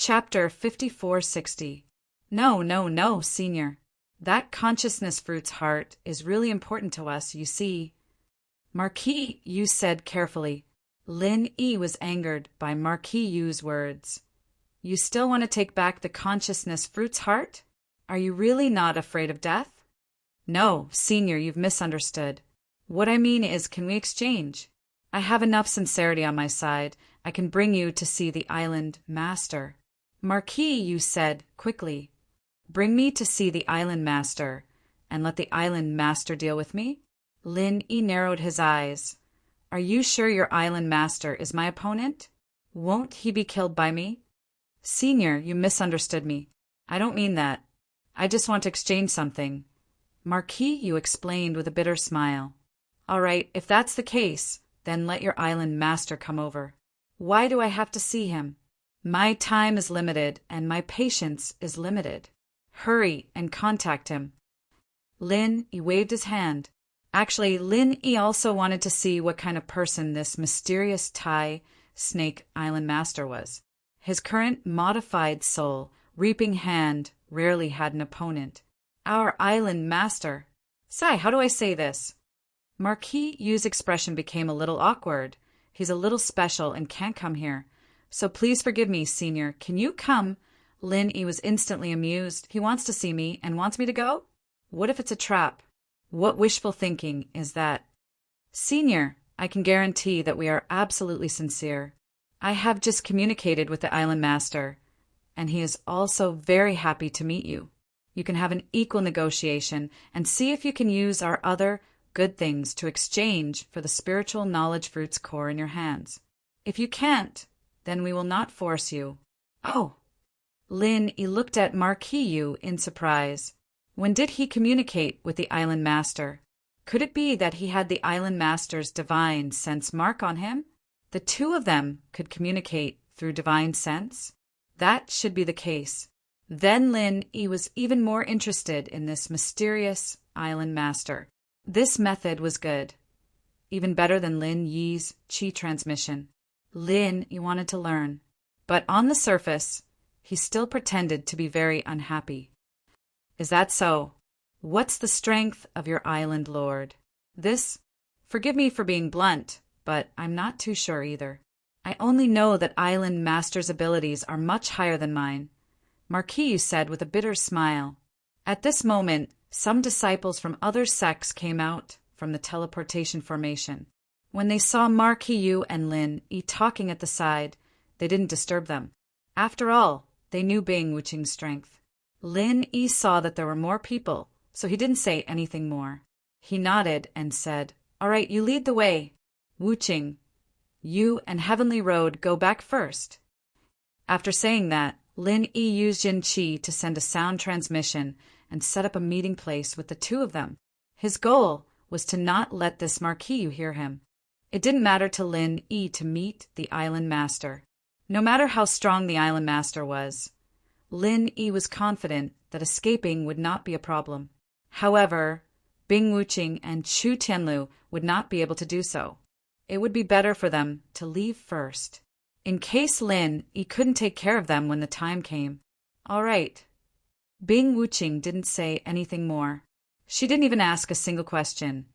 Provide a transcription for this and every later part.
Chapter 5460. No, no, no, Senior. That consciousness fruit's heart is really important to us, you see. Marquis Yu said carefully. Lin Yi was angered by Marquis Yu's words. You still want to take back the consciousness fruit's heart? Are you really not afraid of death? No, Senior, you've misunderstood. What I mean is, can we exchange? I have enough sincerity on my side. I can bring you to see the island master. Marquis Yu said quickly. Bring me to see the island master, and let the island master deal with me? Lin Yi narrowed his eyes. Are you sure your island master is my opponent? Won't he be killed by me? Senior, you misunderstood me. I don't mean that. I just want to exchange something. Marquis Yu explained with a bitter smile. All right, if that's the case, then let your island master come over. Why do I have to see him? My time is limited and my patience is limited. Hurry and contact him. Lin Yi waved his hand. Actually, Lin Yi also wanted to see what kind of person this mysterious Thai snake island master was. His current modified soul, reaping hand, rarely had an opponent. Our island master. Sai, how do I say this? Marquis Yu's expression became a little awkward. He's a little special and can't come here. So please forgive me, Senior. Can you come? Lin Yi was instantly amused. He wants to see me and wants me to go? What if it's a trap? What wishful thinking is that? Senior, I can guarantee that we are absolutely sincere. I have just communicated with the island master, and he is also very happy to meet you. You can have an equal negotiation and see if you can use our other good things to exchange for the spiritual knowledge fruit's core in your hands. If you can't, then we will not force you. Oh! Lin Yi looked at Marquis Yu in surprise. When did he communicate with the island master? Could it be that he had the island master's divine sense mark on him? The two of them could communicate through divine sense? That should be the case. Then Lin Yi was even more interested in this mysterious island master. This method was good. Even better than Lin Yi's qi transmission. Lin Yi wanted to learn. But on the surface, he still pretended to be very unhappy. Is that so? What's the strength of your island lord? Forgive me for being blunt, but I'm not too sure either. I only know that island master's abilities are much higher than mine, Marquis said with a bitter smile. At this moment, some disciples from other sects came out from the teleportation formation. When they saw Marquis Yu and Lin Yi talking at the side, they didn't disturb them. After all, they knew Bing Wuqing's strength. Lin Yi saw that there were more people, so he didn't say anything more. He nodded and said, All right, you lead the way. Wuqing, you and Heavenly Road go back first. After saying that, Lin Yi used Yin Qi to send a sound transmission and set up a meeting place with the two of them. His goal was to not let this Marquis hear him. It didn't matter to Lin Yi to meet the island master. No matter how strong the island master was, Lin Yi was confident that escaping would not be a problem. However, Bing Wuqing and Chu Tianlu would not be able to do so. It would be better for them to leave first, in case Lin Yi couldn't take care of them when the time came. All right. Bing Wuqing didn't say anything more. She didn't even ask a single question,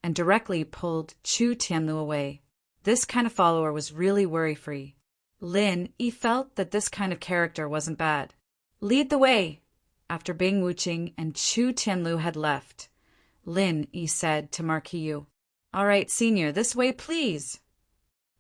and directly pulled Chu Tianlu away. This kind of follower was really worry-free. Lin Yi felt that this kind of character wasn't bad. Lead the way. After Bing Wuqing and Chu Tianlu had left, Lin Yi said to Marquis Yu, All right, Senior, this way, please.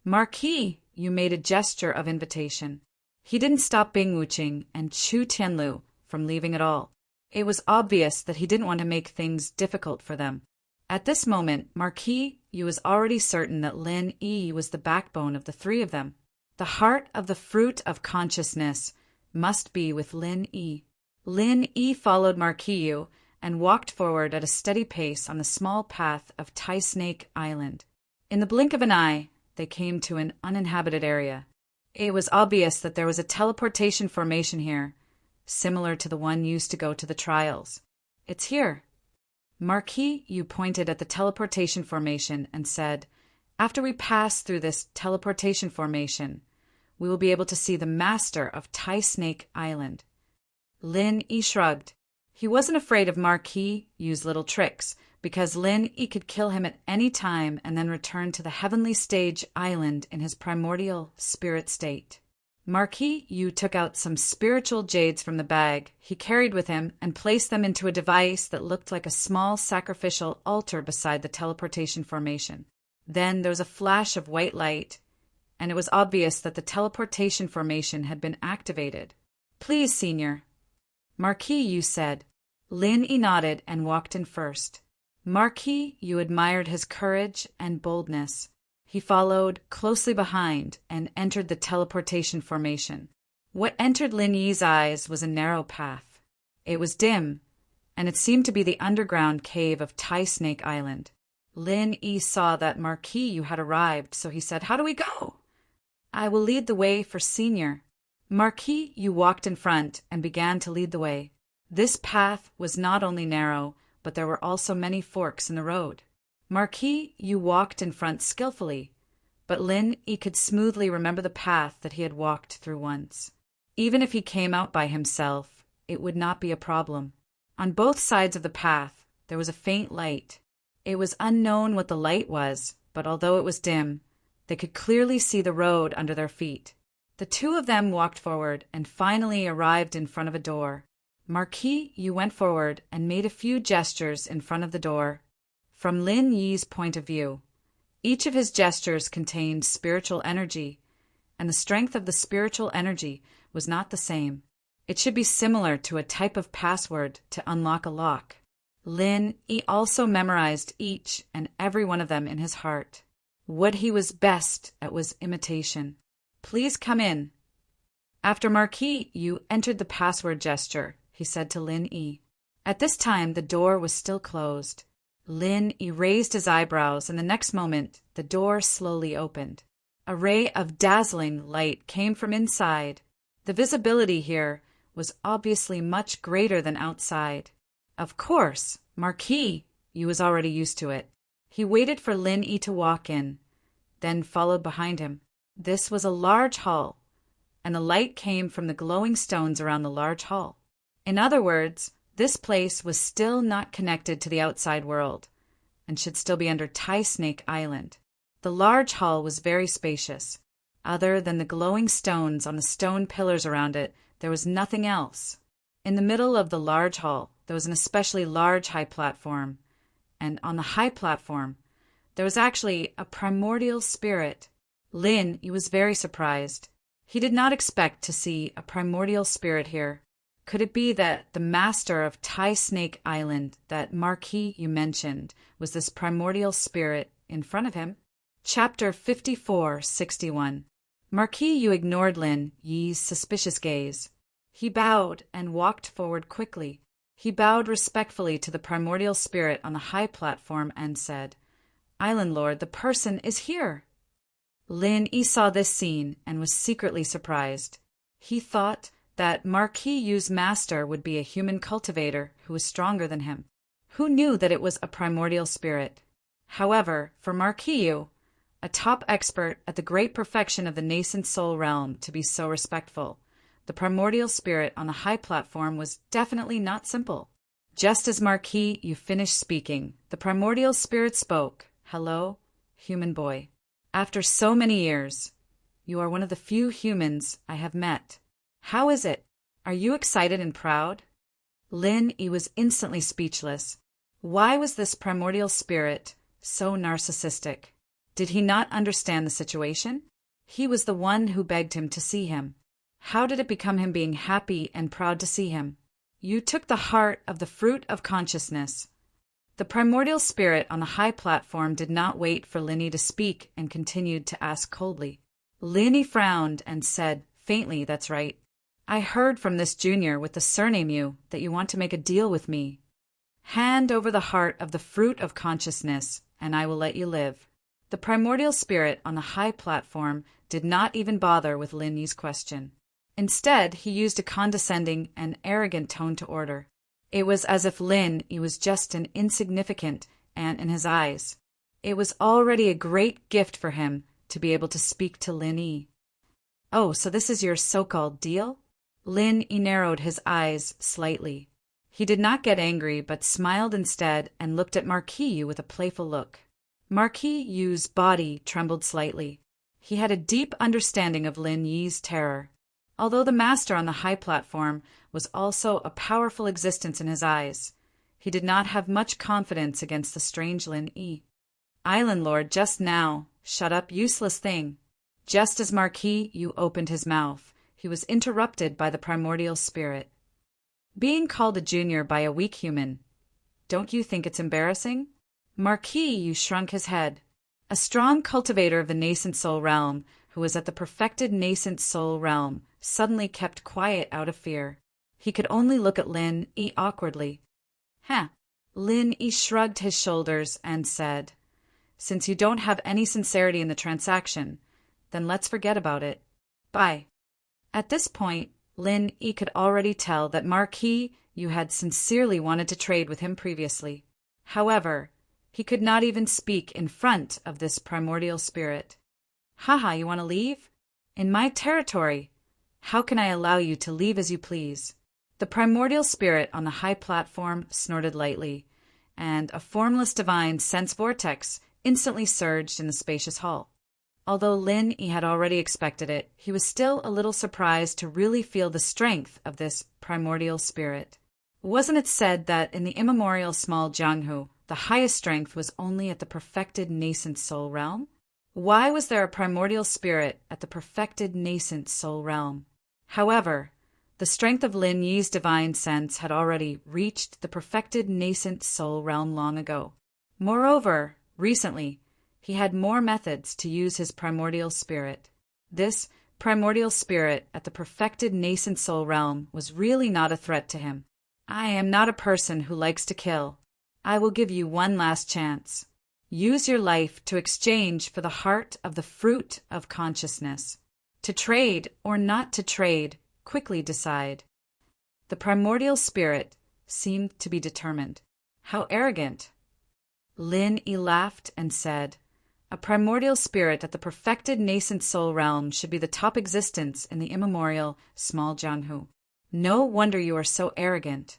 Marquis Yu made a gesture of invitation. He didn't stop Bing Wuqing and Chu Tianlu from leaving at all. It was obvious that he didn't want to make things difficult for them. At this moment, Marquis Yu was already certain that Lin Yi was the backbone of the three of them. The heart of the fruit of consciousness must be with Lin Yi. Lin Yi followed Marquis Yu and walked forward at a steady pace on the small path of Tai Snake Island. In the blink of an eye, they came to an uninhabited area. It was obvious that there was a teleportation formation here, similar to the one used to go to the trials. It's here. Marquis Yu pointed at the teleportation formation and said, After we pass through this teleportation formation, we will be able to see the master of Tai Snake Island. Lin Yi shrugged. He wasn't afraid of Marquis Yu's little tricks, because Lin Yi could kill him at any time and then return to the heavenly stage island in his primordial spirit state. Marquis Yu took out some spiritual jades from the bag he carried with him and placed them into a device that looked like a small sacrificial altar beside the teleportation formation. Then there was a flash of white light, and it was obvious that the teleportation formation had been activated. "Please, Senior," Marquis Yu said. Lin Yi nodded and walked in first. Marquis Yu admired his courage and boldness. He followed closely behind and entered the teleportation formation. What entered Lin Yi's eyes was a narrow path. It was dim, and it seemed to be the underground cave of Tai Snake Island. Lin Yi saw that Marquis Yu had arrived, so he said, "How do we go?" "I will lead the way for Senior." Marquis Yu walked in front and began to lead the way. This path was not only narrow, but there were also many forks in the road. Marquis Yu walked in front skillfully, but Lin Yi could smoothly remember the path that he had walked through once. Even if he came out by himself, it would not be a problem. On both sides of the path, there was a faint light. It was unknown what the light was, but although it was dim, they could clearly see the road under their feet. The two of them walked forward and finally arrived in front of a door. Marquis Yu went forward and made a few gestures in front of the door. From Lin Yi's point of view, each of his gestures contained spiritual energy, and the strength of the spiritual energy was not the same. It should be similar to a type of password to unlock a lock. Lin Yi also memorized each and every one of them in his heart. What he was best at was imitation. "Please come in." After Marquis Yu entered the password gesture, he said to Lin Yi. At this time, the door was still closed. Lin Yi raised his eyebrows, and the next moment, the door slowly opened. A ray of dazzling light came from inside. The visibility here was obviously much greater than outside. Of course, Marquis Yu was already used to it. He waited for Lin Yi to walk in, then followed behind him. This was a large hall, and the light came from the glowing stones around the large hall. In other words, this place was still not connected to the outside world, and should still be under Tai Snake Island. The large hall was very spacious. Other than the glowing stones on the stone pillars around it, there was nothing else. In the middle of the large hall, there was an especially large high platform, and on the high platform, there was actually a primordial spirit. Lin Yi was very surprised. He did not expect to see a primordial spirit here. Could it be that the master of Tai Snake Island that Marquis Yu mentioned was this primordial spirit in front of him? Chapter 5461. Marquis Yu ignored Lin Yi's suspicious gaze. He bowed and walked forward quickly. He bowed respectfully to the primordial spirit on the high platform and said, "Island Lord, the person is here." Lin Yi saw this scene and was secretly surprised. He thought that Marquis Yu's master would be a human cultivator who was stronger than him. Who knew that it was a primordial spirit? However, for Marquis Yu, a top expert at the great perfection of the nascent soul realm, to be so respectful, the primordial spirit on the high platform was definitely not simple. Just as Marquis Yu finished speaking, the primordial spirit spoke. "Hello, human boy. After so many years, you are one of the few humans I have met. How is it? Are you excited and proud?" Lin Yi was instantly speechless. Why was this primordial spirit so narcissistic? Did he not understand the situation? He was the one who begged him to see him. How did it become him being happy and proud to see him? You took the heart of the fruit of consciousness. The primordial spirit on the high platform did not wait for Lin Yi to speak and continued to ask coldly. Lin Yi frowned and said, faintly, "That's right. I heard from this junior with the surname Yu that you want to make a deal with me. Hand over the heart of the fruit of consciousness, and I will let you live." The primordial spirit on the high platform did not even bother with Lin Yi's question. Instead, he used a condescending and arrogant tone to order. It was as if Lin Yi was just an insignificant ant in his eyes. It was already a great gift for him to be able to speak to Lin Yi. Oh, so this is your so-called deal? Lin Yi narrowed his eyes slightly. He did not get angry, but smiled instead and looked at Marquis Yu with a playful look. Marquis Yu's body trembled slightly. He had a deep understanding of Lin Yi's terror. Although the master on the high platform was also a powerful existence in his eyes, he did not have much confidence against the strange Lin Yi. Island Lord, just now. Shut up, useless thing. Just as Marquis Yu opened his mouth, he was interrupted by the primordial spirit. Being called a junior by a weak human. Don't you think it's embarrassing? Marquis Yu shrunk his head. A strong cultivator of the nascent soul realm, who was at the perfected nascent soul realm, suddenly kept quiet out of fear. He could only look at Lin Yi awkwardly. Huh. Lin Yi shrugged his shoulders and said, Since you don't have any sincerity in the transaction, then let's forget about it. Bye. At this point, Lin Yi could already tell that Marquis Yu had sincerely wanted to trade with him previously. However, he could not even speak in front of this primordial spirit. Haha, you want to leave? In my territory. How can I allow you to leave as you please? The primordial spirit on the high platform snorted lightly, and a formless divine sense vortex instantly surged in the spacious hall. Although Lin Yi had already expected it, he was still a little surprised to really feel the strength of this primordial spirit. Wasn't it said that in the immemorial small Jianghu, the highest strength was only at the perfected nascent soul realm? Why was there a primordial spirit at the perfected nascent soul realm? However, the strength of Lin Yi's divine sense had already reached the perfected nascent soul realm long ago. Moreover, recently, he had more methods to use his primordial spirit. This primordial spirit at the perfected nascent soul realm was really not a threat to him. I am not a person who likes to kill. I will give you one last chance. Use your life to exchange for the heart of the fruit of consciousness. To trade or not to trade, quickly decide. The primordial spirit seemed to be determined. How arrogant! Lin Yi laughed and said, A primordial spirit at the perfected nascent soul realm should be the top existence in the immemorial small Jianghu. No wonder you are so arrogant.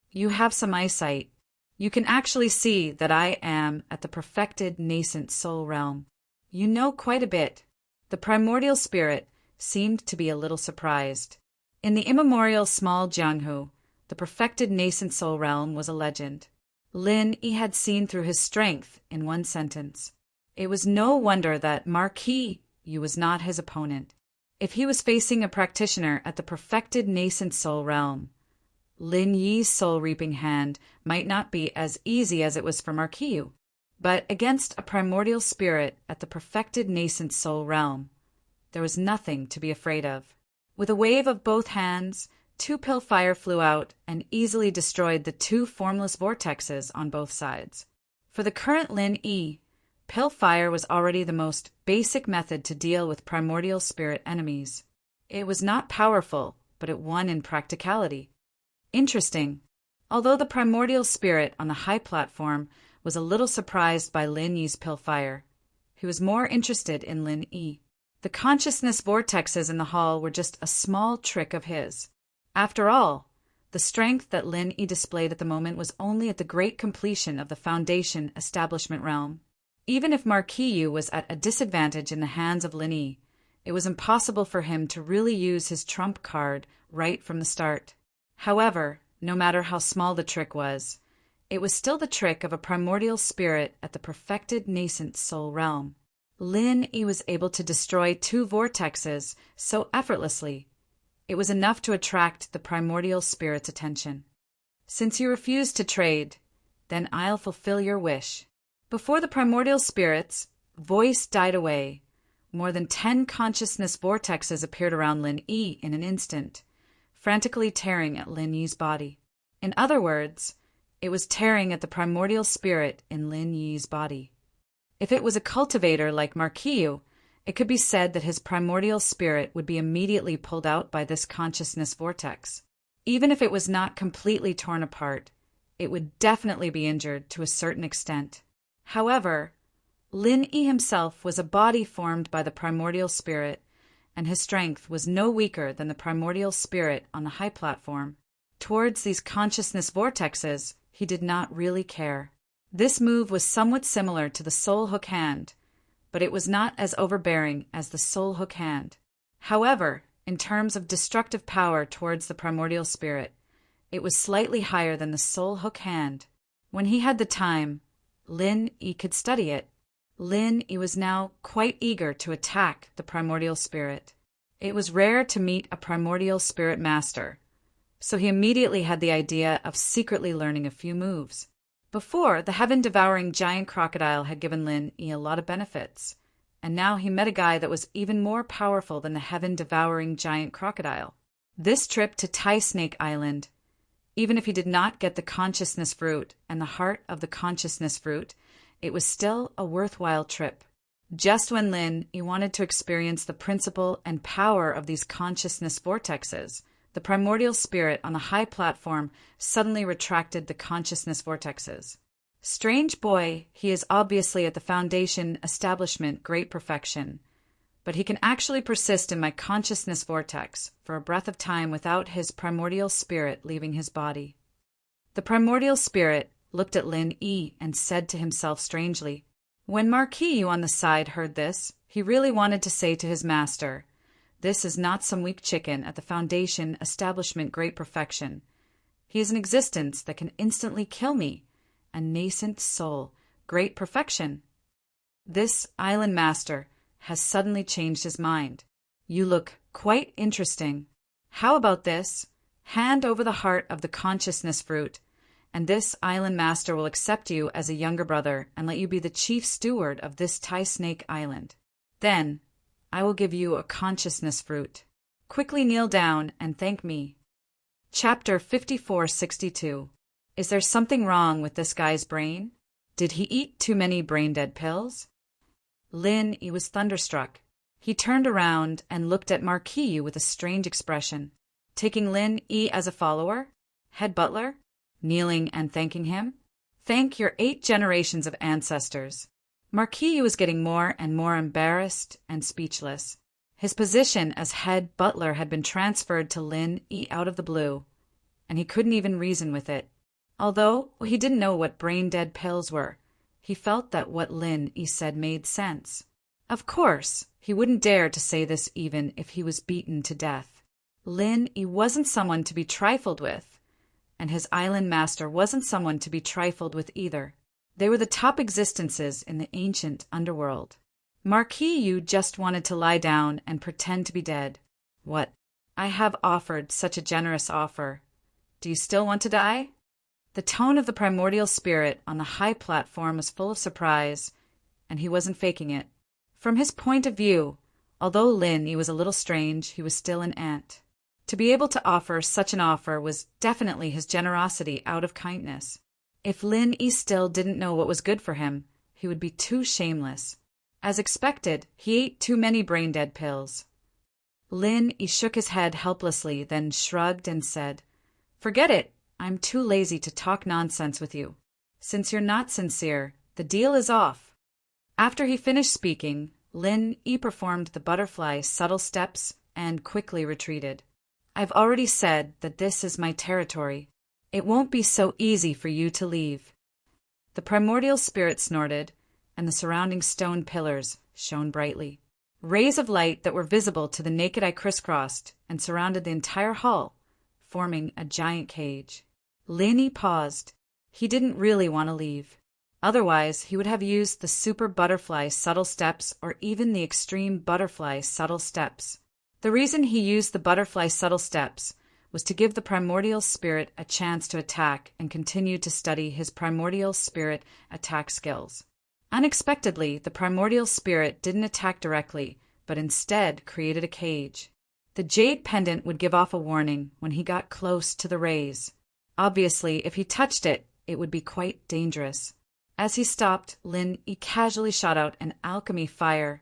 You have some eyesight. You can actually see that I am at the perfected nascent soul realm. You know quite a bit. The primordial spirit seemed to be a little surprised. In the immemorial small Jianghu, the perfected nascent soul realm was a legend. Lin Yi had seen through his strength in one sentence. It was no wonder that Marquis Yu was not his opponent. If he was facing a practitioner at the perfected nascent soul realm, Lin Yi's soul-reaping hand might not be as easy as it was for Marquis Yu, but against a primordial spirit at the perfected nascent soul realm, there was nothing to be afraid of. With a wave of both hands, 2 pill fire flew out and easily destroyed the 2 formless vortexes on both sides. For the current Lin Yi, pill fire was already the most basic method to deal with primordial spirit enemies. It was not powerful, but it won in practicality. Interesting. Although the primordial spirit on the high platform was a little surprised by Lin Yi's pill fire, he was more interested in Lin Yi. The consciousness vortexes in the hall were just a small trick of his. After all, the strength that Lin Yi displayed at the moment was only at the great completion of the Foundation establishment realm. Even if Marquis Yu was at a disadvantage in the hands of Lin Yi, it was impossible for him to really use his trump card right from the start. However, no matter how small the trick was, it was still the trick of a primordial spirit at the perfected nascent soul realm. Lin Yi was able to destroy 2 vortexes so effortlessly. It was enough to attract the primordial spirit's attention. Since you refuse to trade, then I'll fulfill your wish. Before the primordial spirit's voice died away, more than 10 consciousness vortexes appeared around Lin Yi in an instant, frantically tearing at Lin Yi's body. In other words, it was tearing at the primordial spirit in Lin Yi's body. If it was a cultivator like Marquis Yu, it could be said that his primordial spirit would be immediately pulled out by this consciousness vortex. Even if it was not completely torn apart, it would definitely be injured to a certain extent. However, Lin Yi himself was a body formed by the primordial spirit, and his strength was no weaker than the primordial spirit on the high platform. Towards these consciousness vortexes, he did not really care. This move was somewhat similar to the soul hook hand, but it was not as overbearing as the soul hook hand. However, in terms of destructive power towards the primordial spirit, it was slightly higher than the soul hook hand. When he had the time, Lin Yi could study it. Lin Yi was now quite eager to attack the primordial spirit. It was rare to meet a primordial spirit master, so he immediately had the idea of secretly learning a few moves. Before, the heaven-devouring giant crocodile had given Lin Yi a lot of benefits, and now he met a guy that was even more powerful than the heaven-devouring giant crocodile. This trip to Tai Snake Island, even if he did not get the consciousness fruit and the heart of the consciousness fruit, it was still a worthwhile trip. Just when Lin Yi wanted to experience the principle and power of these consciousness vortexes, the primordial spirit on the high platform suddenly retracted the consciousness vortexes. Strange boy, he is obviously at the foundation establishment great perfection, but he can actually persist in my consciousness vortex for a breath of time without his primordial spirit leaving his body. The primordial spirit looked at Lin Yi and said to himself strangely. When Marquis Yu on the side heard this, he really wanted to say to his master, "This is not some weak chicken at the foundation establishment great perfection. He is an existence that can instantly kill me, a nascent soul, great perfection." This island master has suddenly changed his mind. "You look quite interesting. How about this? Hand over the heart of the consciousness fruit, and this island master will accept you as a younger brother and let you be the chief steward of this Tai Snake Island. Then I will give you a consciousness fruit. Quickly kneel down and thank me." Chapter 5462. Is there something wrong with this guy's brain? Did he eat too many brain-dead pills? Lin Yi was thunderstruck. He turned around and looked at Marquis Yu with a strange expression. Taking Lin Yi as a follower? Head butler? Kneeling and thanking him? Thank your 8 generations of ancestors. Marquis Yu was getting more and more embarrassed and speechless. His position as head butler had been transferred to Lin Yi out of the blue, and he couldn't even reason with it. Although he didn't know what brain-dead pills were, he felt that what Lin Yi said made sense. Of course, he wouldn't dare to say this even if he was beaten to death. Lin Yi wasn't someone to be trifled with, and his island master wasn't someone to be trifled with either. They were the top existences in the ancient underworld. Marquis Yu just wanted to lie down and pretend to be dead. What? I have offered such a generous offer. Do you still want to die? The tone of the primordial spirit on the high platform was full of surprise, and he wasn't faking it. From his point of view, although Lin Yi was a little strange, he was still an ant. To be able to offer such an offer was definitely his generosity out of kindness. If Lin Yi still didn't know what was good for him, he would be too shameless. As expected, he ate too many brain-dead pills. Lin Yi shook his head helplessly, then shrugged and said, "Forget it. I'm too lazy to talk nonsense with you. Since you're not sincere, the deal is off." After he finished speaking, Lin Yi performed the butterfly subtle steps and quickly retreated. "I've already said that this is my territory. It won't be so easy for you to leave." The primordial spirit snorted, and the surrounding stone pillars shone brightly. Rays of light that were visible to the naked eye crisscrossed and surrounded the entire hall, forming a giant cage. Lin Yi paused. He didn't really want to leave. Otherwise, he would have used the super butterfly subtle steps or even the extreme butterfly subtle steps. The reason he used the butterfly subtle steps was to give the primordial spirit a chance to attack and continue to study his primordial spirit attack skills. Unexpectedly, the primordial spirit didn't attack directly, but instead created a cage. The jade pendant would give off a warning when he got close to the rays. Obviously, if he touched it, it would be quite dangerous. As he stopped, Lin Yi casually shot out an alchemy fire,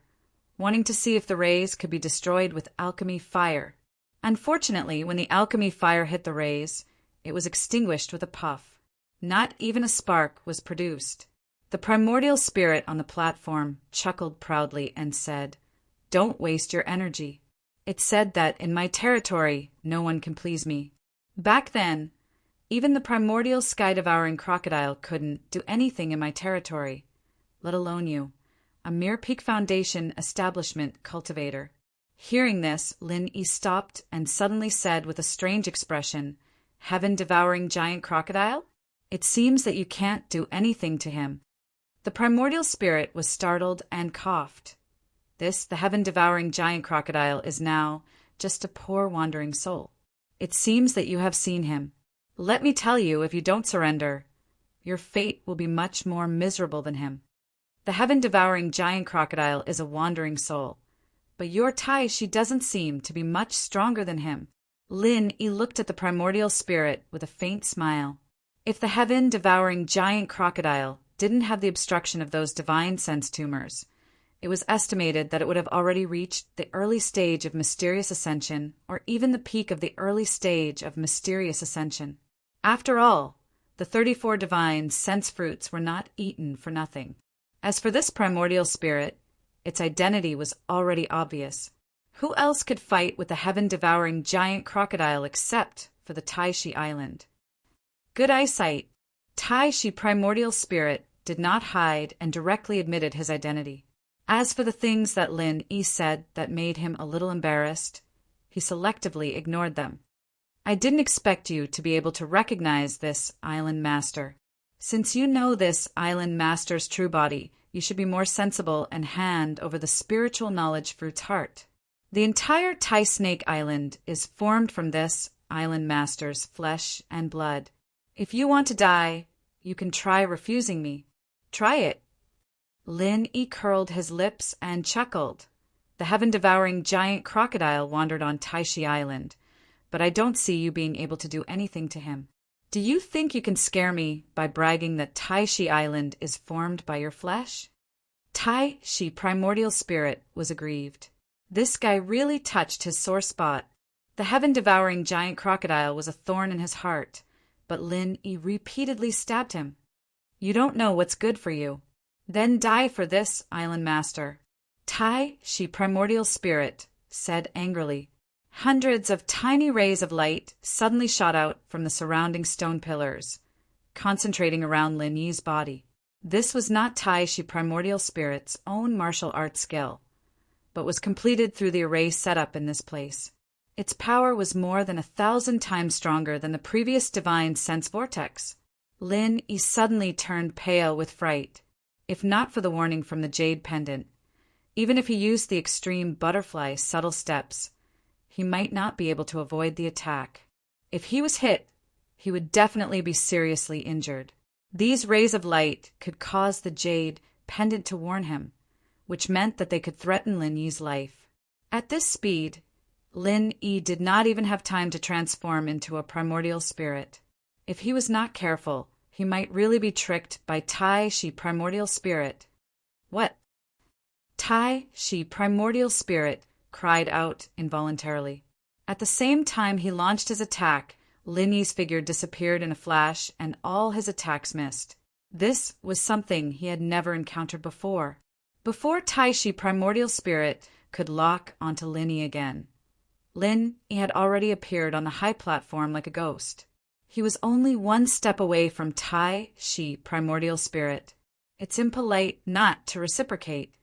wanting to see if the rays could be destroyed with alchemy fire. Unfortunately, when the alchemy fire hit the rays, it was extinguished with a puff. Not even a spark was produced. The primordial spirit on the platform chuckled proudly and said, "Don't waste your energy. It said that in my territory no one can please me. Back then, even the primordial sky-devouring crocodile couldn't do anything in my territory, let alone you, a mere Peak Foundation establishment cultivator. Hearing this, Lin Yi stopped and suddenly said with a strange expression, "Heaven-devouring giant crocodile? It seems that you can't do anything to him." The primordial spirit was startled and coughed. The heaven-devouring giant crocodile, is now just a poor wandering soul. It seems that you have seen him. Let me tell you, if you don't surrender, your fate will be much more miserable than him. The heaven-devouring giant crocodile is a wandering soul, but your Tai Shi doesn't seem to be much stronger than him. Lin Yi looked at the primordial spirit with a faint smile. If the heaven-devouring giant crocodile didn't have the obstruction of those divine sense tumors, it was estimated that it would have already reached the early stage of mysterious ascension, or even the peak of the early stage of mysterious ascension. After all, the 34 divine sense fruits were not eaten for nothing. As for this primordial spirit, its identity was already obvious. Who else could fight with the heaven-devouring giant crocodile except for the Tai Shi Island? Good eyesight. Tai Shi primordial spirit did not hide and directly admitted his identity. As for the things that Lin Yi said that made him a little embarrassed, he selectively ignored them. I didn't expect you to be able to recognize this island master. Since you know this island master's true body, you should be more sensible and hand over the spiritual knowledge fruit's heart. The entire Tai Snake Island is formed from this island master's flesh and blood. If you want to die, you can try refusing me. Try it. Lin Yi curled his lips and chuckled. The heaven-devouring giant crocodile wandered on Tai Shi Island, but I don't see you being able to do anything to him. Do you think you can scare me by bragging that Tai Shi Island is formed by your flesh? Tai Shi primordial spirit was aggrieved. This guy really touched his sore spot. The heaven-devouring giant crocodile was a thorn in his heart, but Lin Yi repeatedly stabbed him. You don't know what's good for you. Then die for this, island master. Tai Shi primordial spirit said angrily. Hundreds of tiny rays of light suddenly shot out from the surrounding stone pillars, concentrating around Lin Yi's body. This was not Tai Shi primordial spirit's own martial arts skill, but was completed through the array set up in this place. Its power was more than 1,000 times stronger than the previous divine sense vortex. Lin Yi suddenly turned pale with fright. If not for the warning from the jade pendant, even if he used the extreme butterfly subtle steps, he might not be able to avoid the attack. If he was hit, he would definitely be seriously injured. These rays of light could cause the jade pendant to warn him, which meant that they could threaten Lin Yi's life. At this speed, Lin Yi did not even have time to transform into a primordial spirit. If he was not careful, he might really be tricked by Tai Shi primordial spirit. What? Tai Shi primordial spirit cried out involuntarily. At the same time he launched his attack, Lin Yi's figure disappeared in a flash and all his attacks missed. This was something he had never encountered before. Before Tai Shi primordial spirit could lock onto Lin Yi again, Lin Yi had already appeared on the high platform like a ghost. He was only one step away from Tai Shi primordial spirit. It's impolite not to reciprocate.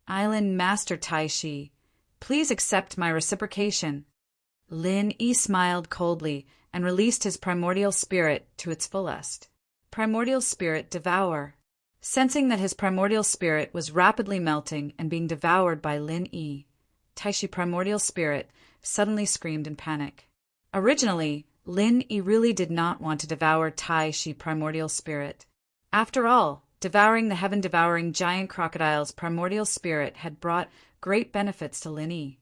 Island Master Tai Shi, please accept my reciprocation. Lin Yi smiled coldly and released his primordial spirit to its fullest. Primordial spirit devour. Sensing that his primordial spirit was rapidly melting and being devoured by Lin Yi, Tai Shi primordial spirit suddenly screamed in panic. Originally, Lin Yi really did not want to devour Tai Shi primordial spirit. After all, devouring the heaven-devouring giant crocodile's primordial spirit had brought great benefits to Lin Yi,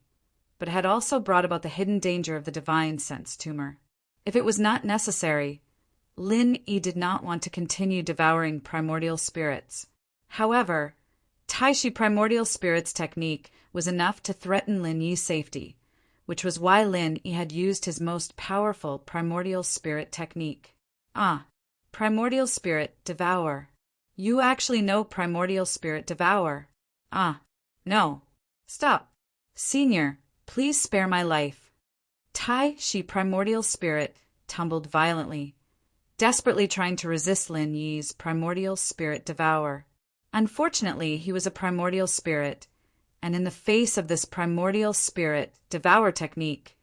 but had also brought about the hidden danger of the divine sense tumor. If it was not necessary, Lin Yi did not want to continue devouring primordial spirits. However, Tai Shi primordial spirit's technique was enough to threaten Lin Yi's safety, which was why Lin Yi had used his most powerful primordial spirit technique. Primordial spirit devour. You actually know primordial spirit devour. No. Stop. Senior, Please spare my life. Tai Shi primordial spirit tumbled violently, desperately trying to resist Lin Yi's primordial spirit devour. Unfortunately, he was a primordial spirit, and in the face of this primordial spirit devour technique,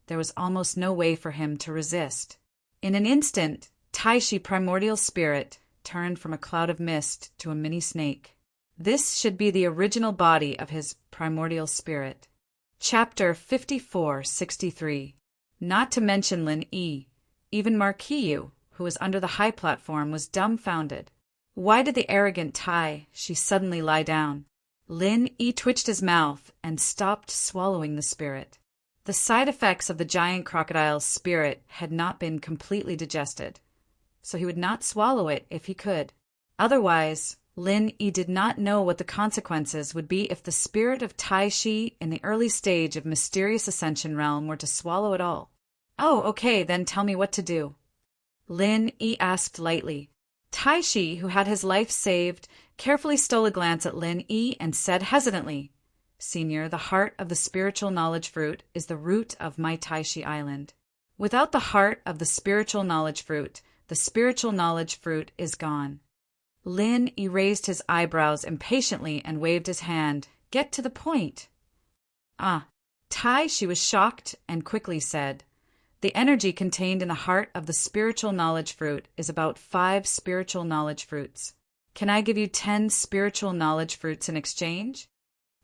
there was almost no way for him to resist. In an instant, Tai Shi primordial spirit turned from a cloud of mist to a mini snake. This should be the original body of his primordial spirit. Chapter 5463. Not to mention Lin Yi, even Marquis Yu, who was under the high platform, was dumbfounded. Why did the arrogant Tai Shi suddenly lie down? Lin Yi twitched his mouth and stopped swallowing the spirit. The side effects of the giant crocodile's spirit had not been completely digested, so he would not swallow it if he could. Otherwise, Lin Yi did not know what the consequences would be if the spirit of Tai Shi in the early stage of mysterious ascension realm were to swallow it all. Oh, okay, then tell me what to do. Lin Yi asked lightly. Tai Shi, who had his life saved, carefully stole a glance at Lin Yi and said hesitantly, Senior, the heart of the spiritual knowledge fruit is the root of my Tai Shi island. Without the heart of the spiritual knowledge fruit is gone. Lin Yi raised his eyebrows impatiently and waved his hand. Get to the point. Tai Shi was shocked and quickly said, the energy contained in the heart of the spiritual knowledge fruit is about 5 spiritual knowledge fruits. Can I give you 10 spiritual knowledge fruits in exchange?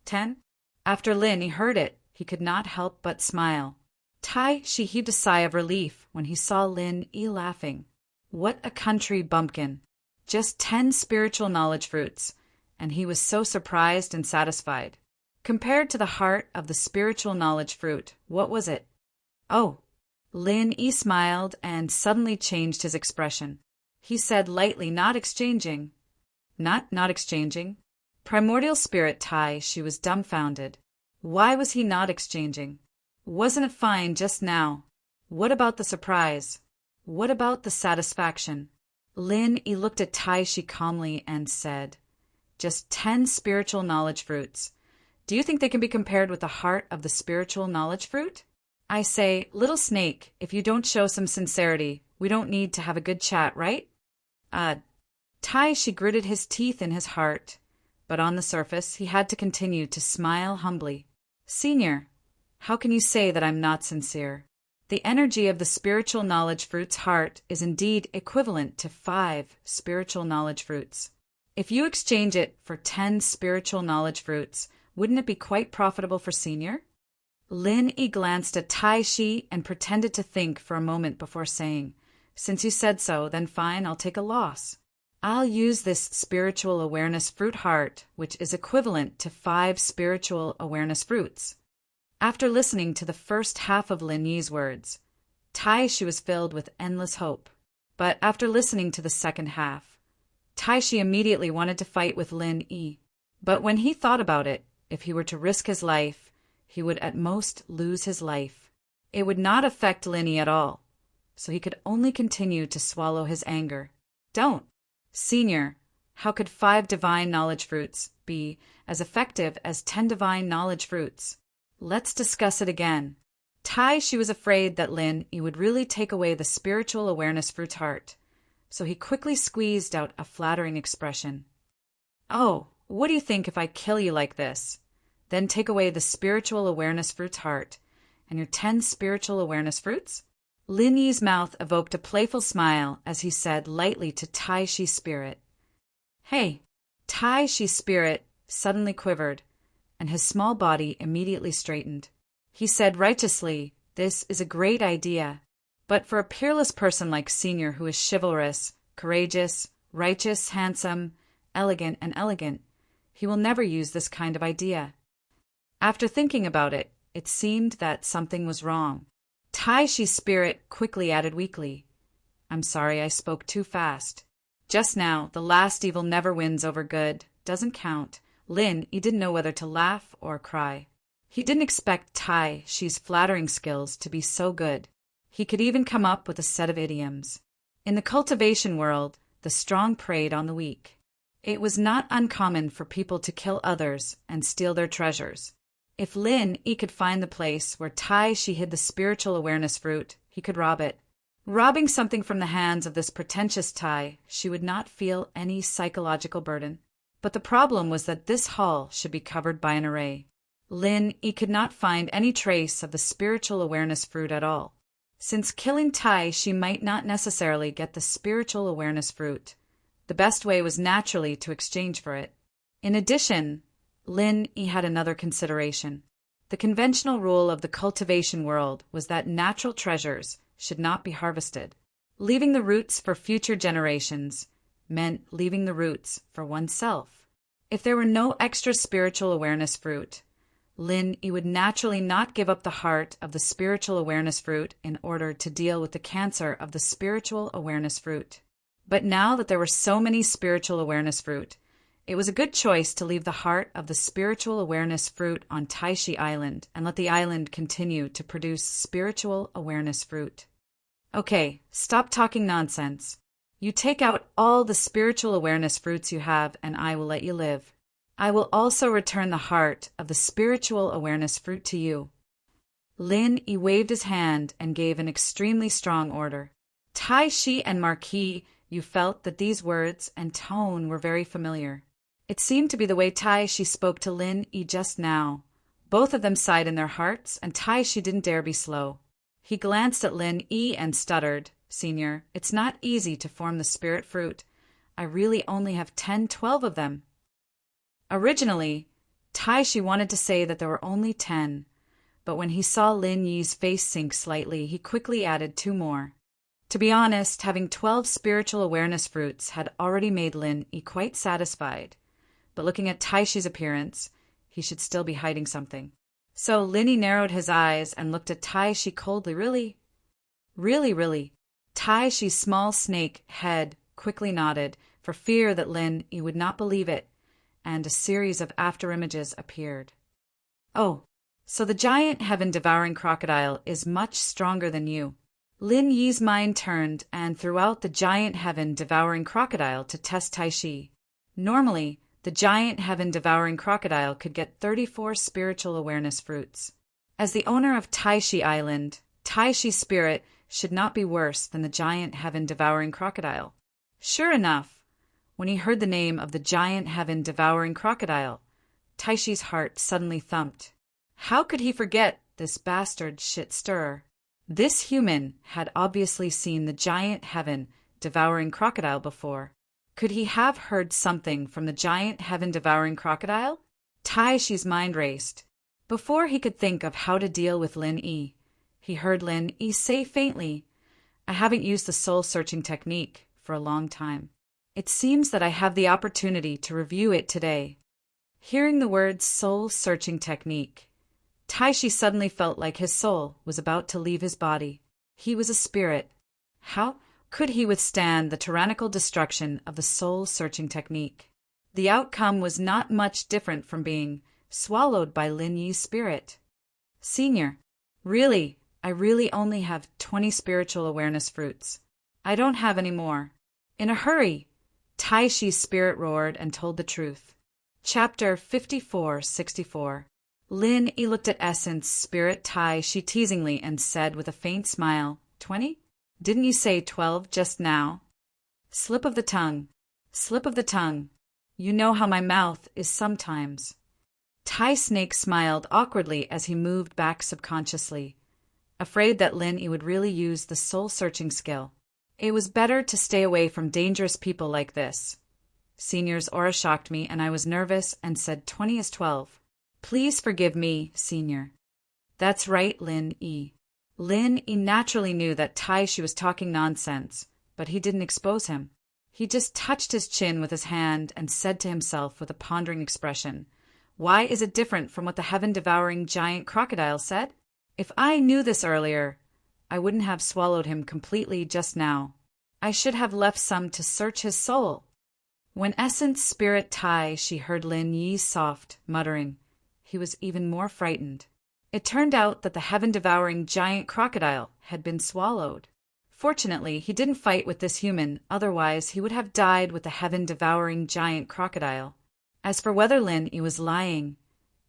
10? After Lin Yi heard it, he could not help but smile. Tai Shi heaved a sigh of relief when he saw Lin Yi laughing. What a country bumpkin! Just 10 spiritual knowledge fruits, and he was so surprised and satisfied. Compared to the heart of the spiritual knowledge fruit, what was it? Oh! Lin Yi smiled and suddenly changed his expression. He said lightly, not exchanging. Not exchanging? Primordial spirit Tai Shi was dumbfounded. Why was he not exchanging? Wasn't it fine just now? What about the surprise? What about the satisfaction? Lin Yi looked at Tai Shi calmly and said, just 10 spiritual knowledge fruits. Do you think they can be compared with the heart of the spiritual knowledge fruit? I say, little snake, if you don't show some sincerity, we don't need to have a good chat, right? Tai Shi gritted his teeth in his heart, but on the surface he had to continue to smile humbly. Senior, how can you say that I'm not sincere? The energy of the spiritual knowledge fruit's heart is indeed equivalent to 5 spiritual knowledge fruits. If you exchange it for 10 spiritual knowledge fruits, wouldn't it be quite profitable for Senior? Lin Yi glanced at Tai Shi and pretended to think for a moment before saying, since you said so, then fine, I'll take a loss. I'll use this spiritual awareness fruit heart, which is equivalent to 5 spiritual awareness fruits. After listening to the first half of Lin Yi's words, Tai Shi was filled with endless hope. But after listening to the second half, Tai Shi immediately wanted to fight with Lin Yi. But when he thought about it, if he were to risk his life, he would at most lose his life. It would not affect Lin Yi at all, so he could only continue to swallow his anger. Don't. Senior, how could 5 divine knowledge fruits be as effective as 10 divine knowledge fruits? Let's discuss it again. Tai Shi was afraid that Lin Yi would really take away the spiritual awareness fruit's heart, so he quickly squeezed out a flattering expression. Oh, what do you think if I kill you like this? Then take away the spiritual awareness fruit's heart, and your 10 spiritual awareness fruits? Lin Yi's mouth evoked a playful smile as he said lightly to Tai Shi's spirit. Hey! Tai Shi's spirit suddenly quivered, and his small body immediately straightened. He said righteously, this is a great idea, but for a peerless person like Senior who is chivalrous, courageous, righteous, handsome, elegant, he will never use this kind of idea. After thinking about it, it seemed that something was wrong. Tai Shi's spirit quickly added weakly, I'm sorry I spoke too fast. Just now, the last evil never wins over good, doesn't count. Lin Yi didn't know whether to laugh or cry. He didn't expect Tai Shi's flattering skills to be so good. He could even come up with a set of idioms. In the cultivation world, the strong preyed on the weak. It was not uncommon for people to kill others and steal their treasures. If Lin Yi could find the place where Tai Shi hid the spiritual awareness fruit, he could rob it. Robbing something from the hands of this pretentious Tai, she would not feel any psychological burden. But the problem was that this hall should be covered by an array. Lin Yi could not find any trace of the spiritual awareness fruit at all. Since killing Tai, she might not necessarily get the spiritual awareness fruit. The best way was naturally to exchange for it. In addition, Lin Yi had another consideration. The conventional rule of the cultivation world was that natural treasures should not be harvested. Leaving the roots for future generations meant leaving the roots for oneself. If there were no extra spiritual awareness fruit, Lin Yi would naturally not give up the heart of the spiritual awareness fruit in order to deal with the cancer of the spiritual awareness fruit. But now that there were so many spiritual awareness fruit, it was a good choice to leave the heart of the spiritual awareness fruit on Taishi Island and let the island continue to produce spiritual awareness fruit. Okay, stop talking nonsense. You take out all the spiritual awareness fruits you have and I will let you live. I will also return the heart of the spiritual awareness fruit to you. Lin Yi waved his hand and gave an extremely strong order. Tai Shi and Marquis, you felt that these words and tone were very familiar. It seemed to be the way Tai Shi spoke to Lin Yi just now. Both of them sighed in their hearts, and Tai Shi didn't dare be slow. He glanced at Lin Yi and stuttered, "Senior, it's not easy to form the spirit fruit. I really only have 10-12 of them." Originally, Tai Shi wanted to say that there were only 10, but when he saw Lin Yi's face sink slightly, he quickly added 2 more. To be honest, having 12 spiritual awareness fruits had already made Lin Yi quite satisfied. But looking at Tai Shi's appearance, he should still be hiding something. So Lin Yi narrowed his eyes and looked at Tai Shi coldly. Really? Really? Tai Shi's small snake head quickly nodded, for fear that Lin Yi would not believe it, and a series of afterimages appeared. Oh, so the giant heaven-devouring crocodile is much stronger than you. Lin Yi's mind turned and threw out the giant heaven-devouring crocodile to test Tai Shi. Normally, the giant heaven-devouring crocodile could get 34 spiritual awareness fruits. As the owner of Taishi Island, Tai Shi's spirit should not be worse than the giant heaven-devouring crocodile. Sure enough, when he heard the name of the giant heaven-devouring crocodile, Taishi's heart suddenly thumped. How could he forget this bastard shit-stirrer? This human had obviously seen the giant heaven-devouring crocodile before. Could he have heard something from the giant heaven-devouring crocodile? Taishi's mind raced. Before he could think of how to deal with Lin Yi, he heard Lin Yi say faintly, "I haven't used the soul-searching technique for a long time. It seems that I have the opportunity to review it today." Hearing the words soul-searching technique, Taishi suddenly felt like his soul was about to leave his body. He was a spirit. How could he withstand the tyrannical destruction of the soul-searching technique? The outcome was not much different from being swallowed by Lin Yi's spirit. "Senior, I really only have 20 spiritual awareness fruits. I don't have any more." In a hurry, Taishi's spirit roared and told the truth. Chapter 54-64. Lin Yi looked at Essence Spirit Tai Shi teasingly and said with a faint smile, 20? Didn't you say 12 just now? Slip of the tongue. You know how my mouth is sometimes. Tai Snake smiled awkwardly as he moved back subconsciously, afraid that Lin Yi would really use the soul-searching skill. It was better to stay away from dangerous people like this. Senior's aura shocked me, and I was nervous and said 20 is 12. Please forgive me, Senior. That's right, Lin Yi. Lin Yi naturally knew that Tai Shi was talking nonsense, but he didn't expose him. He just touched his chin with his hand and said to himself with a pondering expression, "Why is it different from what the heaven-devouring giant crocodile said? If I knew this earlier, I wouldn't have swallowed him completely just now. I should have left some to search his soul." When Essence Spirit Tai Shi heard Lin Yi's soft muttering, he was even more frightened. It turned out that the heaven-devouring giant crocodile had been swallowed. Fortunately, he didn't fight with this human, otherwise he would have died with the heaven-devouring giant crocodile. As for whether Lin Yi was lying,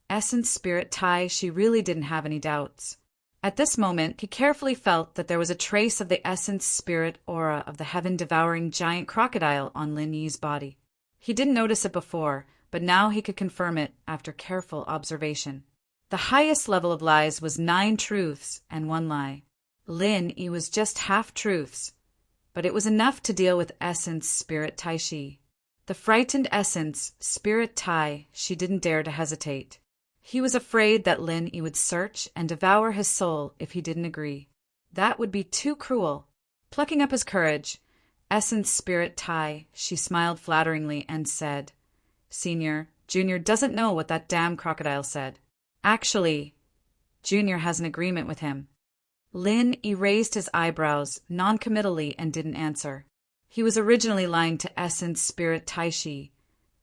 Essence Spirit Tai, she really didn't have any doubts. At this moment, he carefully felt that there was a trace of the essence spirit aura of the heaven-devouring giant crocodile on Lin Yi's body. He didn't notice it before, but now he could confirm it after careful observation. The highest level of lies was 9 truths and 1 lie. Lin Yi was just half-truths, but it was enough to deal with essence spirit Tai Shi. The frightened essence spirit Tai, she didn't dare to hesitate. He was afraid that Lin Yi would search and devour his soul if he didn't agree. That would be too cruel. Plucking up his courage, essence spirit Tai, she smiled flatteringly and said, "Senior, Junior doesn't know what that damn crocodile said. Actually, Junior has an agreement with him." Lin Yi raised his eyebrows noncommittally and didn't answer. He was originally lying to essence spirit Tai Shi,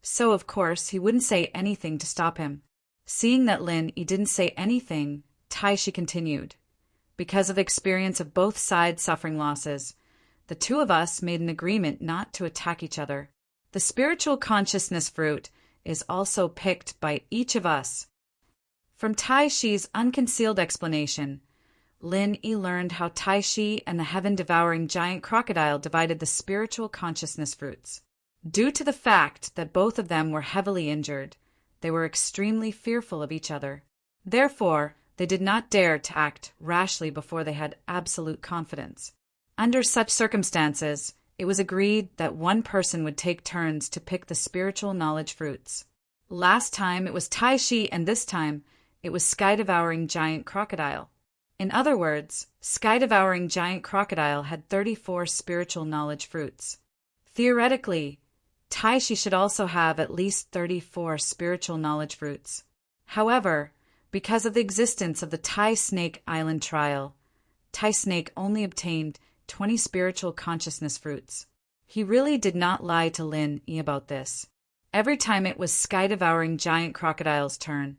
so of course he wouldn't say anything to stop him. Seeing that Lin Yi didn't say anything, Tai Shi continued. "Because of the experience of both sides suffering losses, the two of us made an agreement not to attack each other. The spiritual consciousness fruit is also picked by each of us." From Tai Shi's unconcealed explanation, Lin Yi learned how Tai Shi and the heaven-devouring giant crocodile divided the spiritual consciousness fruits. Due to the fact that both of them were heavily injured, they were extremely fearful of each other. Therefore, they did not dare to act rashly before they had absolute confidence. Under such circumstances, it was agreed that one person would take turns to pick the spiritual knowledge fruits. Last time it was Tai Shi, and this time it was Sky-Devouring Giant Crocodile. In other words, Sky-Devouring Giant Crocodile had 34 spiritual knowledge fruits. Theoretically, Tai Shi should also have at least 34 spiritual knowledge fruits. However, because of the existence of the Tai Snake Island trial, Tai Snake only obtained 20 spiritual consciousness fruits. He really did not lie to Lin Yi about this. Every time it was Sky-Devouring Giant Crocodile's turn,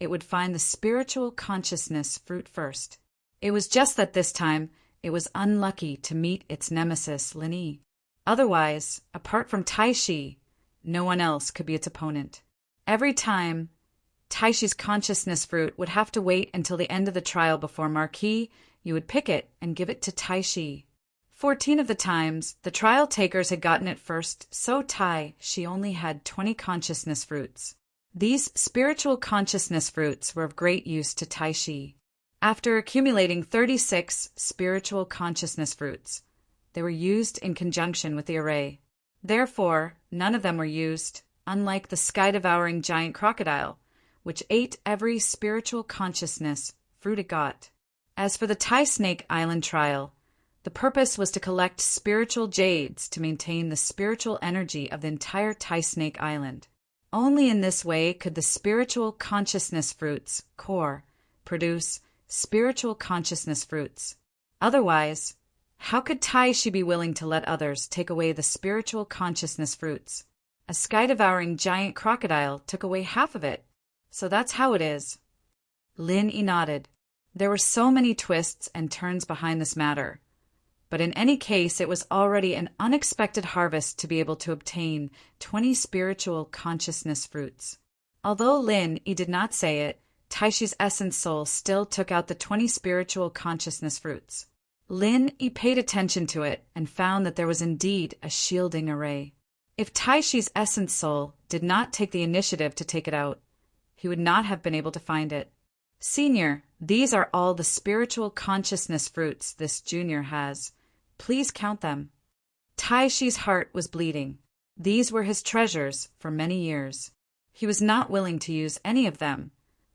it would find the spiritual consciousness fruit first. It was just that this time it was unlucky to meet its nemesis, Lin Yi. Otherwise, apart from Tai Shi, no one else could be its opponent. Every time, Tai Shi's consciousness fruit would have to wait until the end of the trial before Marquis, you would pick it and give it to Tai Shi. 14 of the times, the trial takers had gotten it first, so Tai Shi only had 20 consciousness fruits. These spiritual consciousness fruits were of great use to Tai Shi. After accumulating 36 spiritual consciousness fruits, they were used in conjunction with the array. Therefore, none of them were used, unlike the Sky-Devouring Giant Crocodile, which ate every spiritual consciousness fruit it got. As for the Tai Snake Island trial, the purpose was to collect spiritual jades to maintain the spiritual energy of the entire Tai Snake Island. Only in this way could the spiritual consciousness fruits, core, produce spiritual consciousness fruits. Otherwise, how could Tai Shi be willing to let others take away the spiritual consciousness fruits? A Sky-Devouring Giant Crocodile took away half of it, so that's how it is. Lin Yi nodded. There were so many twists and turns behind this matter, but in any case it was already an unexpected harvest to be able to obtain 20 spiritual consciousness fruits. Although Lin Yi did not say it, Tai Shi's essence soul still took out the 20 spiritual consciousness fruits. Lin Yi paid attention to it and found that there was indeed a shielding array. If Tai Shi's essence soul did not take the initiative to take it out, he would not have been able to find it. "Senior, these are all the spiritual consciousness fruits this junior has. Please count them." Tai Shi's heart was bleeding. These were his treasures for many years. He was not willing to use any of them,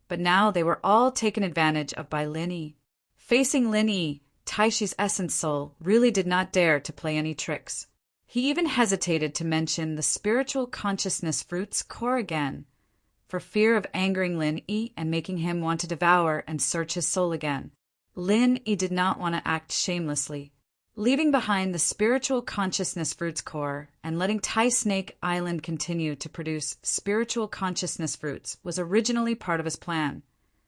but now they were all taken advantage of by Lin Yi. Facing Lin Yi, Tai Shi's essence soul really did not dare to play any tricks. He even hesitated to mention the spiritual consciousness fruit's core again, for fear of angering Lin Yi and making him want to devour and search his soul again. Lin Yi did not want to act shamelessly. Leaving behind the spiritual consciousness fruit's core and letting Tai Snake Island continue to produce spiritual consciousness fruits was originally part of his plan.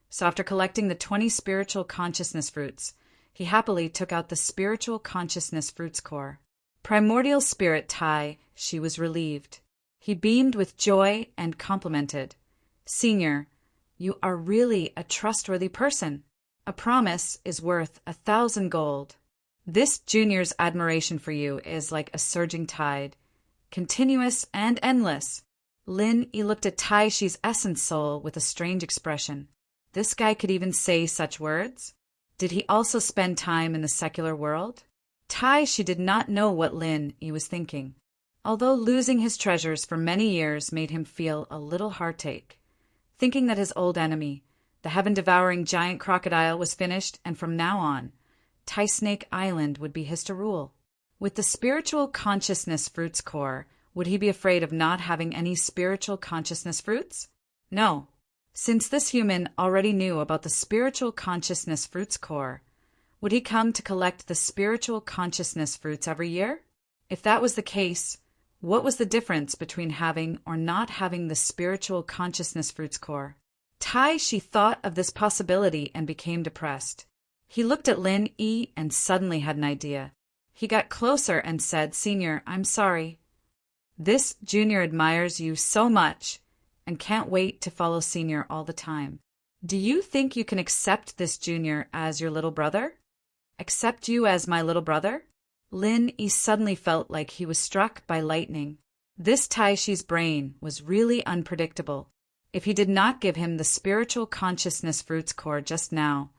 So after collecting the 20 spiritual consciousness fruits, he happily took out the spiritual consciousness fruit's core. Primordial Spirit Tai Shi was relieved. He beamed with joy and complimented. "Senior, You are really a trustworthy person. A promise is worth 1,000 gold. This junior's admiration for you is like a surging tide, continuous and endless. Lin Yi looked at Tai Shi's essence soul with a strange expression. This guy could even say such words? Did he also spend time in the secular world? Tai Shi did not know what Lin Yi was thinking, although losing his treasures for many years made him feel a little heartache, thinking that his old enemy, the heaven-devouring giant crocodile, was finished, and from now on, Tai Snake Island would be his to rule. With the spiritual consciousness fruit's core, would he be afraid of not having any spiritual consciousness fruits? No. Since this human already knew about the spiritual consciousness fruit's core, would he come to collect the spiritual consciousness fruits every year? If that was the case, what was the difference between having or not having the spiritual consciousness fruit's core? Tai Shi thought of this possibility and became depressed. He looked at Lin Yi and suddenly had an idea. He got closer and said, "Senior, I'm sorry. This junior admires you so much and can't wait to follow Senior all the time. Do you think you can accept this junior as your little brother? Accept you as my little brother?" Lin Yi suddenly felt like he was struck by lightning. This Tai Shi's brain was really unpredictable. If he did not give him the spiritual consciousness fruit's core just now,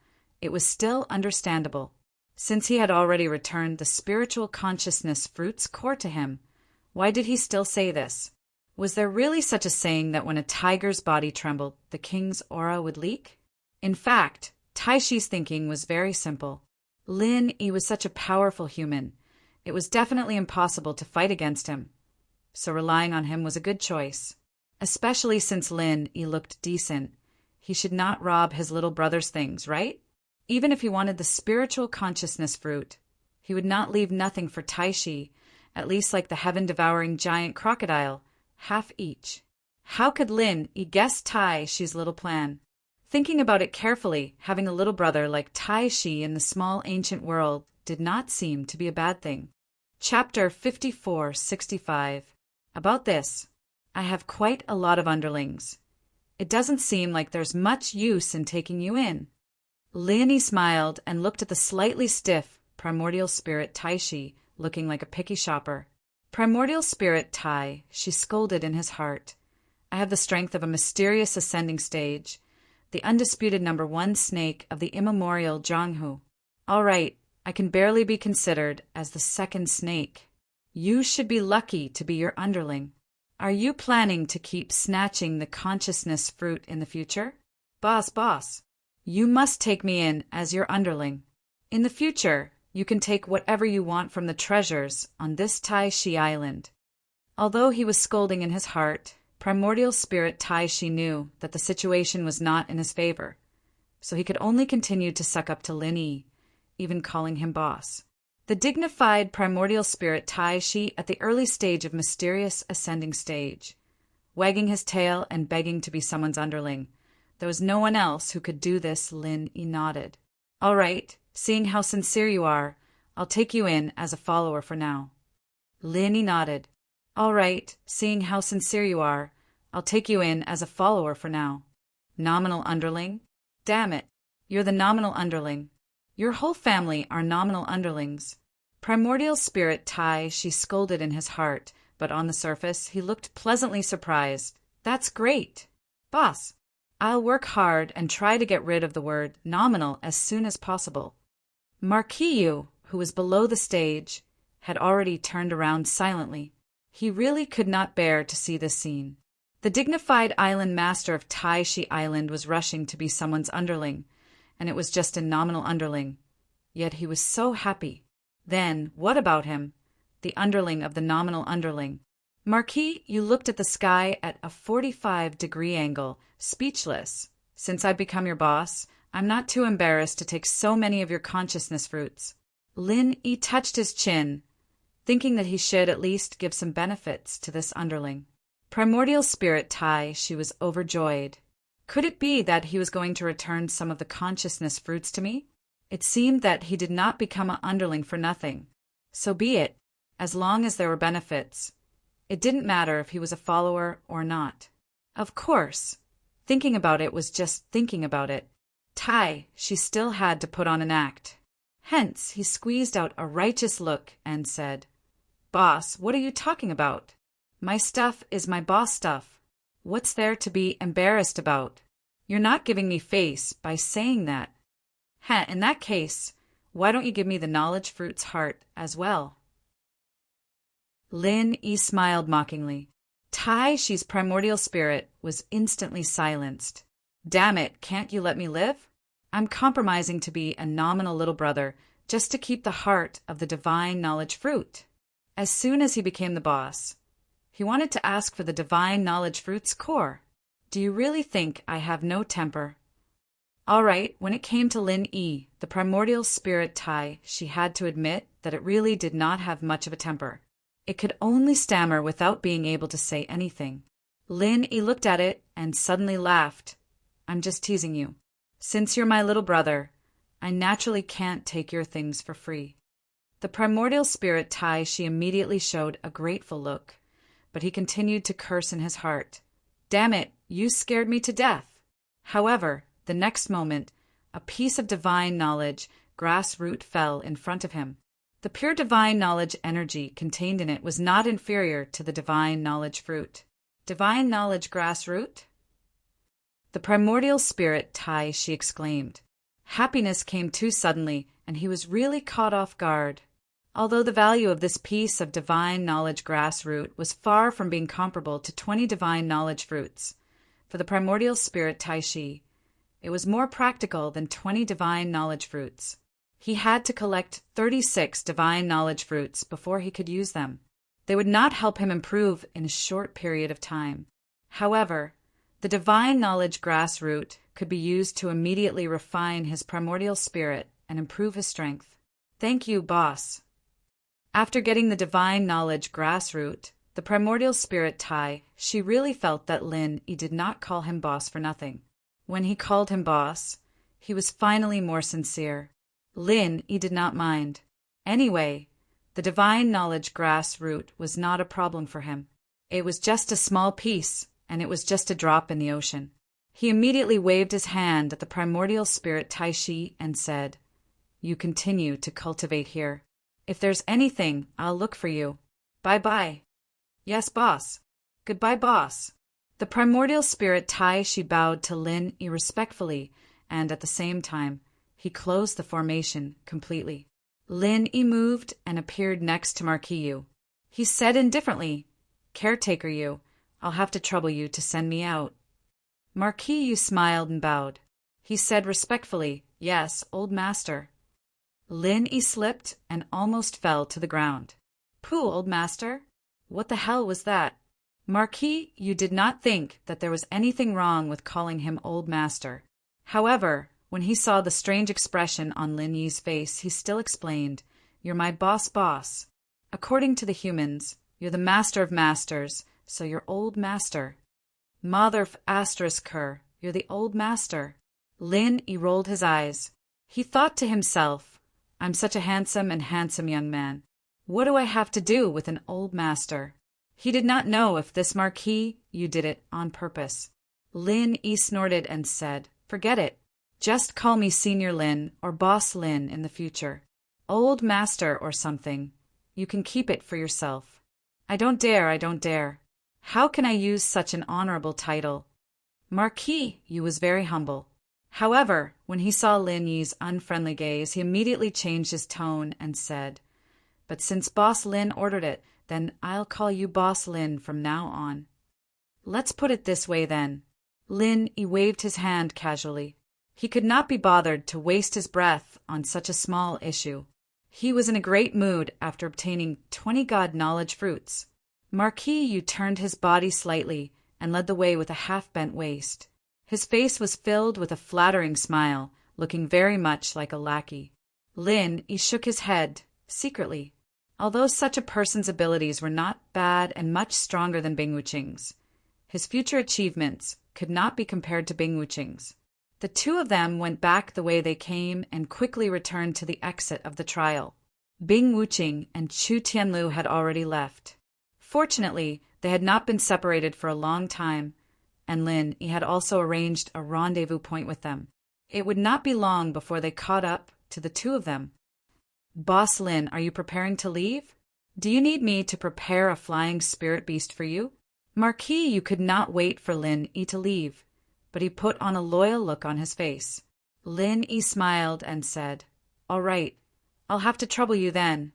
it was still understandable. Since he had already returned the spiritual consciousness fruit's core to him, why did he still say this? Was there really such a saying that when a tiger's body trembled, the king's aura would leak? In fact, Tai Shi's thinking was very simple. Lin Yi was such a powerful human. It was definitely impossible to fight against him. So relying on him was a good choice. Especially since Lin Yi looked decent. He should not rob his little brother's things, right? Even if he wanted the spiritual consciousness fruit, he would not leave nothing for Tai Shi, at least like the heaven-devouring giant crocodile, half each. How could Lin Yi guess Tai Shi's little plan? Thinking about it carefully, having a little brother like Tai Shi in the small ancient world did not seem to be a bad thing. Chapter 5465. About this, I have quite a lot of underlings. It doesn't seem like there's much use in taking you in. Lin Yi smiled and looked at the slightly stiff, primordial spirit Tai Shi, looking like a picky shopper. Primordial spirit Tai, she scolded in his heart. I have the strength of a mysterious ascending stage, the undisputed #1 snake of the immemorial Zhanghu. All right, I can barely be considered as the second snake. You should be lucky to be your underling. Are you planning to keep snatching the consciousness fruit in the future? Boss, you must take me in as your underling. In the future, you can take whatever you want from the treasures on this Tai Shi Island. Although he was scolding in his heart, primordial spirit Tai Shi knew that the situation was not in his favor, so he could only continue to suck up to Lin Yi, even calling him boss. The dignified primordial spirit Tai Shi at the early stage of mysterious ascending stage, wagging his tail and begging to be someone's underling. There was no one else who could do this. Lin Yi nodded. All right, seeing how sincere you are, I'll take you in as a follower for now. Lin Yi nodded. All right, seeing how sincere you are, I'll take you in as a follower for now. Nominal underling? Damn it, you're the nominal underling. Your whole family are nominal underlings. Primordial spirit Tai Shi scolded in his heart, but on the surface he looked pleasantly surprised. That's great. Boss, I'll work hard and try to get rid of the word nominal as soon as possible. Marquis Yu, who was below the stage, had already turned around silently. He really could not bear to see this scene. The dignified island master of Tai Shi Island was rushing to be someone's underling, and it was just a nominal underling. Yet he was so happy. Then, what about him? The underling of the nominal underling. Marquis, you looked at the sky at a 45-degree angle, speechless. Since I've become your boss, I'm not too embarrassed to take so many of your consciousness fruits. Lin Yi touched his chin, thinking that he should at least give some benefits to this underling. Primordial spirit Tai, she was overjoyed. Could it be that he was going to return some of the consciousness fruits to me? It seemed that he did not become an underling for nothing. So be it, as long as there were benefits. It didn't matter if he was a follower or not. Of course, Thinking about it was just thinking about it. She still had to put on an act. Hence, he squeezed out a righteous look and said, "Boss, what are you talking about? My stuff is my boss stuff. What's there to be embarrassed about? You're not giving me face by saying that. In that case, why don't you give me the knowledge fruit's heart as well?" Lin Yi smiled mockingly. She's primordial spirit was instantly silenced. "Damn it, can't you let me live? I'm compromising to be a nominal little brother just to keep the heart of the divine knowledge fruit." As soon as he became the boss, he wanted to ask for the divine knowledge fruit's core. "Do you really think I have no temper?" All right, when it came to Lin Yi, the primordial spirit she had to admit that it really did not have much of a temper. It could only stammer without being able to say anything. Lin Yi looked at it and suddenly laughed. "I'm just teasing you. Since you're my little brother, I naturally can't take your things for free." The primordial spirit she immediately showed a grateful look, but he continued to curse in his heart. "Damn it, you scared me to death." However, the next moment, a piece of divine knowledge grass root fell in front of him. The pure divine knowledge energy contained in it was not inferior to the divine knowledge fruit. "Divine knowledge grass root?" The primordial spirit she exclaimed. Happiness came too suddenly, and he was really caught off guard. Although the value of this piece of divine knowledge grass root was far from being comparable to 20 divine knowledge fruits, for the primordial spirit it was more practical than 20 divine knowledge fruits. He had to collect 36 divine knowledge fruits before he could use them. They would not help him improve in a short period of time. However, the divine knowledge grass root could be used to immediately refine his primordial spirit and improve his strength. "Thank you, boss." After getting the divine knowledge grass root, the primordial spirit she really felt that Lin Yi did not call him boss for nothing. When he called him boss, he was finally more sincere. Lin Yi did not mind. Anyway, the divine knowledge grass root was not a problem for him. It was just a small piece, and it was just a drop in the ocean. He immediately waved his hand at the primordial spirit and said, "You continue to cultivate here. If there's anything, I'll look for you. Bye-bye." "Yes, boss." "Goodbye, boss." The primordial spirit bowed to Lin Yi respectfully, and at the same time, he closed the formation completely. Lin Yi moved and appeared next to Marquis Yu. He said indifferently, "Caretaker Yu, I'll have to trouble you to send me out." Marquis Yu smiled and bowed. He said respectfully, "Yes, old master." Lin Yi slipped and almost fell to the ground. "Pooh, old master. What the hell was that?" Marquis Yu did not think that there was anything wrong with calling him old master. However, when he saw the strange expression on Lin Yi's face, he still explained, "You're my boss. According to the humans, you're the master of masters, so you're old master. Mother ***, you're the old master." Lin Yi rolled his eyes. He thought to himself, "I'm such a handsome young man. What do I have to do with an old master?" He did not know if this Marquis Yu did it on purpose. Lin Yi snorted and said, "Forget it. Just call me Senior Lin or Boss Lin in the future. Old master or something. You can keep it for yourself." I don't dare. How can I use such an honorable title?" Marquis Yu was very humble. However, when he saw Lin Yi's unfriendly gaze, he immediately changed his tone and said, "But since Boss Lin ordered it, then I'll call you Boss Lin from now on." "Let's put it this way then." Lin Yi waved his hand casually. He could not be bothered to waste his breath on such a small issue. He was in a great mood after obtaining 20 God knowledge fruits. Marquis Yu turned his body slightly and led the way with a half-bent waist. His face was filled with a flattering smile, looking very much like a lackey. Lin Yi shook his head, secretly. Although such a person's abilities were not bad and much stronger than Bing Wuqing's, his future achievements could not be compared to Bing Wuqing's. The two of them went back the way they came and quickly returned to the exit of the trial. Bing Wuqing and Chu Tianlu had already left. Fortunately, they had not been separated for a long time, and Lin he had also arranged a rendezvous point with them. It would not be long before they caught up to the two of them. "Boss Lin, are you preparing to leave? Do you need me to prepare a flying spirit beast for you?" Marquis you could not wait for Lin Yi to leave, but he put on a loyal look on his face. Lin Yi smiled and said, "All right, I'll have to trouble you then."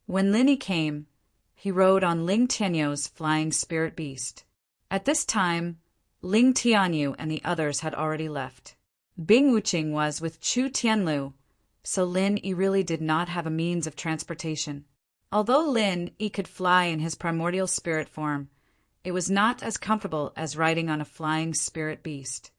When Lin Yi came, he rode on Ling Tianyu's flying spirit beast. At this time, Ling Tianyu and the others had already left. Bing Wuqing was with Chu Tianlu, so Lin Yi really did not have a means of transportation. Although Lin Yi could fly in his primordial spirit form, it was not as comfortable as riding on a flying spirit beast.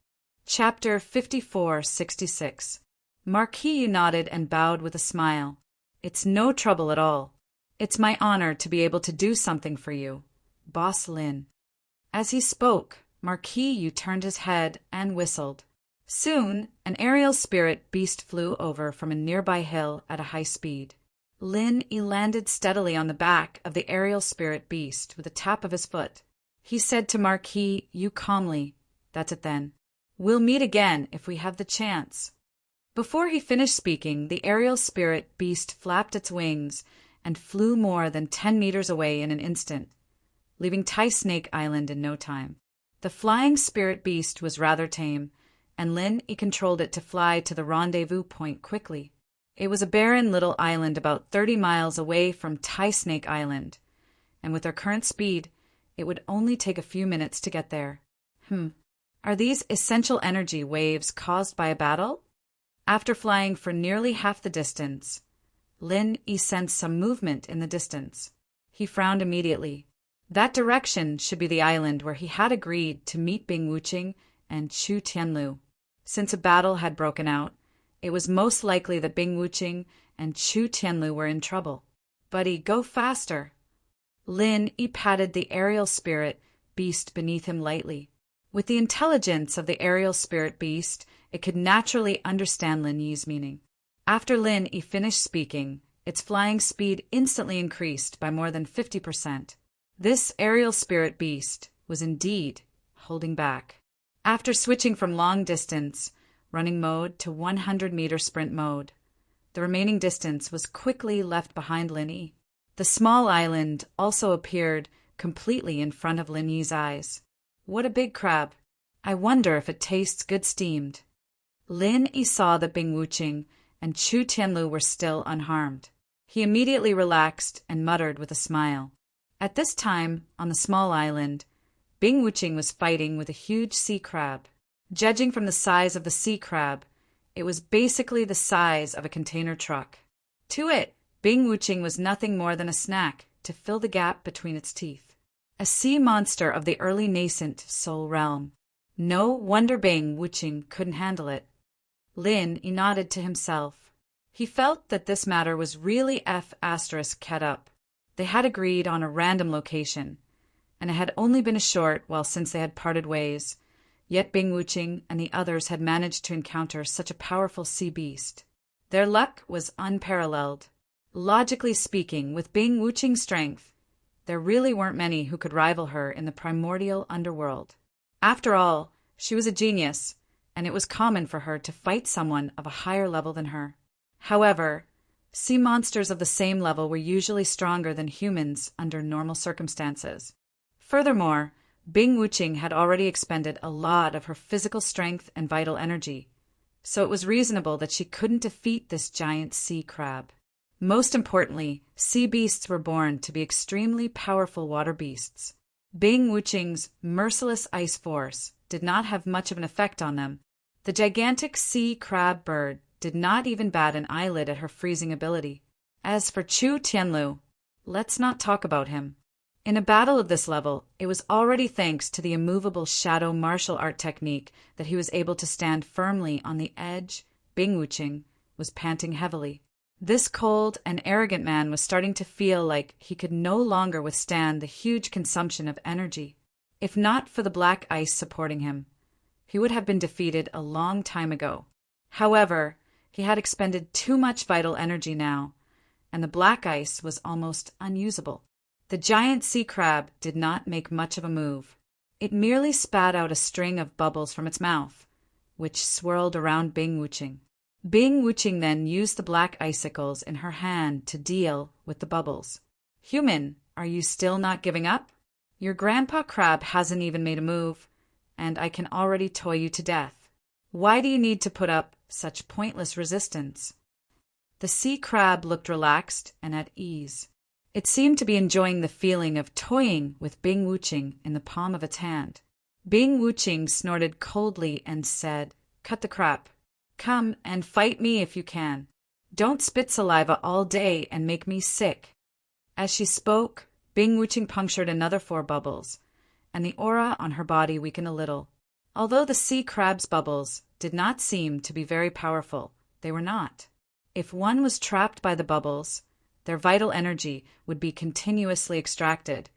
Chapter 5466. Marquis Yu nodded and bowed with a smile. "It's no trouble at all. It's my honor to be able to do something for you, Boss Lin." As he spoke, Marquis Yu turned his head and whistled. Soon, an aerial spirit beast flew over from a nearby hill at a high speed. Lin Yi landed steadily on the back of the aerial spirit beast with a tap of his foot. He said to Marquis Yu calmly, "That's it then. We'll meet again if we have the chance." Before he finished speaking, the aerial spirit beast flapped its wings and flew more than 10 meters away in an instant, leaving Tai Snake Island in no time. The flying spirit beast was rather tame, and Lin Yi controlled it to fly to the rendezvous point quickly. It was a barren little island about 30 miles away from Tai Snake Island, and with their current speed, it would only take a few minutes to get there. Are these essential energy waves caused by a battle? After flying for nearly half the distance, Lin Yi sensed some movement in the distance. He frowned immediately. That direction should be the island where he had agreed to meet Bing Wuqing and Chu Tianlu. Since a battle had broken out, it was most likely that Bing Wuqing and Chu Tianlu were in trouble. "Buddy, go faster." Lin Yi patted the aerial spirit beast beneath him lightly. With the intelligence of the aerial spirit beast, it could naturally understand Lin Yi's meaning. After Lin Yi finished speaking, its flying speed instantly increased by more than 50%. This aerial spirit beast was indeed holding back. After switching from long distance running mode to 100-meter sprint mode, the remaining distance was quickly left behind Lin Yi. The small island also appeared completely in front of Lin Yi's eyes. What a big crab! I wonder if it tastes good steamed. Lin Yi saw that Bing Wuqing and Chu Tianlu were still unharmed. He immediately relaxed and muttered with a smile. At this time, on the small island, Bing Wuqing was fighting with a huge sea crab. Judging from the size of the sea crab, it was basically the size of a container truck. To it, Bing Wuqing was nothing more than a snack to fill the gap between its teeth. A sea monster of the early nascent soul realm. No wonder Bing Wuqing couldn't handle it. Lin Yi nodded to himself. He felt that this matter was really *ket up. They had agreed on a random location, and it had only been a short while since they had parted ways, yet Bing Wuqing and the others had managed to encounter such a powerful sea beast. Their luck was unparalleled. Logically speaking, with Bing Wuqing's strength, there really weren't many who could rival her in the primordial underworld. After all, she was a genius, and it was common for her to fight someone of a higher level than her. However, sea monsters of the same level were usually stronger than humans under normal circumstances. Furthermore, Bing Wuqing had already expended a lot of her physical strength and vital energy, so it was reasonable that she couldn't defeat this giant sea crab. Most importantly, sea beasts were born to be extremely powerful water beasts. Bing Wuqing's merciless ice force did not have much of an effect on them. The gigantic sea crab bird did not even bat an eyelid at her freezing ability. As for Chu Tianlu, let's not talk about him. In a battle of this level, it was already thanks to the immovable shadow martial art technique that he was able to stand firmly on the edge. Bing Wuqing was panting heavily. This cold and arrogant man was starting to feel like he could no longer withstand the huge consumption of energy. If not for the black ice supporting him, he would have been defeated a long time ago. However, he had expended too much vital energy now, and the black ice was almost unusable. The giant sea crab did not make much of a move. It merely spat out a string of bubbles from its mouth, which swirled around Bing Wuching. Bing Wuching then used the black icicles in her hand to deal with the bubbles. Human, are you still not giving up? Your grandpa crab hasn't even made a move, and I can already toy you to death. Why do you need to put up such pointless resistance? The sea crab looked relaxed and at ease. It seemed to be enjoying the feeling of toying with Bing Wuching in the palm of its hand. Bing Wuching snorted coldly and said, "Cut the crap. Come and fight me if you can. Don't spit saliva all day and make me sick." As she spoke, Bing Wuching punctured another 4 bubbles, and the aura on her body weakened a little. Although the sea crab's bubbles did not seem to be very powerful, they were not. If one was trapped by the bubbles, their vital energy would be continuously extracted,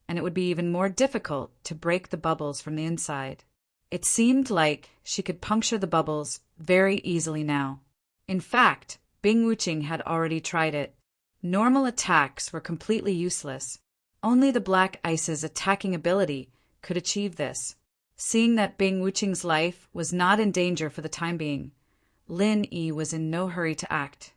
and it would be even more difficult to break the bubbles from the inside. It seemed like she could puncture the bubbles very easily now. In fact, Bing Wuching had already tried it. Normal attacks were completely useless. Only the black ice's attacking ability could achieve this. Seeing that Bing Wuching's life was not in danger for the time being, Lin Yi was in no hurry to act.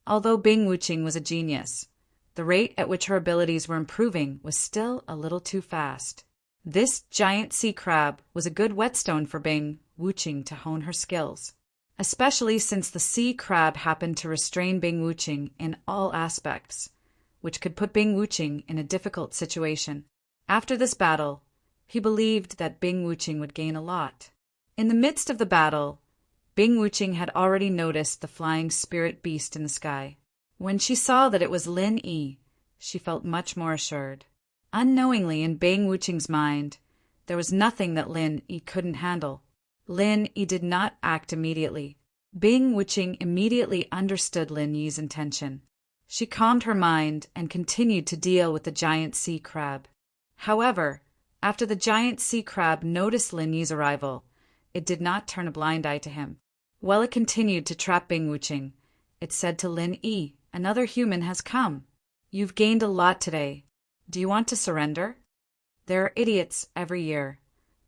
Although Bing Wuching was a genius, the rate at which her abilities were improving was still a little too fast. This giant sea crab was a good whetstone for Bing Wuching to hone her skills, especially since the sea crab happened to restrain Bing Wuching in all aspects, which could put Bing Wuching in a difficult situation. After this battle, he believed that Bing Wuching would gain a lot. In the midst of the battle, Bing Wuching had already noticed the flying spirit beast in the sky. When she saw that it was Lin Yi, she felt much more assured. Unknowingly in Bing Wuching's mind, there was nothing that Lin Yi couldn't handle. Lin Yi did not act immediately. Bing Wuching immediately understood Lin Yi's intention. She calmed her mind and continued to deal with the giant sea crab. However, after the giant sea crab noticed Lin Yi's arrival, it did not turn a blind eye to him. While it continued to trap Bing Wuching, it said to Lin Yi, "Another human has come. You've gained a lot today. Do you want to surrender? There are idiots every year,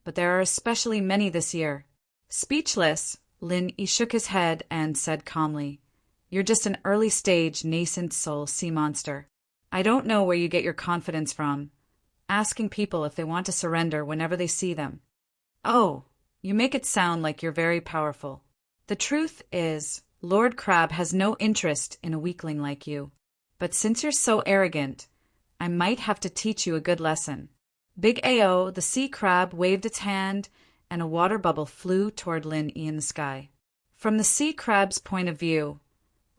but there are especially many this year." Speechless, Lin Yi shook his head and said calmly, "You're just an early-stage, nascent soul sea monster. I don't know where you get your confidence from, asking people if they want to surrender whenever they see them. Oh, you make it sound like you're very powerful. The truth is, Lord Crab has no interest in a weakling like you. But since you're so arrogant, I might have to teach you a good lesson." Big Ao, the sea crab, waved its hand, and a water bubble flew toward Lin Yi in the sky. From the sea crab's point of view,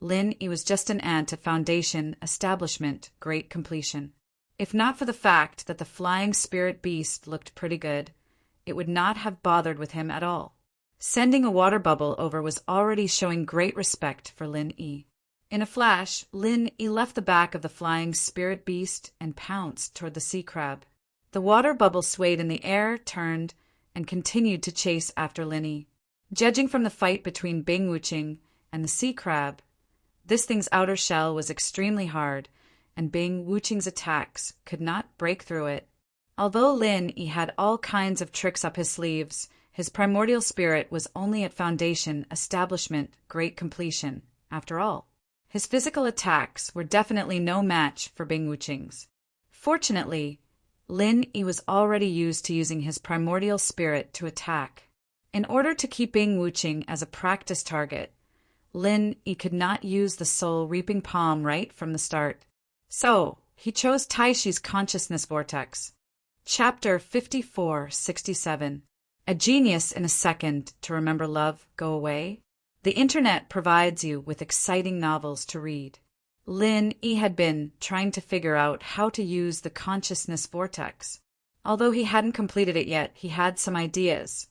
Lin Yi was just an ant at foundation, establishment, great completion. If not for the fact that the flying spirit beast looked pretty good, it would not have bothered with him at all. Sending a water bubble over was already showing great respect for Lin Yi. In a flash, Lin Yi left the back of the flying spirit beast and pounced toward the sea crab. The water bubble swayed in the air, turned, and continued to chase after Lin Yi. Judging from the fight between Bing Wuching and the sea crab, this thing's outer shell was extremely hard, and Bing Wuching's attacks could not break through it. Although Lin Yi had all kinds of tricks up his sleeves, his primordial spirit was only at foundation, establishment, great completion, after all. His physical attacks were definitely no match for Bing Wuching's. Fortunately, Lin Yi was already used to using his primordial spirit to attack. In order to keep Bing Wuching as a practice target, Lin Yi could not use the soul reaping palm right from the start. So, he chose Taishi's consciousness vortex. Chapter 5467. A genius in a second to remember love, go away. The internet provides you with exciting novels to read. Lin Yi had been trying to figure out how to use the consciousness vortex. Although he hadn't completed it yet, he had some ideas.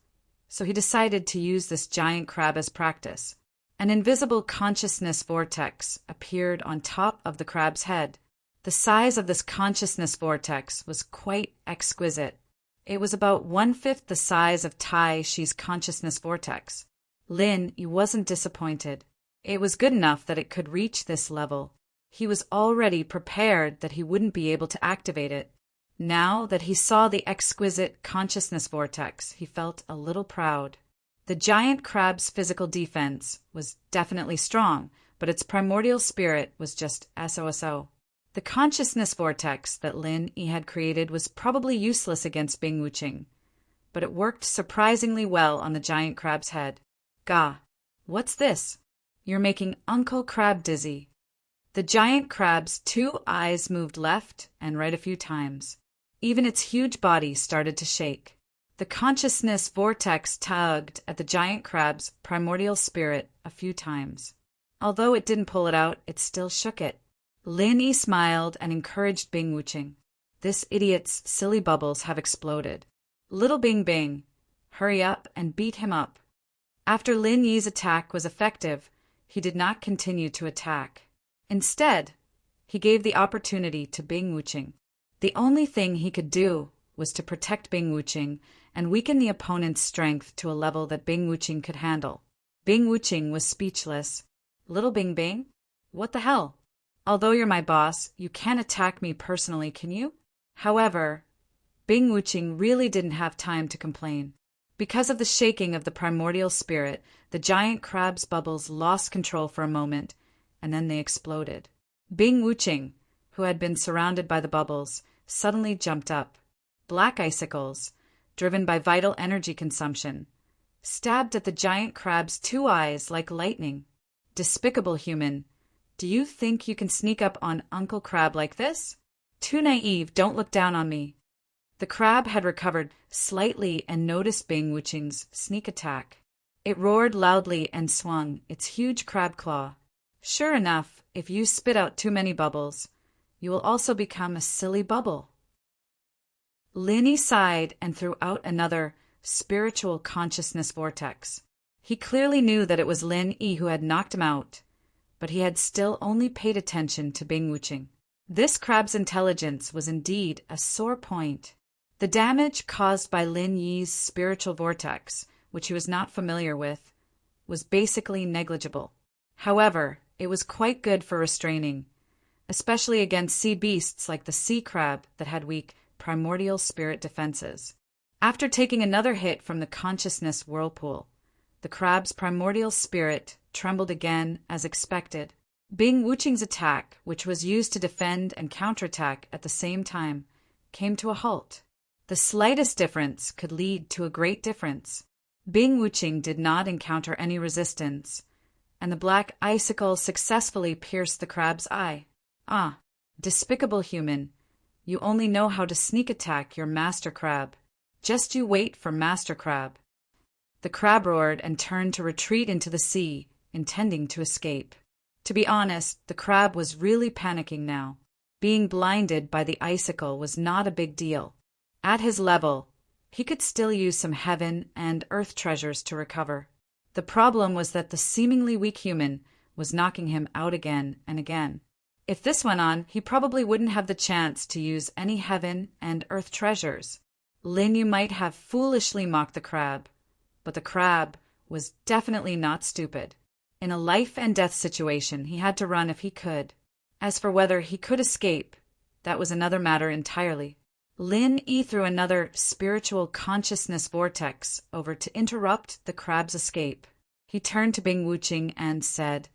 So he decided to use this giant crab as practice. An invisible consciousness vortex appeared on top of the crab's head. The size of this consciousness vortex was quite exquisite. It was about 1/5 the size of Taishi's consciousness vortex. Lin Yi wasn't disappointed. It was good enough that it could reach this level. He was already prepared that he wouldn't be able to activate it. Now that he saw the exquisite consciousness vortex, he felt a little proud. The giant crab's physical defense was definitely strong, but its primordial spirit was just SOSO. The consciousness vortex that Lin Yi had created was probably useless against Bing Wuqing, but it worked surprisingly well on the giant crab's head. Gah! What's this? You're making Uncle Crab dizzy. The giant crab's 2 eyes moved left and right a few times. Even its huge body started to shake. The consciousness vortex tugged at the giant crab's primordial spirit a few times. Although it didn't pull it out, it still shook it. Lin Yi smiled and encouraged Bing Wuqing. This idiot's silly bubbles have exploded. Little Bing Bing, hurry up and beat him up. After Lin Yi's attack was effective, he did not continue to attack. Instead, he gave the opportunity to Bing Wuqing. The only thing he could do was to protect Bing Wuqing and weaken the opponent's strength to a level that Bing Wuqing could handle. Bing Wuqing was speechless. Little Bing Bing? What the hell? Although you're my boss, you can't attack me personally, can you? However, Bing Wuqing really didn't have time to complain. Because of the shaking of the primordial spirit, the giant crab's bubbles lost control for a moment, and then they exploded. Bing Wuqing, who had been surrounded by the bubbles, suddenly jumped up. Black icicles, driven by vital energy consumption, stabbed at the giant crab's 2 eyes like lightning. Despicable human! Do you think you can sneak up on Uncle Crab like this? Too naive, don't look down on me. The crab had recovered slightly and noticed Bing Wuqing's sneak attack. It roared loudly and swung its huge crab claw. Sure enough, if you spit out too many bubbles, you will also become a silly bubble. Lin Yi sighed and threw out another spiritual consciousness vortex. He clearly knew that it was Lin Yi who had knocked him out, but he had still only paid attention to Bing Wuqing. This crab's intelligence was indeed a sore point. The damage caused by Lin Yi's spiritual vortex, which he was not familiar with, was basically negligible. However, it was quite good for restraining, especially against sea beasts like the sea crab that had weak primordial spirit defenses. After taking another hit from the consciousness whirlpool, the crab's primordial spirit trembled again as expected. Bing Wuqing's attack, which was used to defend and counterattack at the same time, came to a halt. The slightest difference could lead to a great difference. Bing Wuqing did not encounter any resistance, and the black icicle successfully pierced the crab's eye. Ah, despicable human, you only know how to sneak attack your master crab. Just you wait for Master Crab. The crab roared and turned to retreat into the sea, intending to escape. To be honest, the crab was really panicking now. Being blinded by the icicle was not a big deal. At his level, he could still use some heaven and earth treasures to recover. The problem was that the seemingly weak human was knocking him out again and again. If this went on, he probably wouldn't have the chance to use any heaven and earth treasures. Lin Yu might have foolishly mocked the crab, but the crab was definitely not stupid. In a life-and-death situation, he had to run if he could. As for whether he could escape, that was another matter entirely. Lin Yi threw another spiritual consciousness vortex over to interrupt the crab's escape. He turned to Bing Wuqing and said,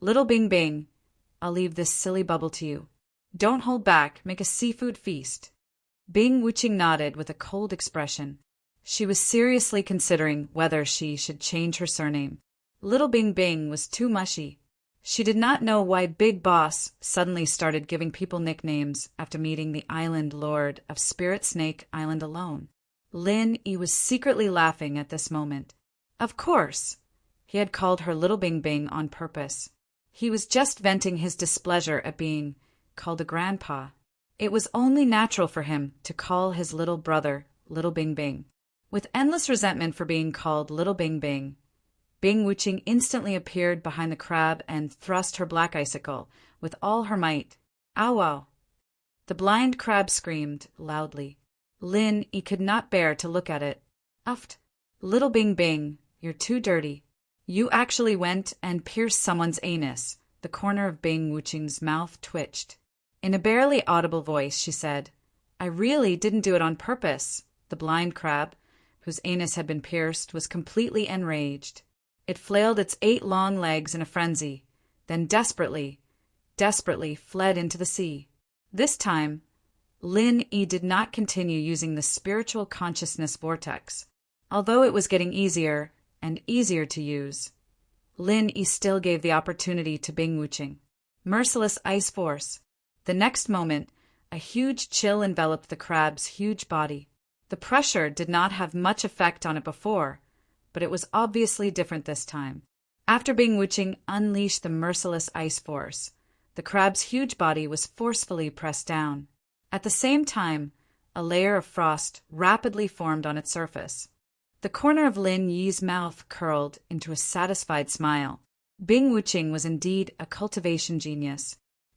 "Little Bing Bing, I'll leave this silly bubble to you. Don't hold back, make a seafood feast." Bing Wuqing nodded with a cold expression. She was seriously considering whether she should change her surname. Little Bing Bing was too mushy. She did not know why Big Boss suddenly started giving people nicknames after meeting the island lord of Spirit Snake Island alone. Lin Yi was secretly laughing at this moment. Of course, he had called her Little Bing Bing on purpose. He was just venting his displeasure at being called a grandpa. It was only natural for him to call his little brother Little Bing Bing. With endless resentment for being called Little Bing Bing, Bing Wuqing instantly appeared behind the crab and thrust her black icicle with all her might. Ow wow! The blind crab screamed loudly. Lin Yi could not bear to look at it. Uffed. Little Bing Bing, you're too dirty. You actually went and pierced someone's anus. The corner of Bing Wuqing's mouth twitched. In a barely audible voice, she said, I really didn't do it on purpose. The blind crab, whose anus had been pierced, was completely enraged. It flailed its 8 long legs in a frenzy, then desperately fled into the sea. This time, Lin Yi did not continue using the spiritual consciousness vortex. Although it was getting easier and easier to use, Lin Yi still gave the opportunity to Bing Wuching. Merciless ice force. The next moment, a huge chill enveloped the crab's huge body. The pressure did not have much effect on it before, but it was obviously different this time. After Bing Wuching unleashed the merciless ice force, the crab's huge body was forcefully pressed down. At the same time, a layer of frost rapidly formed on its surface. The corner of Lin Yi's mouth curled into a satisfied smile. Bing Wuching was indeed a cultivation genius.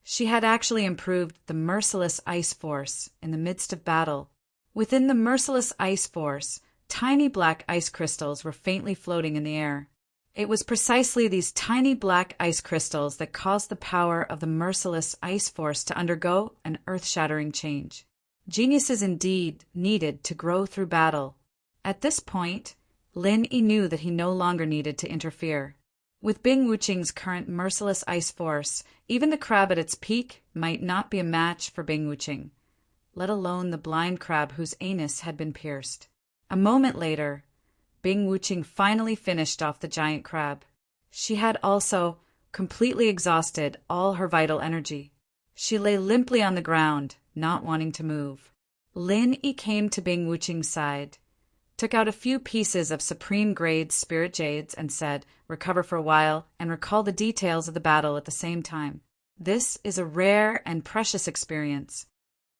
She had actually improved the merciless ice force in the midst of battle. Within the merciless ice force, tiny black ice crystals were faintly floating in the air. It was precisely these tiny black ice crystals that caused the power of the merciless ice force to undergo an earth-shattering change. Geniuses indeed needed to grow through battle. At this point, Lin Yi knew that he no longer needed to interfere. With Bing Wuching's current merciless ice force, even the crab at its peak might not be a match for Bing Wuching, let alone the blind crab whose anus had been pierced. A moment later, Bing Wuching finally finished off the giant crab. She had also completely exhausted all her vital energy. She lay limply on the ground, not wanting to move. Lin Yi came to Bing Wuching's side, took out a few pieces of supreme-grade spirit jades and said, "Recover for a while and recall the details of the battle at the same time. This is a rare and precious experience."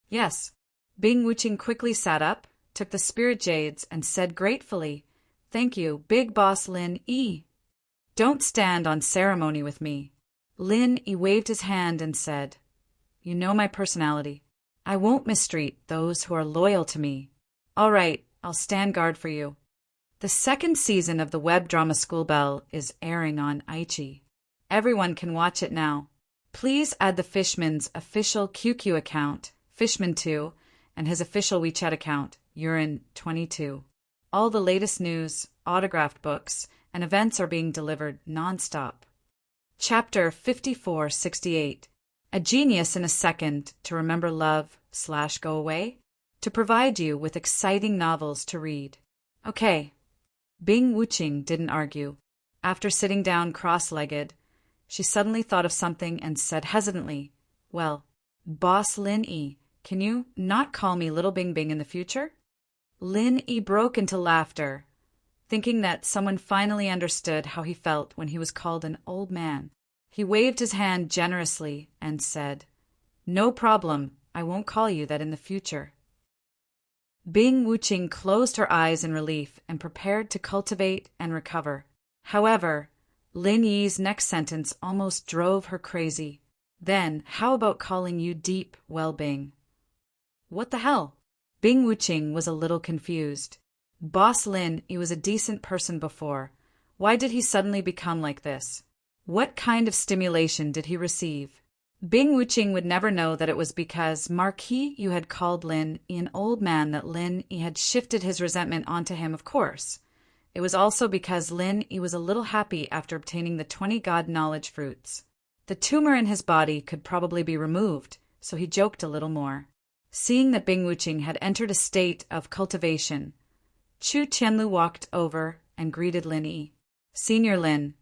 "Yes." Bing Wuching quickly sat up, took the spirit jades, and said gratefully, "Thank you, Big Boss Lin Yi." "Don't stand on ceremony with me." Lin Yi waved his hand and said, "You know my personality. I won't mistreat those who are loyal to me." "All right, I'll stand guard for you." The second season of the web drama School Bell is airing on Aichi. Everyone can watch it now. Please add the Fishman's official QQ account, Fishman2, and his official WeChat account, Urine22. All the latest news, autographed books, and events are being delivered non-stop. Chapter 5468. A genius in a second to remember love/go away? To provide you with exciting novels to read. Okay. Bing Wuching didn't argue. After sitting down cross-legged, she suddenly thought of something and said hesitantly, "Well, Boss Lin Yi, can you not call me Little Bing Bing in the future?" Lin Yi broke into laughter, thinking that someone finally understood how he felt when he was called an old man. He waved his hand generously and said, "No problem, I won't call you that in the future." Bing Wuching closed her eyes in relief and prepared to cultivate and recover. However, Lin Yi's next sentence almost drove her crazy. "Then, how about calling you Deep Well-Bing?" "What the hell?" Bing Wuching was a little confused. Boss Lin, he was a decent person before. Why did he suddenly become like this? What kind of stimulation did he receive? Bing Wuching would never know that it was because Marquis you had called Lin an old man that Lin he had shifted his resentment onto him, of course. It was also because Lin he was a little happy after obtaining the 20 God knowledge fruits. The tumor in his body could probably be removed, so he joked a little more. Seeing that Bing Wuching had entered a state of cultivation, Chu Tianlu walked over and greeted Lin Yi. "Senior Lin,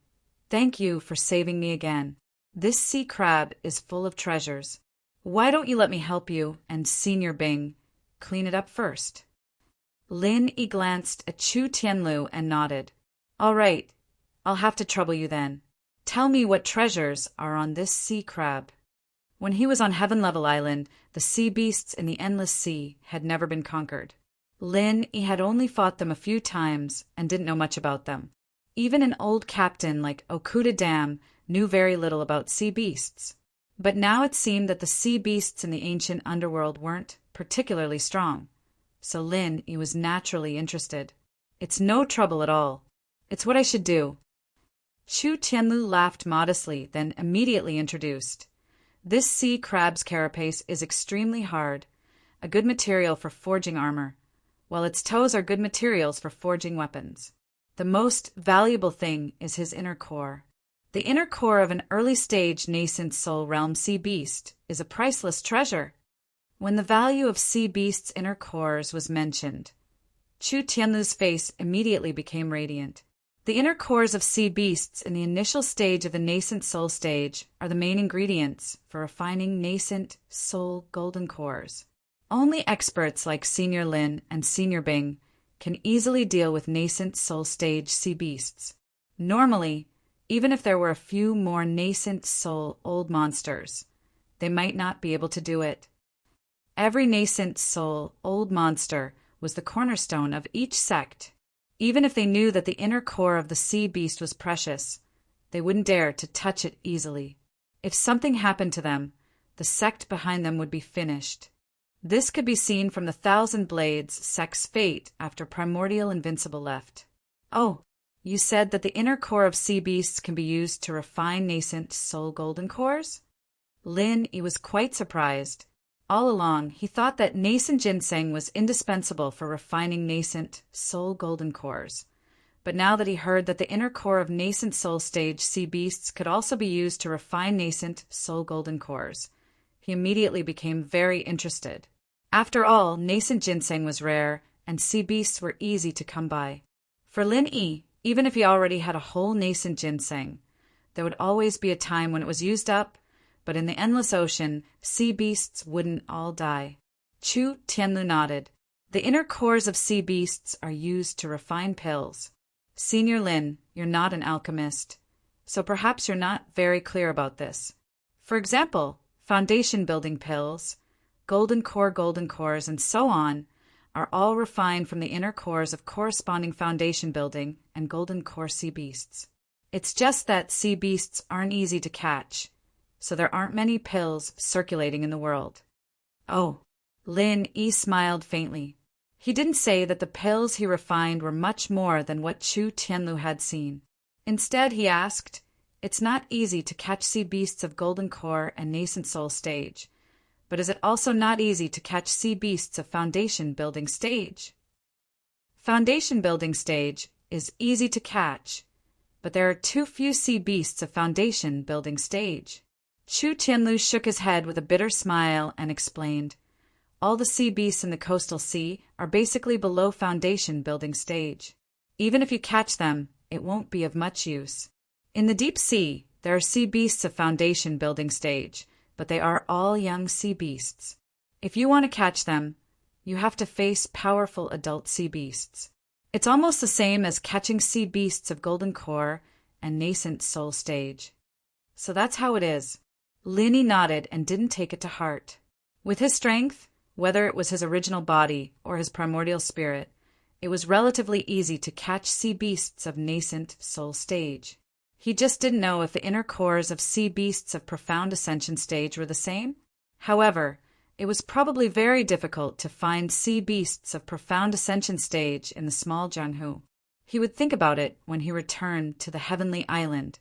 thank you for saving me again. This sea crab is full of treasures. Why don't you let me help you and Senior Bing clean it up first?" Lin Yi glanced at Chu Tianlu and nodded. "All right, I'll have to trouble you then. Tell me what treasures are on this sea crab." When he was on Heaven Level Island, the sea beasts in the endless sea had never been conquered. Lin Yi had only fought them a few times and didn't know much about them. Even an old captain like Okuda Dam knew very little about sea beasts. But now it seemed that the sea beasts in the ancient underworld weren't particularly strong. So Lin Yi was naturally interested. "It's no trouble at all. It's what I should do." Chu Tianlu laughed modestly, then immediately introduced. "This sea crab's carapace is extremely hard. a good material for forging armor, while its toes are good materials for forging weapons. The most valuable thing is his inner core. The inner core of an early-stage nascent soul realm sea beast is a priceless treasure. When the value of sea beast's inner cores was mentioned, Chu Tianlu's face immediately became radiant. The inner cores of sea beasts in the initial stage of the nascent soul stage are the main ingredients for refining nascent soul golden cores. Only experts like Senior Lin and Senior Bing can easily deal with nascent soul stage sea beasts. Normally, even if there were a few more nascent soul old monsters, they might not be able to do it. Every nascent soul old monster was the cornerstone of each sect. Even if they knew that the inner core of the sea beast was precious, they wouldn't dare to touch it easily. If something happened to them, the sect behind them would be finished. This could be seen from the Thousand Blades sect's fate after Primordial Invincible left. Oh, you said that the inner core of sea beasts can be used to refine nascent soul golden cores? Lin Yi was quite surprised. All along, he thought that nascent ginseng was indispensable for refining nascent soul golden cores. But now that he heard that the inner core of nascent soul stage sea beasts could also be used to refine nascent soul golden cores, he immediately became very interested. After all, nascent ginseng was rare, and sea beasts were easy to come by. For Lin Yi, even if he already had a whole nascent ginseng, there would always be a time when it was used up, but in the endless ocean, sea beasts wouldn't all die. Chu Tianlu nodded. The inner cores of sea beasts are used to refine pills. Senior Lin, you're not an alchemist, so perhaps you're not very clear about this. For example, foundation building pills, golden cores, and so on, are all refined from the inner cores of corresponding foundation building and golden core sea beasts. It's just that sea beasts aren't easy to catch, so there aren't many pills circulating in the world. Oh, Lin Yi smiled faintly. He didn't say that the pills he refined were much more than what Chu Tianlu had seen. Instead, he asked, "It's not easy to catch sea beasts of golden core and nascent soul stage, but is it also not easy to catch sea beasts of foundation building stage?" Foundation building stage is easy to catch, but there are too few sea beasts of foundation building stage. Chu Tianlu shook his head with a bitter smile and explained, "All the sea beasts in the coastal sea are basically below foundation building stage. Even if you catch them, it won't be of much use. In the deep sea, there are sea beasts of foundation building stage, but they are all young sea beasts. If you want to catch them, you have to face powerful adult sea beasts. It's almost the same as catching sea beasts of golden core and nascent soul stage. So that's how it is." Lin Yi nodded and didn't take it to heart. With his strength, whether it was his original body or his primordial spirit, it was relatively easy to catch sea beasts of nascent soul stage. He just didn't know if the inner cores of sea beasts of profound ascension stage were the same. However, it was probably very difficult to find sea beasts of profound ascension stage in the small Jianghu. He would think about it when he returned to the heavenly island.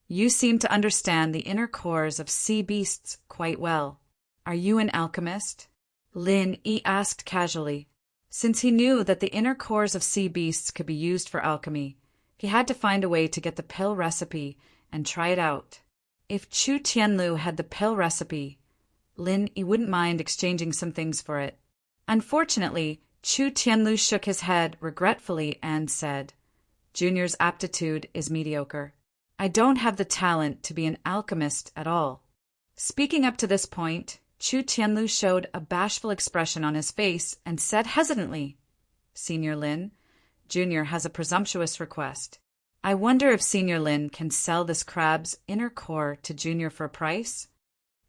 "You seem to understand the inner cores of sea beasts quite well. Are you an alchemist?" Lin Yi asked casually. Since he knew that the inner cores of sea beasts could be used for alchemy, he had to find a way to get the pill recipe and try it out. If Chu Tianlu had the pill recipe, Lin Yi wouldn't mind exchanging some things for it. Unfortunately, Chu Tianlu shook his head regretfully and said, "Junior's aptitude is mediocre. I don't have the talent to be an alchemist at all." Speaking up to this point, Chu Tianlu showed a bashful expression on his face and said hesitantly, "Senior Lin, Junior has a presumptuous request. I wonder if Senior Lin can sell this crab's inner core to Junior for a price?"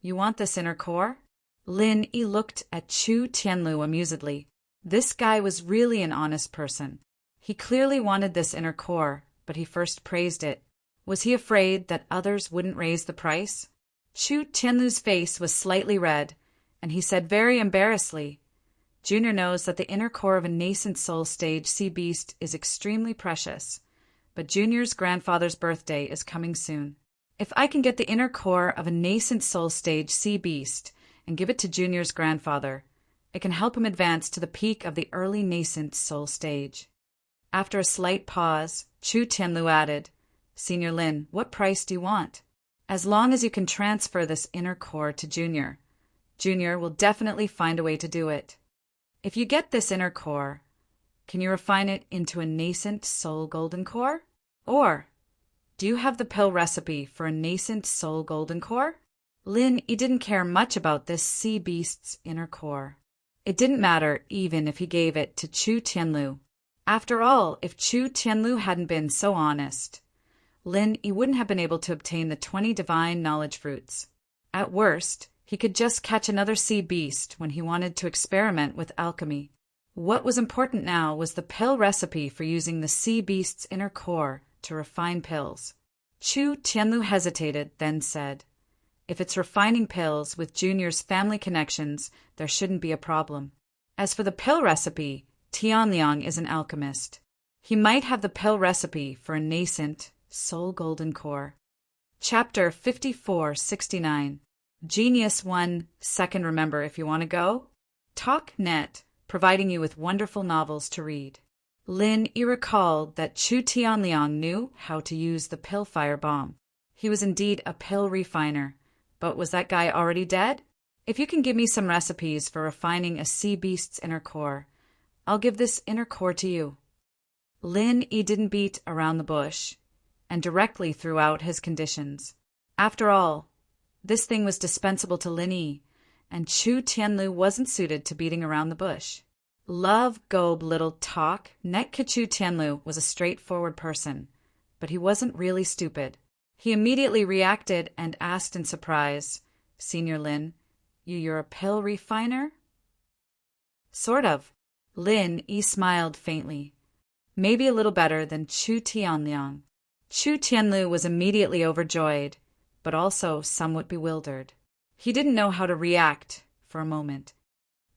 "You want this inner core?" Lin Yi looked at Chu Tianlu amusedly. This guy was really an honest person. He clearly wanted this inner core, but he first praised it. Was he afraid that others wouldn't raise the price? Chu Tianlu's face was slightly red, and he said very embarrassedly, "Junior knows that the inner core of a nascent soul stage sea beast is extremely precious, but Junior's grandfather's birthday is coming soon. If I can get the inner core of a nascent soul stage sea beast and give it to Junior's grandfather, It can help him advance to the peak of the early nascent soul stage. After a slight pause, Chu Tianlu added, Senior Lin, what price do you want? As long as you can transfer this inner core to Junior. Junior will definitely find a way to do it. If you get this inner core, can you refine it into a nascent soul golden core? Or, do you have the pill recipe for a nascent soul golden core? Lin Yi didn't care much about this sea beast's inner core. It didn't matter even if he gave it to Chu Tianlu. After all, if Chu Tianlu hadn't been so honest, Lin Yi wouldn't have been able to obtain the 20 divine knowledge fruits. At worst, he could just catch another sea beast when he wanted to experiment with alchemy. What was important now was the pill recipe for using the sea beast's inner core to refine pills. Chu Tianlu hesitated, then said, If it's refining pills with Junior's family connections, there shouldn't be a problem. As for the pill recipe, Tianliang is an alchemist. He might have the pill recipe for a nascent soul golden core. Chapter 5469. Genius 1 second. Remember, if you want to go? TalkNet, providing you with wonderful novels to read. Lin Yi recalled that Chu Tianliang knew how to use the pill fire bomb. He was indeed a pill refiner. But was that guy already dead? If you can give me some recipes for refining a sea beast's inner core, I'll give this inner core to you. Lin Yi didn't beat around the bush and directly threw out his conditions. After all, this thing was dispensable to Lin Yi, and Chu Tianlu wasn't suited to beating around the bush. Love Gob little talk. Netka Chu Tianlu was a straightforward person, but he wasn't really stupid. He immediately reacted and asked in surprise, Senior Lin, you're a pill refiner? Sort of. Lin Yi smiled faintly. Maybe a little better than Chu Tianliang. Chu Tianlu was immediately overjoyed, but also somewhat bewildered. He didn't know how to react for a moment.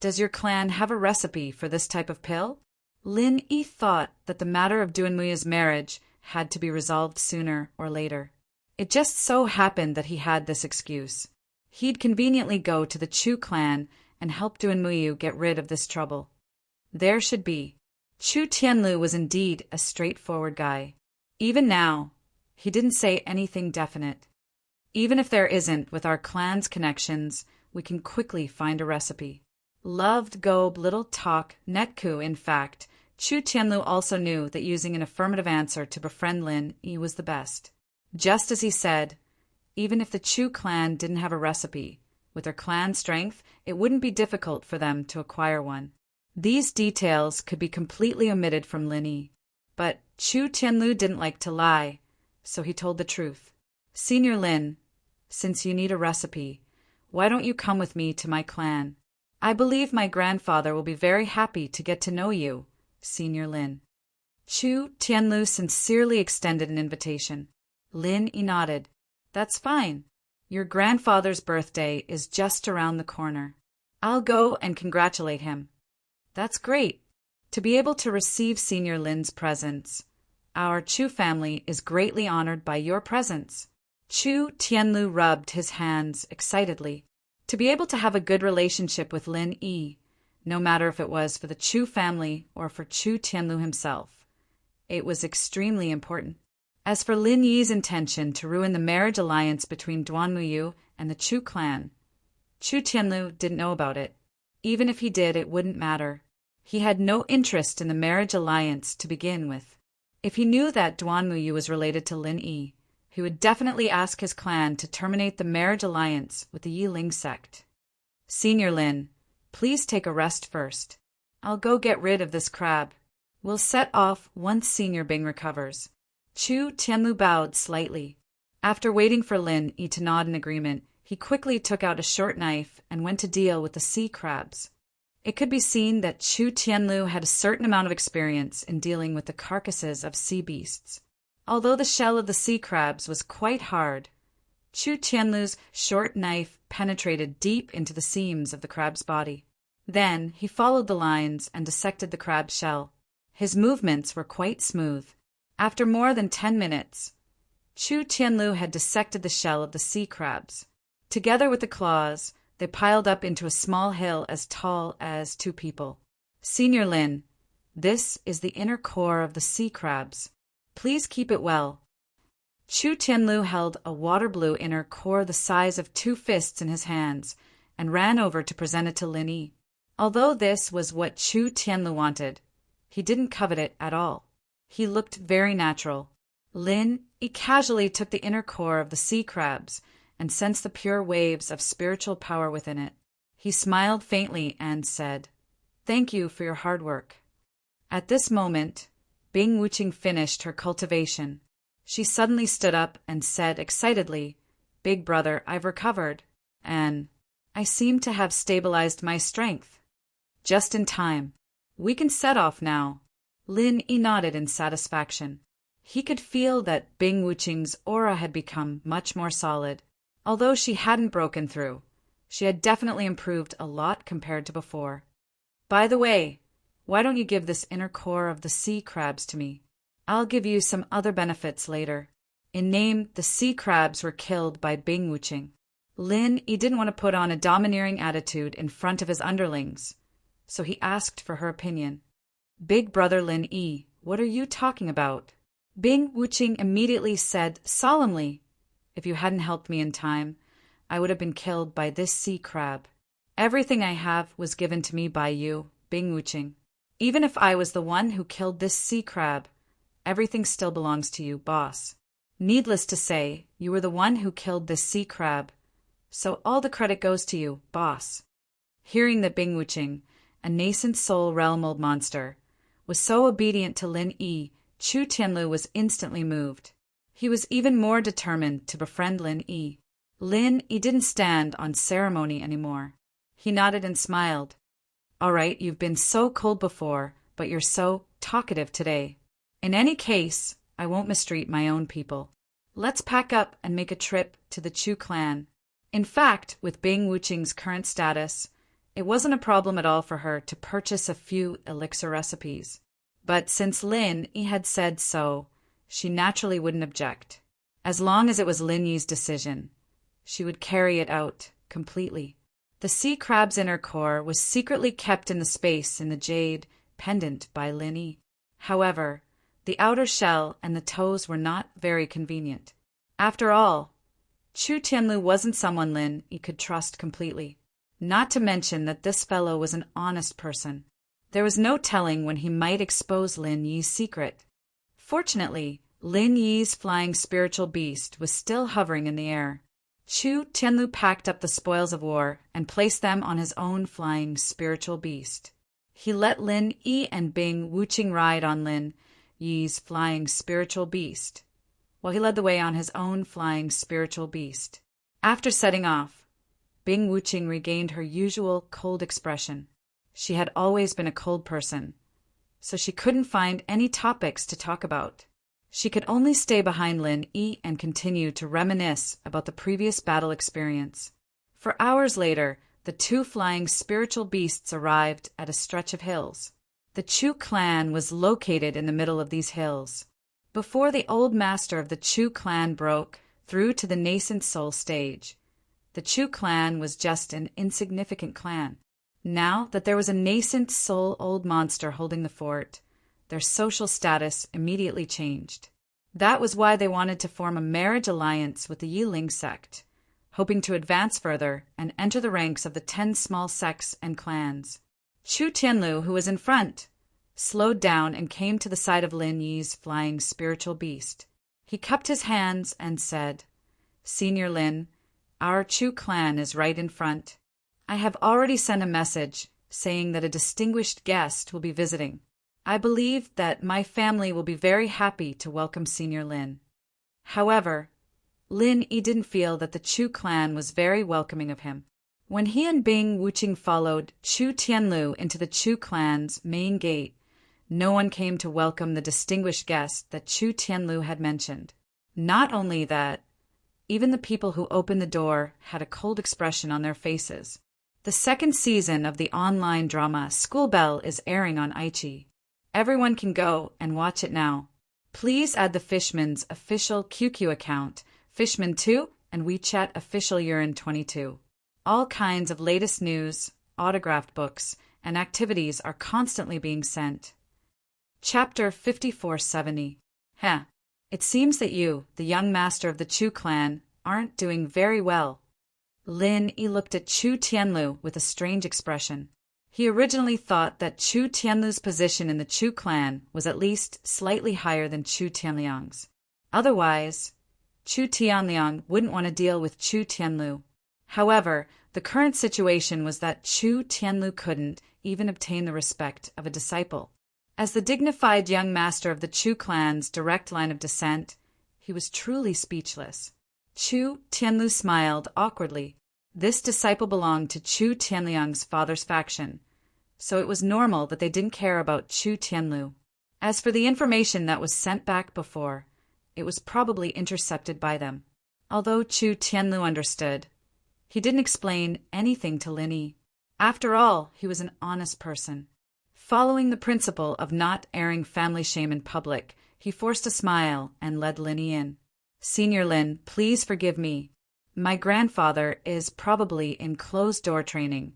Does your clan have a recipe for this type of pill? Lin Yi thought that the matter of Duanmui's marriage had to be resolved sooner or later. It just so happened that he had this excuse. He'd conveniently go to the Chu clan and help Duanmuiyu get rid of this trouble. There should be. Chu Tianlu was indeed a straightforward guy. Even now, he didn't say anything definite. Even if there isn't, with our clan's connections, we can quickly find a recipe. Loved Gob little talk Netku. In fact, Chu Tianlu also knew that using an affirmative answer to befriend Lin Yi was the best. Just as he said, even if the Chu clan didn't have a recipe, with their clan strength, it wouldn't be difficult for them to acquire one. These details could be completely omitted from Lin Yi, but Chu Tianlu didn't like to lie, so he told the truth. Senior Lin, since you need a recipe, why don't you come with me to my clan? I believe my grandfather will be very happy to get to know you, Senior Lin. Chu Tianlu sincerely extended an invitation. Lin Yi nodded. That's fine. Your grandfather's birthday is just around the corner. I'll go and congratulate him. That's great. To be able to receive Senior Lin's presence. Our Chu family is greatly honored by your presence. Chu Tianlu rubbed his hands excitedly. To be able to have a good relationship with Lin Yi, no matter if it was for the Chu family or for Chu Tianlu himself, it was extremely important. As for Lin Yi's intention to ruin the marriage alliance between Duanmuiyu and the Chu clan, Chu Tianlu didn't know about it. Even if he did, it wouldn't matter. He had no interest in the marriage alliance to begin with. If he knew that Duanmuiyu was related to Lin Yi, he would definitely ask his clan to terminate the marriage alliance with the Yiling sect. Senior Lin, please take a rest first. I'll go get rid of this crab. We'll set off once Senior Bing recovers. Chu Tianlu bowed slightly. After waiting for Lin Yi to nod in agreement, he quickly took out a short knife and went to deal with the sea crabs. It could be seen that Chu Tianlu had a certain amount of experience in dealing with the carcasses of sea beasts. Although the shell of the sea crabs was quite hard, Chu Tianlu's short knife penetrated deep into the seams of the crab's body. Then he followed the lines and dissected the crab's shell. His movements were quite smooth. After more than 10 minutes, Chu Tianlu had dissected the shell of the sea crabs. Together with the claws, They piled up into a small hill as tall as 2 people. Senior Lin, this is the inner core of the sea crabs. Please keep it well. Chu Tianlu held a water blue inner core the size of 2 fists in his hands and ran over to present it to Lin Yi. Although this was what Chu Tianlu wanted, he didn't covet it at all. He looked very natural. Lin Yi casually took the inner core of the sea crabs and sensed the pure waves of spiritual power within it. He smiled faintly and said, "Thank you for your hard work." At this moment, Bing Wuqing finished her cultivation. She suddenly stood up and said excitedly, "Big brother, I've recovered, and I seem to have stabilized my strength. Just in time. We can set off now." Lin Yi nodded in satisfaction. He could feel that Bing Wuqing's aura had become much more solid. Although she hadn't broken through, she had definitely improved a lot compared to before. "By the way, why don't you give this inner core of the sea crabs to me? I'll give you some other benefits later." In name, the sea crabs were killed by Bing Wuqing. Lin Yi didn't want to put on a domineering attitude in front of his underlings, so he asked for her opinion. "Big brother Lin Yi, what are you talking about?" Bing Wuqing immediately said solemnly, "If you hadn't helped me in time, I would have been killed by this sea crab. Everything I have was given to me by you, Bing Wuqing. Even if I was the one who killed this sea crab, everything still belongs to you, boss. Needless to say, you were the one who killed this sea crab, so all the credit goes to you, boss." Hearing that Bing Wuqing, a nascent soul realm old monster, was so obedient to Lin Yi, Chu Tianlu was instantly moved. He was even more determined to befriend Lin Yi. Lin Yi didn't stand on ceremony anymore. He nodded and smiled. "All right, you've been so cold before, but you're so talkative today. In any case, I won't mistreat my own people. Let's pack up and make a trip to the Chu clan." In fact, with Bing Wuqing's current status, it wasn't a problem at all for her to purchase a few elixir recipes. But since Lin Yi had said so, she naturally wouldn't object. As long as it was Lin Yi's decision, she would carry it out completely. The sea crab's inner core was secretly kept in the space in the jade pendant by Lin Yi. However, the outer shell and the toes were not very convenient. After all, Chu Tianlu wasn't someone Lin Yi could trust completely. Not to mention that this fellow was an honest person. There was no telling when he might expose Lin Yi's secret. Fortunately, Lin Yi's flying spiritual beast was still hovering in the air. Chu Tianlu packed up the spoils of war and placed them on his own flying spiritual beast. He let Lin Yi and Bing Wuqing ride on Lin Yi's flying spiritual beast, while he led the way on his own flying spiritual beast. After setting off, Bing Wuqing regained her usual cold expression. She had always been a cold person, so she couldn't find any topics to talk about. She could only stay behind Lin Yi and continue to reminisce about the previous battle experience. For hours later, the 2 flying spiritual beasts arrived at a stretch of hills. The Chu clan was located in the middle of these hills. Before the old master of the Chu clan broke through to the nascent soul stage, the Chu clan was just an insignificant clan. Now that there was a nascent soul old monster holding the fort, their social status immediately changed. That was why they wanted to form a marriage alliance with the Yiling sect, hoping to advance further and enter the ranks of the 10 small sects and clans. Chu Tianlu, who was in front, slowed down and came to the side of Lin Yi's flying spiritual beast. He cupped his hands and said, "Senior Lin, our Chu clan is right in front. I have already sent a message saying that a distinguished guest will be visiting. I believe that my family will be very happy to welcome Senior Lin." However, Lin Yi didn't feel that the Chu clan was very welcoming of him. When he and Bing Wuqing followed Chu Tianlu into the Chu clan's main gate, no one came to welcome the distinguished guest that Chu Tianlu had mentioned. Not only that, even the people who opened the door had a cold expression on their faces. The 2nd season of the online drama School Bell is airing on iQIYI. Everyone can go and watch it now. Please add the Fishman's official QQ account, Fishman2, and WeChat official Urine22. All kinds of latest news, autographed books, and activities are constantly being sent. Chapter 5470. It seems that you, the young master of the Chu clan, aren't doing very well. Lin Yi looked at Chu Tianlu with a strange expression. He originally thought that Chu Tianlu's position in the Chu clan was at least slightly higher than Chu Tianliang's. Otherwise, Chu Tianliang wouldn't want to deal with Chu Tianlu. However, the current situation was that Chu Tianlu couldn't even obtain the respect of a disciple. As the dignified young master of the Chu clan's direct line of descent, he was truly speechless. Chu Tianlu smiled awkwardly. This disciple belonged to Chu Tianliang's father's faction, so it was normal that they didn't care about Chu Tianlu. As for the information that was sent back before, it was probably intercepted by them. Although Chu Tianlu understood, he didn't explain anything to Lin Yi. After all, he was an honest person. Following the principle of not airing family shame in public, he forced a smile and led Lin Yi in. "Senior Lin, please forgive me. My grandfather is probably in closed-door training,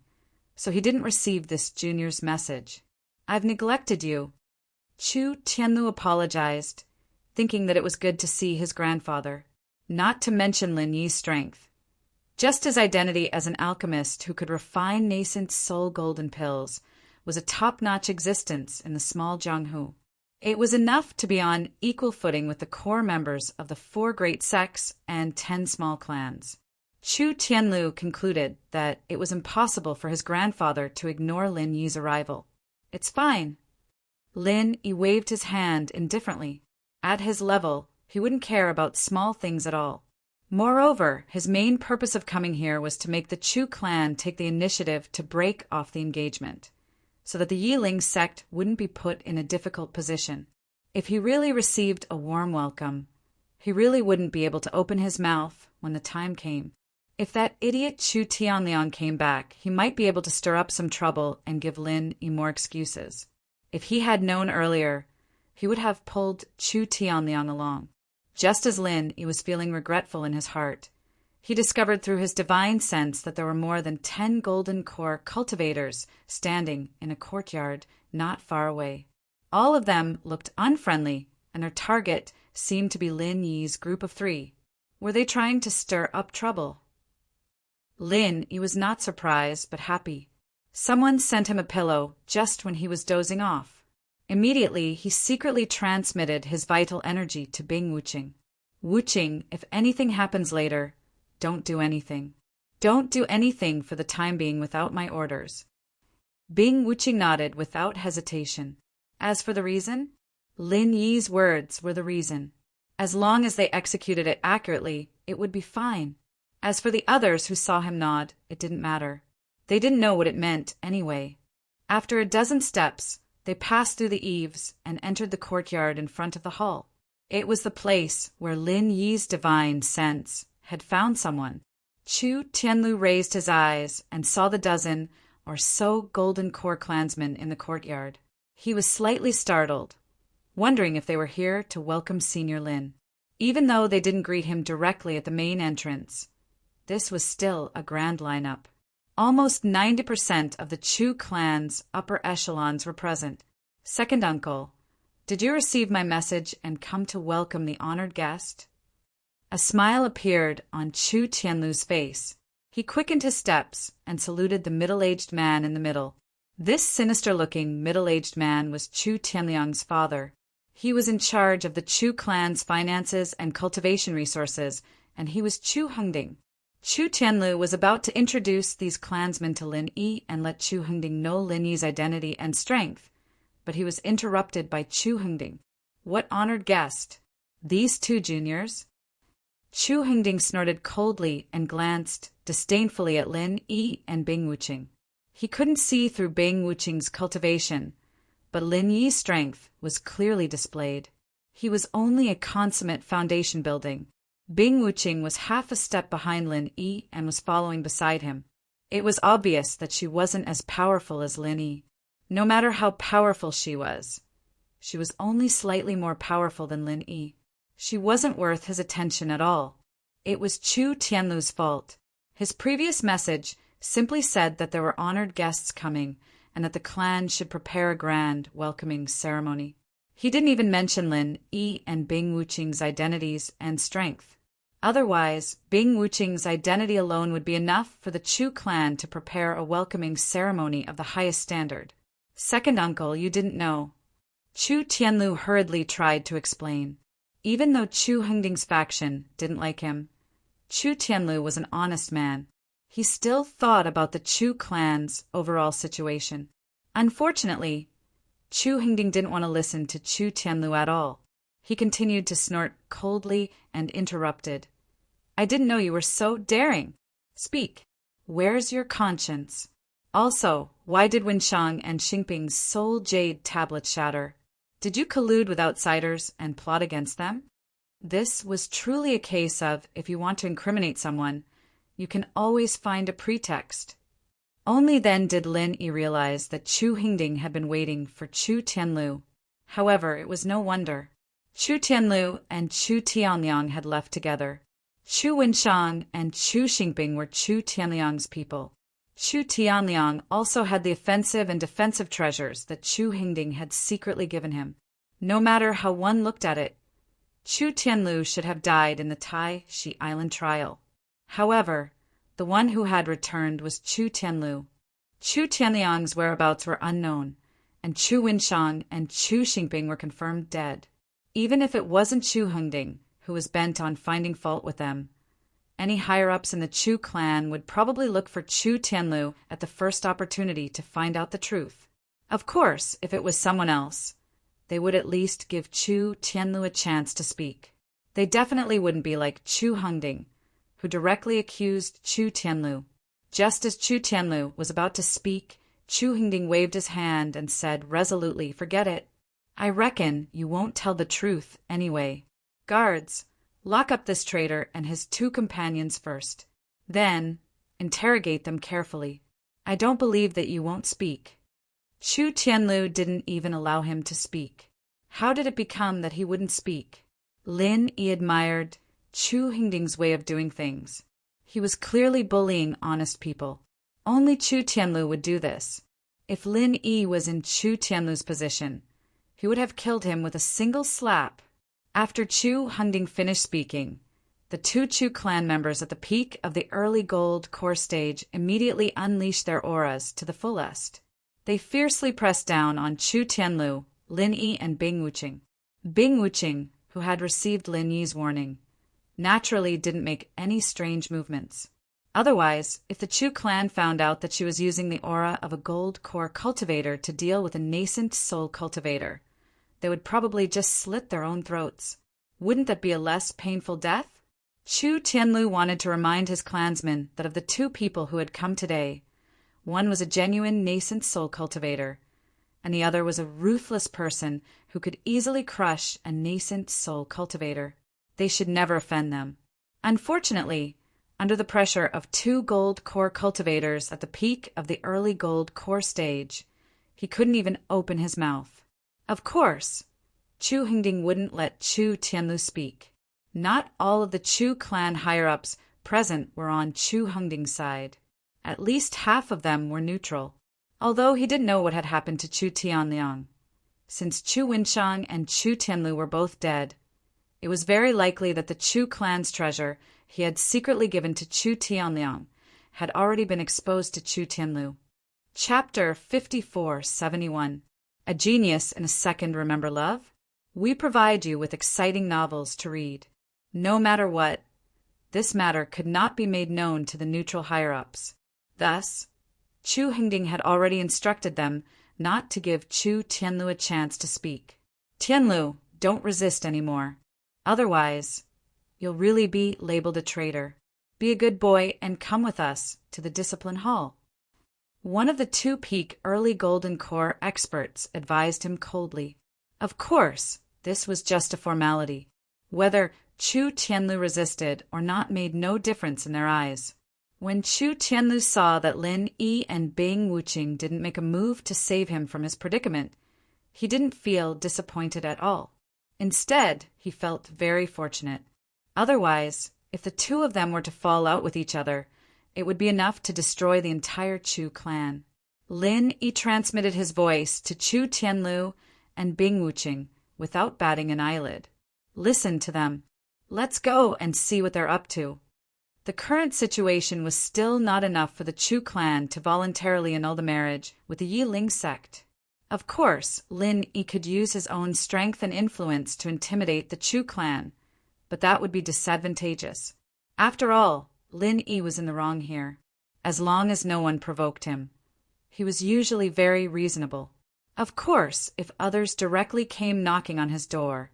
so he didn't receive this junior's message. I've neglected you." Chu Tianlu apologized, thinking that it was good to see his grandfather, not to mention Lin Yi's strength. Just his identity as an alchemist who could refine nascent soul golden pills was a top-notch existence in the small Jianghu. It was enough to be on equal footing with the core members of the 4 great sects and 10 small clans. Chu Tianlu concluded that it was impossible for his grandfather to ignore Lin Yi's arrival. "It's fine." Lin Yi waved his hand indifferently. At his level, he wouldn't care about small things at all. Moreover, his main purpose of coming here was to make the Chu clan take the initiative to break off the engagement, so that the Yiling sect wouldn't be put in a difficult position. If he really received a warm welcome, he really wouldn't be able to open his mouth when the time came. If that idiot Chu Tianliang came back, he might be able to stir up some trouble and give Lin Yi more excuses. If he had known earlier, he would have pulled Chu Tianliang along. Just as Lin Yi was feeling regretful in his heart, he discovered through his divine sense that there were more than 10 golden core cultivators standing in a courtyard not far away. All of them looked unfriendly, and their target seemed to be Lin Yi's group of 3. Were they trying to stir up trouble? Lin Yi was not surprised, but happy. Someone sent him a pillow just when he was dozing off. Immediately, he secretly transmitted his vital energy to Bing Wuqing. "Wuqing, if anything happens later, don't do anything. Don't do anything for the time being without my orders." Bing Wuqing nodded without hesitation. As for the reason, Lin Yi's words were the reason. As long as they executed it accurately, it would be fine. As for the others who saw him nod, it didn't matter. They didn't know what it meant anyway. After a dozen steps, they passed through the eaves and entered the courtyard in front of the hall. It was the place where Lin Yi's divine sense had found someone. Chu Tianlu raised his eyes and saw the dozen or so golden core clansmen in the courtyard. He was slightly startled, wondering if they were here to welcome Senior Lin. Even though they didn't greet him directly at the main entrance, this was still a grand lineup. Almost 90% of the Chu clan's upper echelons were present. "Second uncle, did you receive my message and come to welcome the honored guest?" A smile appeared on Chu Tianlu's face. He quickened his steps and saluted the middle-aged man in the middle. This sinister-looking middle-aged man was Chu Tianliang's father. He was in charge of the Chu clan's finances and cultivation resources, and he was Chu Hengding. Chu Tianlu was about to introduce these clansmen to Lin Yi and let Chu Hengding know Lin Yi's identity and strength, but he was interrupted by Chu Hengding. "What honored guest? These 2 juniors?" Chu Hengding snorted coldly and glanced disdainfully at Lin Yi and Bing Wuqing. He couldn't see through Bing Wuqing's cultivation, but Lin Yi's strength was clearly displayed. He was only a consummate foundation building. Bing Wuqing was half a step behind Lin Yi and was following beside him. It was obvious that she wasn't as powerful as Lin Yi. No matter how powerful she was only slightly more powerful than Lin Yi. She wasn't worth his attention at all. It was Chu Tianlu's fault. His previous message simply said that there were honored guests coming and that the clan should prepare a grand welcoming ceremony. He didn't even mention Lin Yi and Bing Wuqing's identities and strength. Otherwise, Bing Wuqing's identity alone would be enough for the Chu clan to prepare a welcoming ceremony of the highest standard. Second uncle, you didn't know. Chu Tianlu hurriedly tried to explain. Even though Chu Hengding's faction didn't like him, Chu Tianlu was an honest man. He still thought about the Chu clan's overall situation. Unfortunately, Chu Hengding didn't want to listen to Chu Tianlu at all. He continued to snort coldly and interrupted. I didn't know you were so daring. Speak. Where's your conscience? Also, why did Wenshang and Xingping's soul jade tablet shatter? Did you collude with outsiders and plot against them? This was truly a case of, if you want to incriminate someone, you can always find a pretext. Only then did Lin Yi realize that Chu Hengding had been waiting for Chu Tianlu. However, it was no wonder. Chu Tianlu and Chu Tianliang had left together. Chu Wenshang and Chu Xingping were Chu Tianliang's people. Chu Tianliang also had the offensive and defensive treasures that Chu Hengding had secretly given him. No matter how one looked at it, Chu Tianlu should have died in the Tai Shi Island trial. However, the one who had returned was Chu Tianlu. Chu Tianliang's whereabouts were unknown, and Chu Wenshang and Chu Xingping were confirmed dead. Even if it wasn't Chu Hengding who was bent on finding fault with them, any higher-ups in the Chu clan would probably look for Chu Tianlu at the first opportunity to find out the truth. Of course, if it was someone else, they would at least give Chu Tianlu a chance to speak. They definitely wouldn't be like Chu Hengding, who directly accused Chu Tianlu. Just as Chu Tianlu was about to speak, Chu Hengding waved his hand and said resolutely, "Forget it. I reckon you won't tell the truth anyway. Guards, lock up this traitor and his 2 companions first. Then, interrogate them carefully. I don't believe that you won't speak." Chu Tianlu didn't even allow him to speak. How did it become that he wouldn't speak? Lin Yi admired Chu Hengding's way of doing things. He was clearly bullying honest people. Only Chu Tianlu would do this. If Lin Yi was in Chu Tianlu's position, he would have killed him with a single slap. After Chu Hengding finished speaking, the 2 Chu clan members at the peak of the early gold core stage immediately unleashed their auras to the fullest. They fiercely pressed down on Chu Tianlu, Lin Yi, and Bing Wuqing. Bing Wuqing, who had received Lin Yi's warning, naturally didn't make any strange movements. Otherwise, if the Chu clan found out that she was using the aura of a gold core cultivator to deal with a nascent soul cultivator, they would probably just slit their own throats. Wouldn't that be a less painful death? Chu Tianlu wanted to remind his clansmen that of the 2 people who had come today, one was a genuine nascent soul cultivator, and the other was a ruthless person who could easily crush a nascent soul cultivator. They should never offend them. Unfortunately, under the pressure of 2 gold core cultivators at the peak of the early gold core stage, he couldn't even open his mouth. Of course, Chu Hengding wouldn't let Chu Tianlu speak. Not all of the Chu clan higher-ups present were on Chu Hengding's side. At least half of them were neutral, although he didn't know what had happened to Chu Tianliang. Since Chu Wenshang and Chu Tianlu were both dead, it was very likely that the Chu clan's treasure he had secretly given to Chu Tianliang had already been exposed to Chu Tianlu. Chapter 5471. A Genius in a Second Remember Love? We provide you with exciting novels to read. No matter what, this matter could not be made known to the neutral higher-ups. Thus, Chu Hengding had already instructed them not to give Chu Tianlu a chance to speak. Tianlu, don't resist anymore. Otherwise, you'll really be labeled a traitor. Be a good boy and come with us to the discipline hall. One of the 2 peak early golden core experts advised him coldly. Of course, this was just a formality. Whether Chu Tianlu resisted or not made no difference in their eyes. When Chu Tianlu saw that Lin Yi and Bing Wuqing didn't make a move to save him from his predicament, he didn't feel disappointed at all. Instead, he felt very fortunate. Otherwise, if the 2 of them were to fall out with each other, It would be enough to destroy the entire Chu clan. Lin Yi transmitted his voice to Chu Tianlu and Bing Wuqing without batting an eyelid. Listen to them. Let's go and see what they're up to. The current situation was still not enough for the Chu clan to voluntarily annul the marriage with the Yiling sect. Of course, Lin Yi could use his own strength and influence to intimidate the Chu clan, but that would be disadvantageous. After all, Lin Yi was in the wrong here. As long as no one provoked him, he was usually very reasonable. Of course, if others directly came knocking on his door,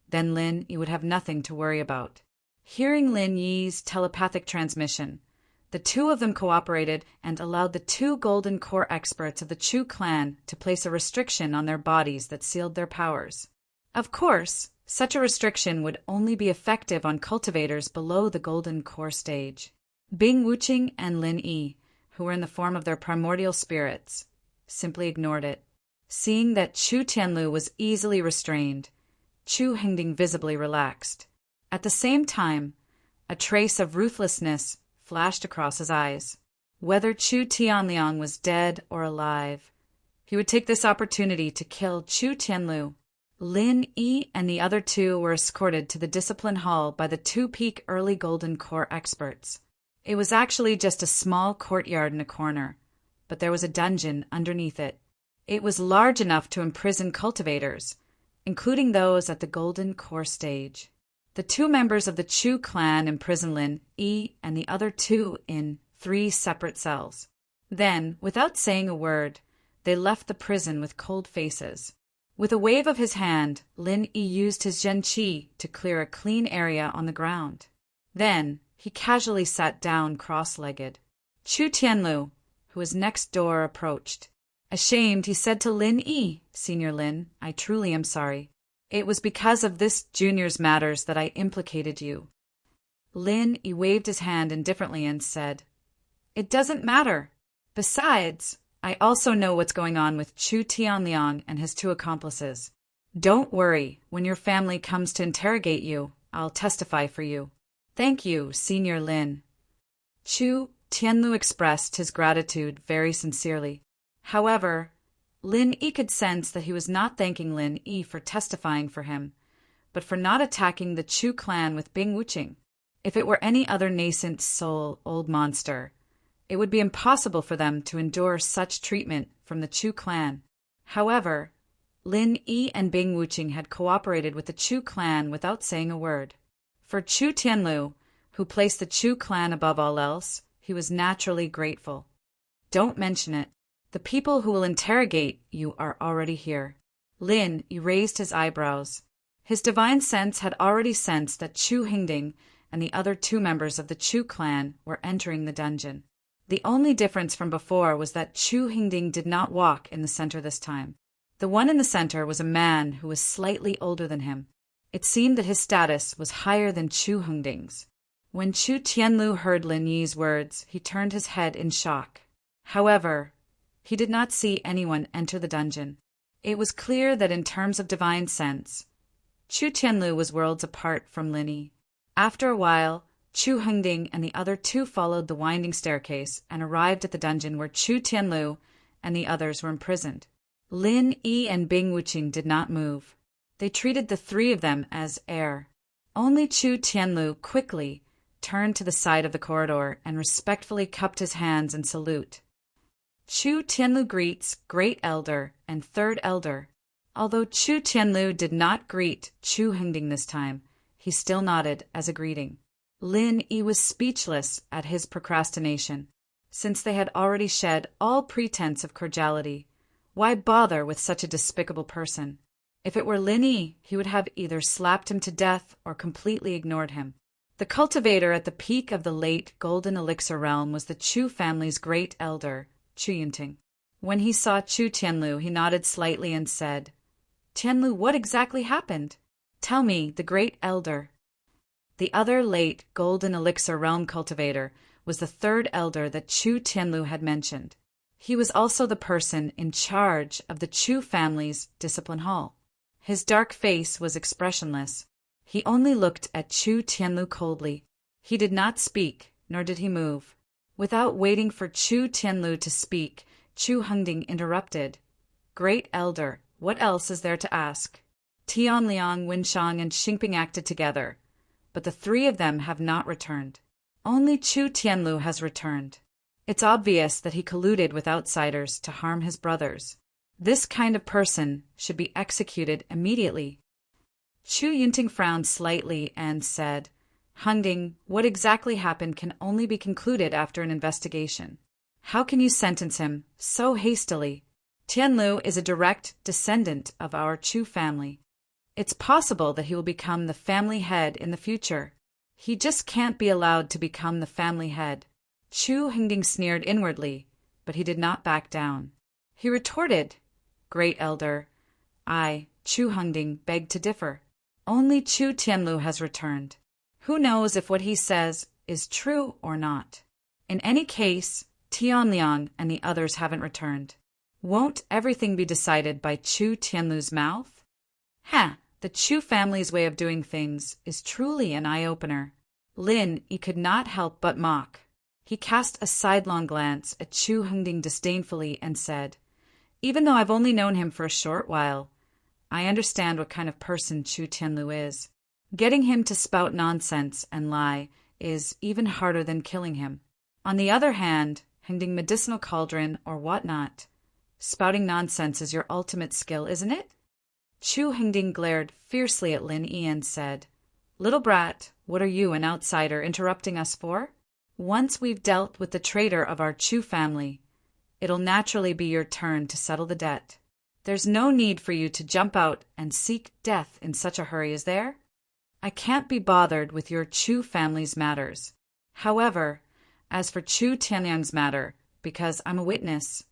then Lin Yi would have nothing to worry about. Hearing Lin Yi's telepathic transmission, the two of them cooperated and allowed the two golden core experts of the Chu clan to place a restriction on their bodies that sealed their powers. Of course, such a restriction would only be effective on cultivators below the golden core stage. Bing Wuqing and Lin Yi, who were in the form of their primordial spirits, simply ignored it. Seeing that Chu Tianlu was easily restrained, Chu Hengding visibly relaxed. At the same time, a trace of ruthlessness flashed across his eyes. Whether Chu Tianliang was dead or alive, he would take this opportunity to kill Chu Tianlu. Lin Yi and the other two were escorted to the discipline hall by the two-peak early golden core experts. It was actually just a small courtyard in a corner, but there was a dungeon underneath it. It was large enough to imprison cultivators, including those at the golden core stage. The two members of the Chu clan imprisoned Lin Yi and the other two in 3 separate cells. Then, without saying a word, they left the prison with cold faces. With a wave of his hand, Lin Yi used his Zhen Qi to clear a clean area on the ground. Then, he casually sat down cross-legged. Chu Tianlu, who was next door, approached. Ashamed, he said to Lin Yi, "Senior Lin, I truly am sorry. It was because of this junior's matters that I implicated you." Lin Yi waved his hand indifferently and said, "It doesn't matter. Besides, I also know what's going on with Chu Tianliang and his 2 accomplices. Don't worry, when your family comes to interrogate you, I'll testify for you." "Thank you, Senior Lin." Chu Tianlu expressed his gratitude very sincerely. However, Lin Yi could sense that he was not thanking Lin Yi for testifying for him, but for not attacking the Chu clan with Bing Wuqing. If it were any other nascent soul old monster, it would be impossible for them to endure such treatment from the Chu clan. However, Lin Yi and Bing Wuqing had cooperated with the Chu clan without saying a word. For Chu Tianlu, who placed the Chu clan above all else, he was naturally grateful. "Don't mention it. The people who will interrogate you are already here." Lin Yi raised his eyebrows. His divine sense had already sensed that Chu Hengding and the other 2 members of the Chu clan were entering the dungeon. The only difference from before was that Chu Hengding did not walk in the center this time. The one in the center was a man who was slightly older than him. It seemed that his status was higher than Chu Hengding's. When Chu Tianlu heard Lin Yi's words, he turned his head in shock. However, he did not see anyone enter the dungeon. It was clear that in terms of divine sense, Chu Tianlu was worlds apart from Lin Yi. After a while, Chu Hengding and the other 2 followed the winding staircase and arrived at the dungeon where Chu Tianlu and the others were imprisoned. Lin Yi and Bing Wuqing did not move. They treated the 3 of them as air. Only Chu Tianlu quickly turned to the side of the corridor and respectfully cupped his hands in salute. Chu Tianlu greets Great Elder and Third Elder. Although Chu Tianlu did not greet Chu Hengding this time, he still nodded as a greeting. Lin Yi was speechless at his procrastination. Since they had already shed all pretense of cordiality, why bother with such a despicable person? If it were Lin Yi, he would have either slapped him to death or completely ignored him. The cultivator at the peak of the late Golden Elixir realm was the Chu family's great elder, Chu Yunting. When he saw Chu Tianlu, he nodded slightly and said, "Tianlu, what exactly happened? Tell me, the great elder." The other late Golden Elixir realm cultivator was the 3rd elder that Chu Tianlu had mentioned. He was also the person in charge of the Chu family's discipline hall. His dark face was expressionless. He only looked at Chu Tianlu coldly. He did not speak, nor did he move. Without waiting for Chu Tianlu to speak, Chu Hengding interrupted. Great Elder, what else is there to ask? Tianliang, Wenshang, and Xingping acted together, but the three of them have not returned. Only Chu Tianlu has returned. It's obvious that he colluded with outsiders to harm his brothers. This kind of person should be executed immediately. Chu Yunting frowned slightly and said, Hengding, what exactly happened can only be concluded after an investigation. How can you sentence him so hastily? Tianlu is a direct descendant of our Chu family. It's possible that he will become the family head in the future. He just can't be allowed to become the family head. Chu Hengding sneered inwardly, but he did not back down. He retorted, Great Elder, I, Chu Hengding, beg to differ. Only Chu Tianlu has returned. Who knows if what he says is true or not? In any case, Tianliang and the others haven't returned. Won't everything be decided by Chu Tianlu's mouth? The Chu family's way of doing things is truly an eye-opener. Lin Yi could not help but mock. He cast a sidelong glance at Chu Hengding disdainfully and said, Even though I've only known him for a short while, I understand what kind of person Chu Tianlu is. Getting him to spout nonsense and lie is even harder than killing him. On the other hand, Hengding medicinal cauldron or whatnot, spouting nonsense is your ultimate skill, isn't it? Chu Hengding glared fiercely at Lin Yi and said, Little brat, what are you, an outsider, interrupting us for? Once we've dealt with the traitor of our Chu family, it'll naturally be your turn to settle the debt. There's no need for you to jump out and seek death in such a hurry, is there? I can't be bothered with your Chu family's matters. However, as for Chu Tianliang's matter, because I'm a witness,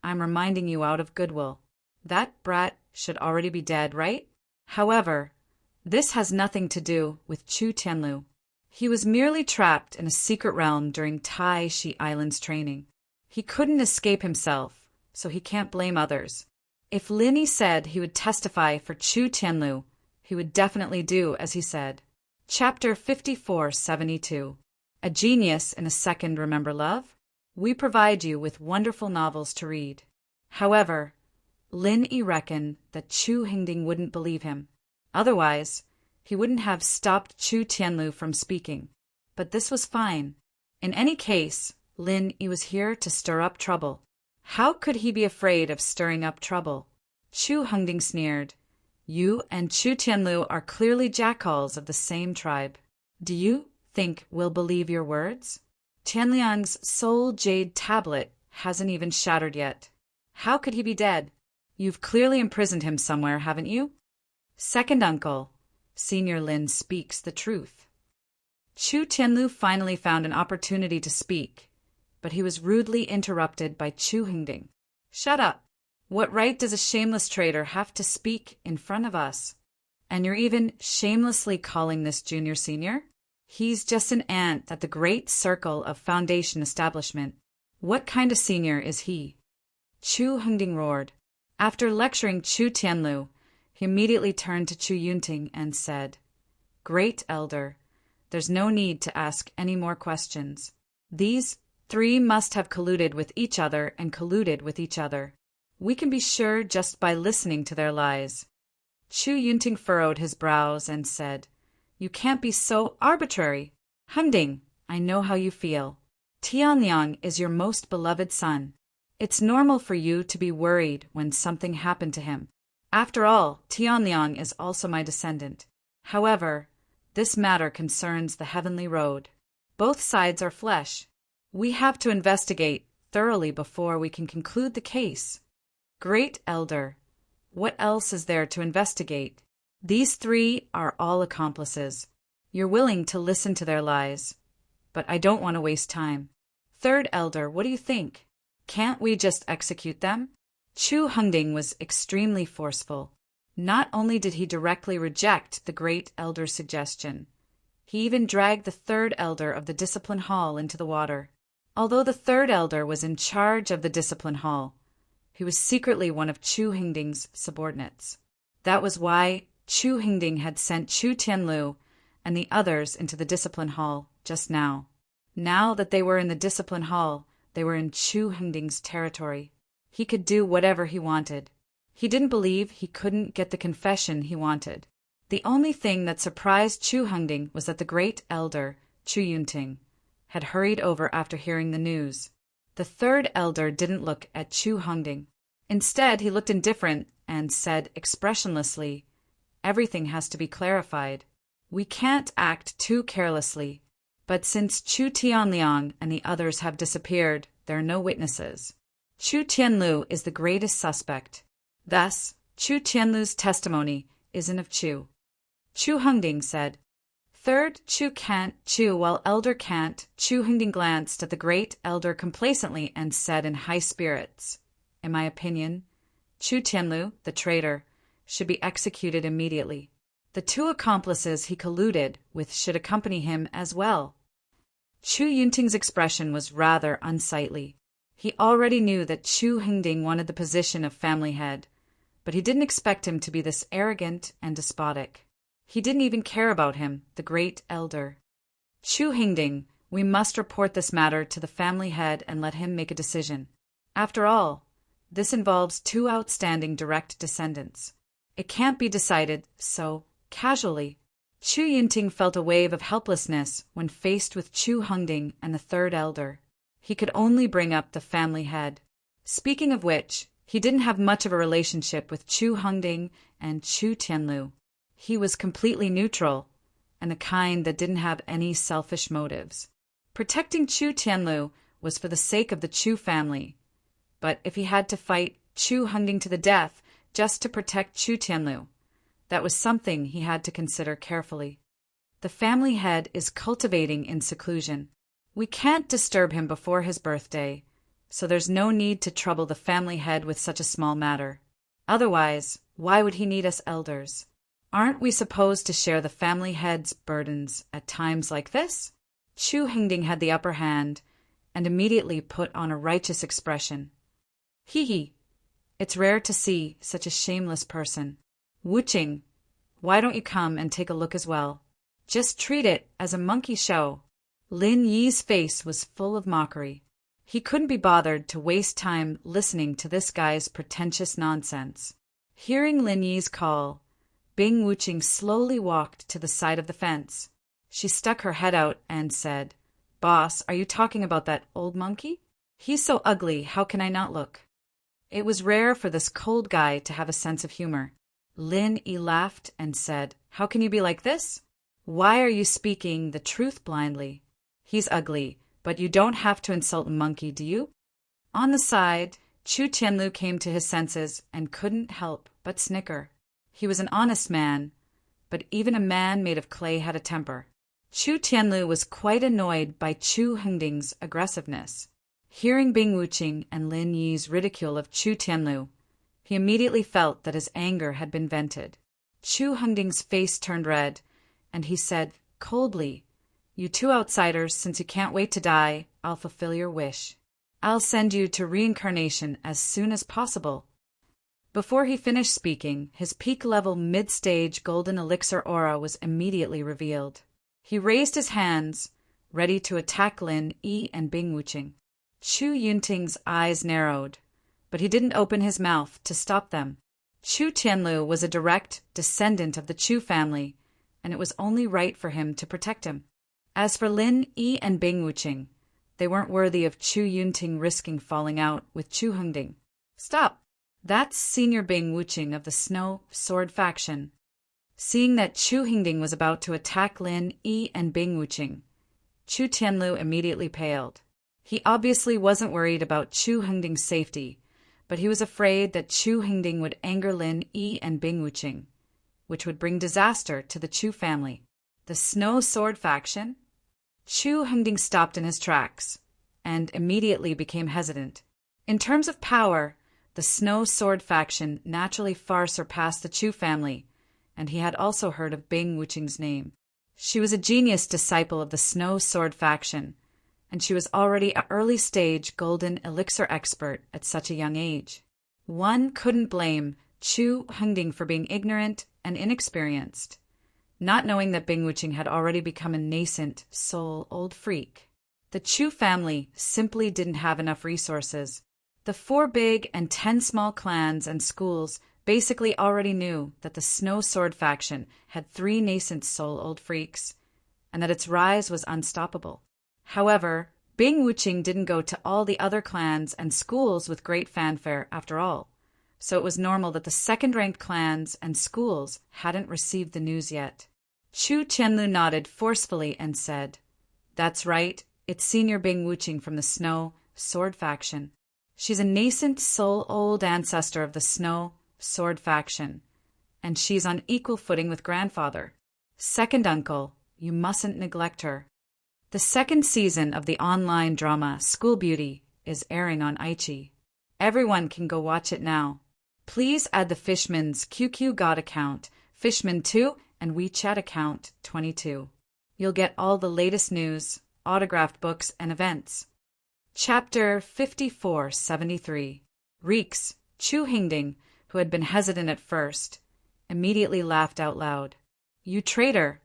I'm reminding you out of goodwill. That brat should already be dead, right? However, this has nothing to do with Chu Tianlu. He was merely trapped in a secret realm during Tai Shi Island's training. He couldn't escape himself, so he can't blame others. If Lin Yi said he would testify for Chu Tianlu, he would definitely do as he said. Chapter 5472. A Genius in a Second, remember, love? We provide you with wonderful novels to read. However, Lin Yi reckoned that Chu Hengding wouldn't believe him. Otherwise, he wouldn't have stopped Chu Tianlu from speaking. But this was fine. In any case, Lin Yi was here to stir up trouble. How could he be afraid of stirring up trouble? Chu Hengding sneered. You and Chu Tianlu are clearly jackals of the same tribe. Do you think we'll believe your words? Tianliang's soul jade tablet hasn't even shattered yet. How could he be dead? You've clearly imprisoned him somewhere, haven't you? Second uncle, Senior Lin speaks the truth. Chu Tianlu finally found an opportunity to speak, but he was rudely interrupted by Chu Hengding. Shut up! What right does a shameless traitor have to speak in front of us? And you're even shamelessly calling this junior senior? He's just an ant at the great circle of foundation establishment. What kind of senior is he? Chu Hengding roared. After lecturing Chu Tianlu, he immediately turned to Chu Yunting and said, Great Elder, there's no need to ask any more questions. These three must have colluded with each other and colluded with each other. We can be sure just by listening to their lies. Chu Yunting furrowed his brows and said, You can't be so arbitrary. Hengding, I know how you feel. Tianliang is your most beloved son. It's normal for you to be worried when something happened to him. After all, Tianliang is also my descendant. However, this matter concerns the heavenly road. Both sides are flesh. We have to investigate thoroughly before we can conclude the case. Great Elder, what else is there to investigate? These three are all accomplices. You're willing to listen to their lies, but I don't want to waste time. Third Elder, what do you think? Can't we just execute them? Chu Hengding was extremely forceful. Not only did he directly reject the Great Elder's suggestion, he even dragged the Third Elder of the Discipline Hall into the water. Although the Third Elder was in charge of the Discipline Hall, he was secretly one of Chu Hengding's subordinates. That was why Chu Hengding had sent Chu Tianlu and the others into the Discipline Hall just now. Now that they were in the discipline hall, they were in Chu Hengding's territory. He could do whatever he wanted. He didn't believe he couldn't get the confession he wanted. The only thing that surprised Chu Hengding was that the great elder, Chu Yunting, had hurried over after hearing the news. The third elder didn't look at Chu Hengding. Instead, he looked indifferent and said expressionlessly, "Everything has to be clarified. We can't act too carelessly. But since Chu Tianliang and the others have disappeared, there are no witnesses. Chu Tianlu is the greatest suspect. Thus, Chu Tianlu's testimony isn't of Chu." Chu Hengding said. Third, Chu can't, Chu, while elder can't. Chu Hengding glanced at the great elder complacently and said in high spirits, "In my opinion, Chu Tianlu, the traitor, should be executed immediately. The two accomplices he colluded with should accompany him as well." Chu Yunting's expression was rather unsightly. He already knew that Chu Hengding wanted the position of family head, but he didn't expect him to be this arrogant and despotic. He didn't even care about him, the great elder. "Chu Hengding, we must report this matter to the family head and let him make a decision. After all, this involves two outstanding direct descendants. It can't be decided so casually." Chu Yunting felt a wave of helplessness when faced with Chu Hengding and the third elder. He could only bring up the family head. Speaking of which, he didn't have much of a relationship with Chu Hengding and Chu Tianlu. He was completely neutral, and the kind that didn't have any selfish motives. Protecting Chu Tianlu was for the sake of the Chu family, but if he had to fight Chu Hengding to the death just to protect Chu Tianlu, that was something he had to consider carefully. The family head is cultivating in seclusion. We can't disturb him before his birthday, so there's no need to trouble the family head with such a small matter. Otherwise, why would he need us elders? Aren't we supposed to share the family head's burdens at times like this? Chu Hengding had the upper hand and immediately put on a righteous expression. "Hee, it's rare to see such a shameless person. Wuching, why don't you come and take a look as well? Just treat it as a monkey show." Lin Yi's face was full of mockery. He couldn't be bothered to waste time listening to this guy's pretentious nonsense. Hearing Lin Yi's call, Bing Wuching slowly walked to the side of the fence. She stuck her head out and said, "Boss, are you talking about that old monkey? He's so ugly, how can I not look?" It was rare for this cold guy to have a sense of humor. Lin Yi laughed and said, "How can you be like this? Why are you speaking the truth blindly? He's ugly, but you don't have to insult a monkey, do you?" On the side, Chu Tianlu came to his senses and couldn't help but snicker. He was an honest man, but even a man made of clay had a temper. Chu Tianlu was quite annoyed by Chu Hengding's aggressiveness. Hearing Bing Wuching and Lin Yi's ridicule of Chu Tianlu, he immediately felt that his anger had been vented. Chu Hengding's face turned red, and he said coldly, "You two outsiders, since you can't wait to die, I'll fulfill your wish. I'll send you to reincarnation as soon as possible." Before he finished speaking, his peak-level mid-stage golden elixir aura was immediately revealed. He raised his hands, ready to attack Lin Yi and Bing Wuching. Chu Yunting's eyes narrowed, but he didn't open his mouth to stop them. Chu Tianlu was a direct descendant of the Chu family, and it was only right for him to protect him. As for Lin Yi and Bing Wuching, they weren't worthy of Chu Yunting risking falling out with Chu Hengding. "Stop! That's Senior Bing Wuching of the Snow Sword faction." Seeing that Chu Hengding was about to attack Lin Yi and Bing Wuching, Chu Tianlu immediately paled. He obviously wasn't worried about Chu Hengding's safety, but he was afraid that Chu Hengding would anger Lin Yi and Bing Wuching, which would bring disaster to the Chu family. The Snow Sword faction? Chu Hengding stopped in his tracks and immediately became hesitant. In terms of power, the Snow Sword faction naturally far surpassed the Chu family, and he had also heard of Bing Wuching's name. She was a genius disciple of the Snow Sword faction, and she was already an early-stage golden elixir expert at such a young age. One couldn't blame Chu Hengding for being ignorant and inexperienced, not knowing that Bing Wuching had already become a nascent soul old freak. The Chu family simply didn't have enough resources. The 4 big and 10 small clans and schools basically already knew that the Snow Sword faction had 3 nascent soul-old freaks, and that its rise was unstoppable. However, Bing Wuching didn't go to all the other clans and schools with great fanfare after all, so it was normal that the second-ranked clans and schools hadn't received the news yet. Chu Qianlu nodded forcefully and said, "That's right, it's Senior Bing Wuching from the Snow Sword faction. She's a nascent soul-old ancestor of the Snow Sword faction, and she's on equal footing with grandfather. Second uncle, you mustn't neglect her." The second season of the online drama School Beauty is airing on iQIYI. Everyone can go watch it now. Please add the Fishman's QQ God account, Fishman2, and WeChat account 22. You'll get all the latest news, autographed books, and events. Chapter 5473. Reeks, Chu Hingding, who had been hesitant at first, immediately laughed out loud. "You traitor!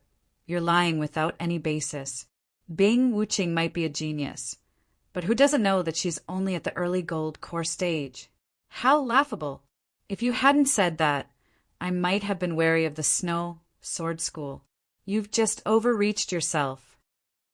You're lying without any basis. Bing Wuching might be a genius, but who doesn't know that she's only at the early gold core stage? How laughable! If you hadn't said that, I might have been wary of the Snow Sword School. You've just overreached yourself."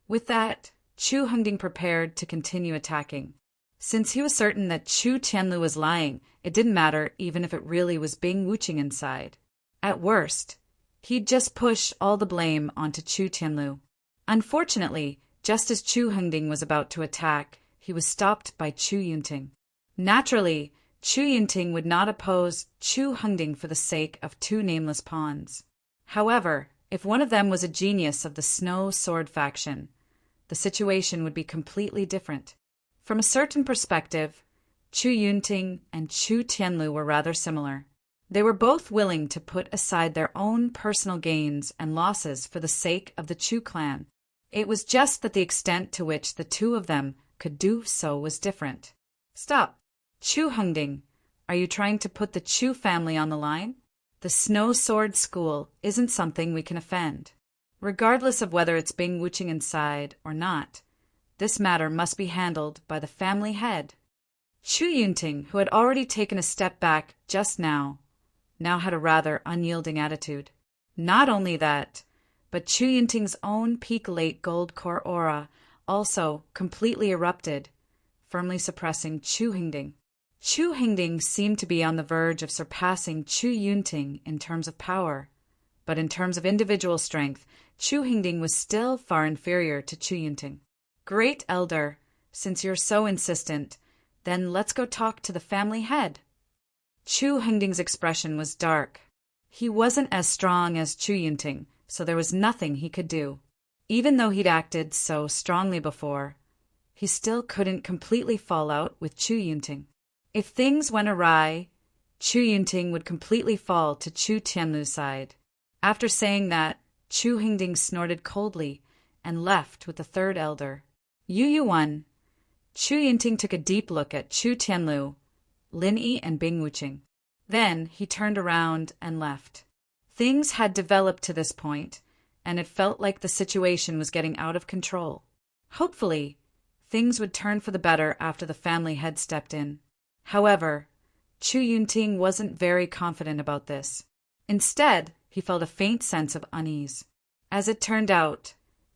With that, Chu Hengding prepared to continue attacking. Since he was certain that Chu Tianlu was lying, it didn't matter even if it really was Bing Wuching inside. At worst, he'd just push all the blame onto Chu Tianlu. Unfortunately, just as Chu Hengding was about to attack, he was stopped by Chu Yunting. Naturally, Chu Yunting would not oppose Chu Hengding for the sake of 2 nameless pawns. However, if one of them was a genius of the Snow Sword faction, the situation would be completely different. From a certain perspective, Chu Yunting and Chu Tianlu were rather similar. They were both willing to put aside their own personal gains and losses for the sake of the Chu clan. It was just that the extent to which the 2 of them could do so was different. "Stop! Chu Hengding, are you trying to put the Chu family on the line? The Snow Sword School isn't something we can offend. Regardless of whether it's Bing Wuching inside or not, this matter must be handled by the family head." Chu Yunting, who had already taken a step back just now had a rather unyielding attitude. Not only that, but Chu Yunting's own peak late gold core aura also completely erupted, firmly suppressing Chu Hengding. Chu Hengding seemed to be on the verge of surpassing Chu Yunting in terms of power, but in terms of individual strength, Chu Hengding was still far inferior to Chu Yunting. "Great Elder, since you're so insistent, then let's go talk to the family head." Chu Hengding's expression was dark. He wasn't as strong as Chu Yunting, so there was nothing he could do. Even though he'd acted so strongly before, he still couldn't completely fall out with Chu Yunting. If things went awry, Chu Yunting would completely fall to Chu Tianlu's side. After saying that, Chu Hengding snorted coldly and left with the 3rd elder. Yu Yuan. Chu Yunting took a deep look at Chu Tianlu, Lin Yi, and Bing Wuching. Then he turned around and left. Things had developed to this point, and it felt like the situation was getting out of control. Hopefully, things would turn for the better after the family head stepped in. However, Chu Yunting wasn't very confident about this. Instead, he felt a faint sense of unease. As it turned out,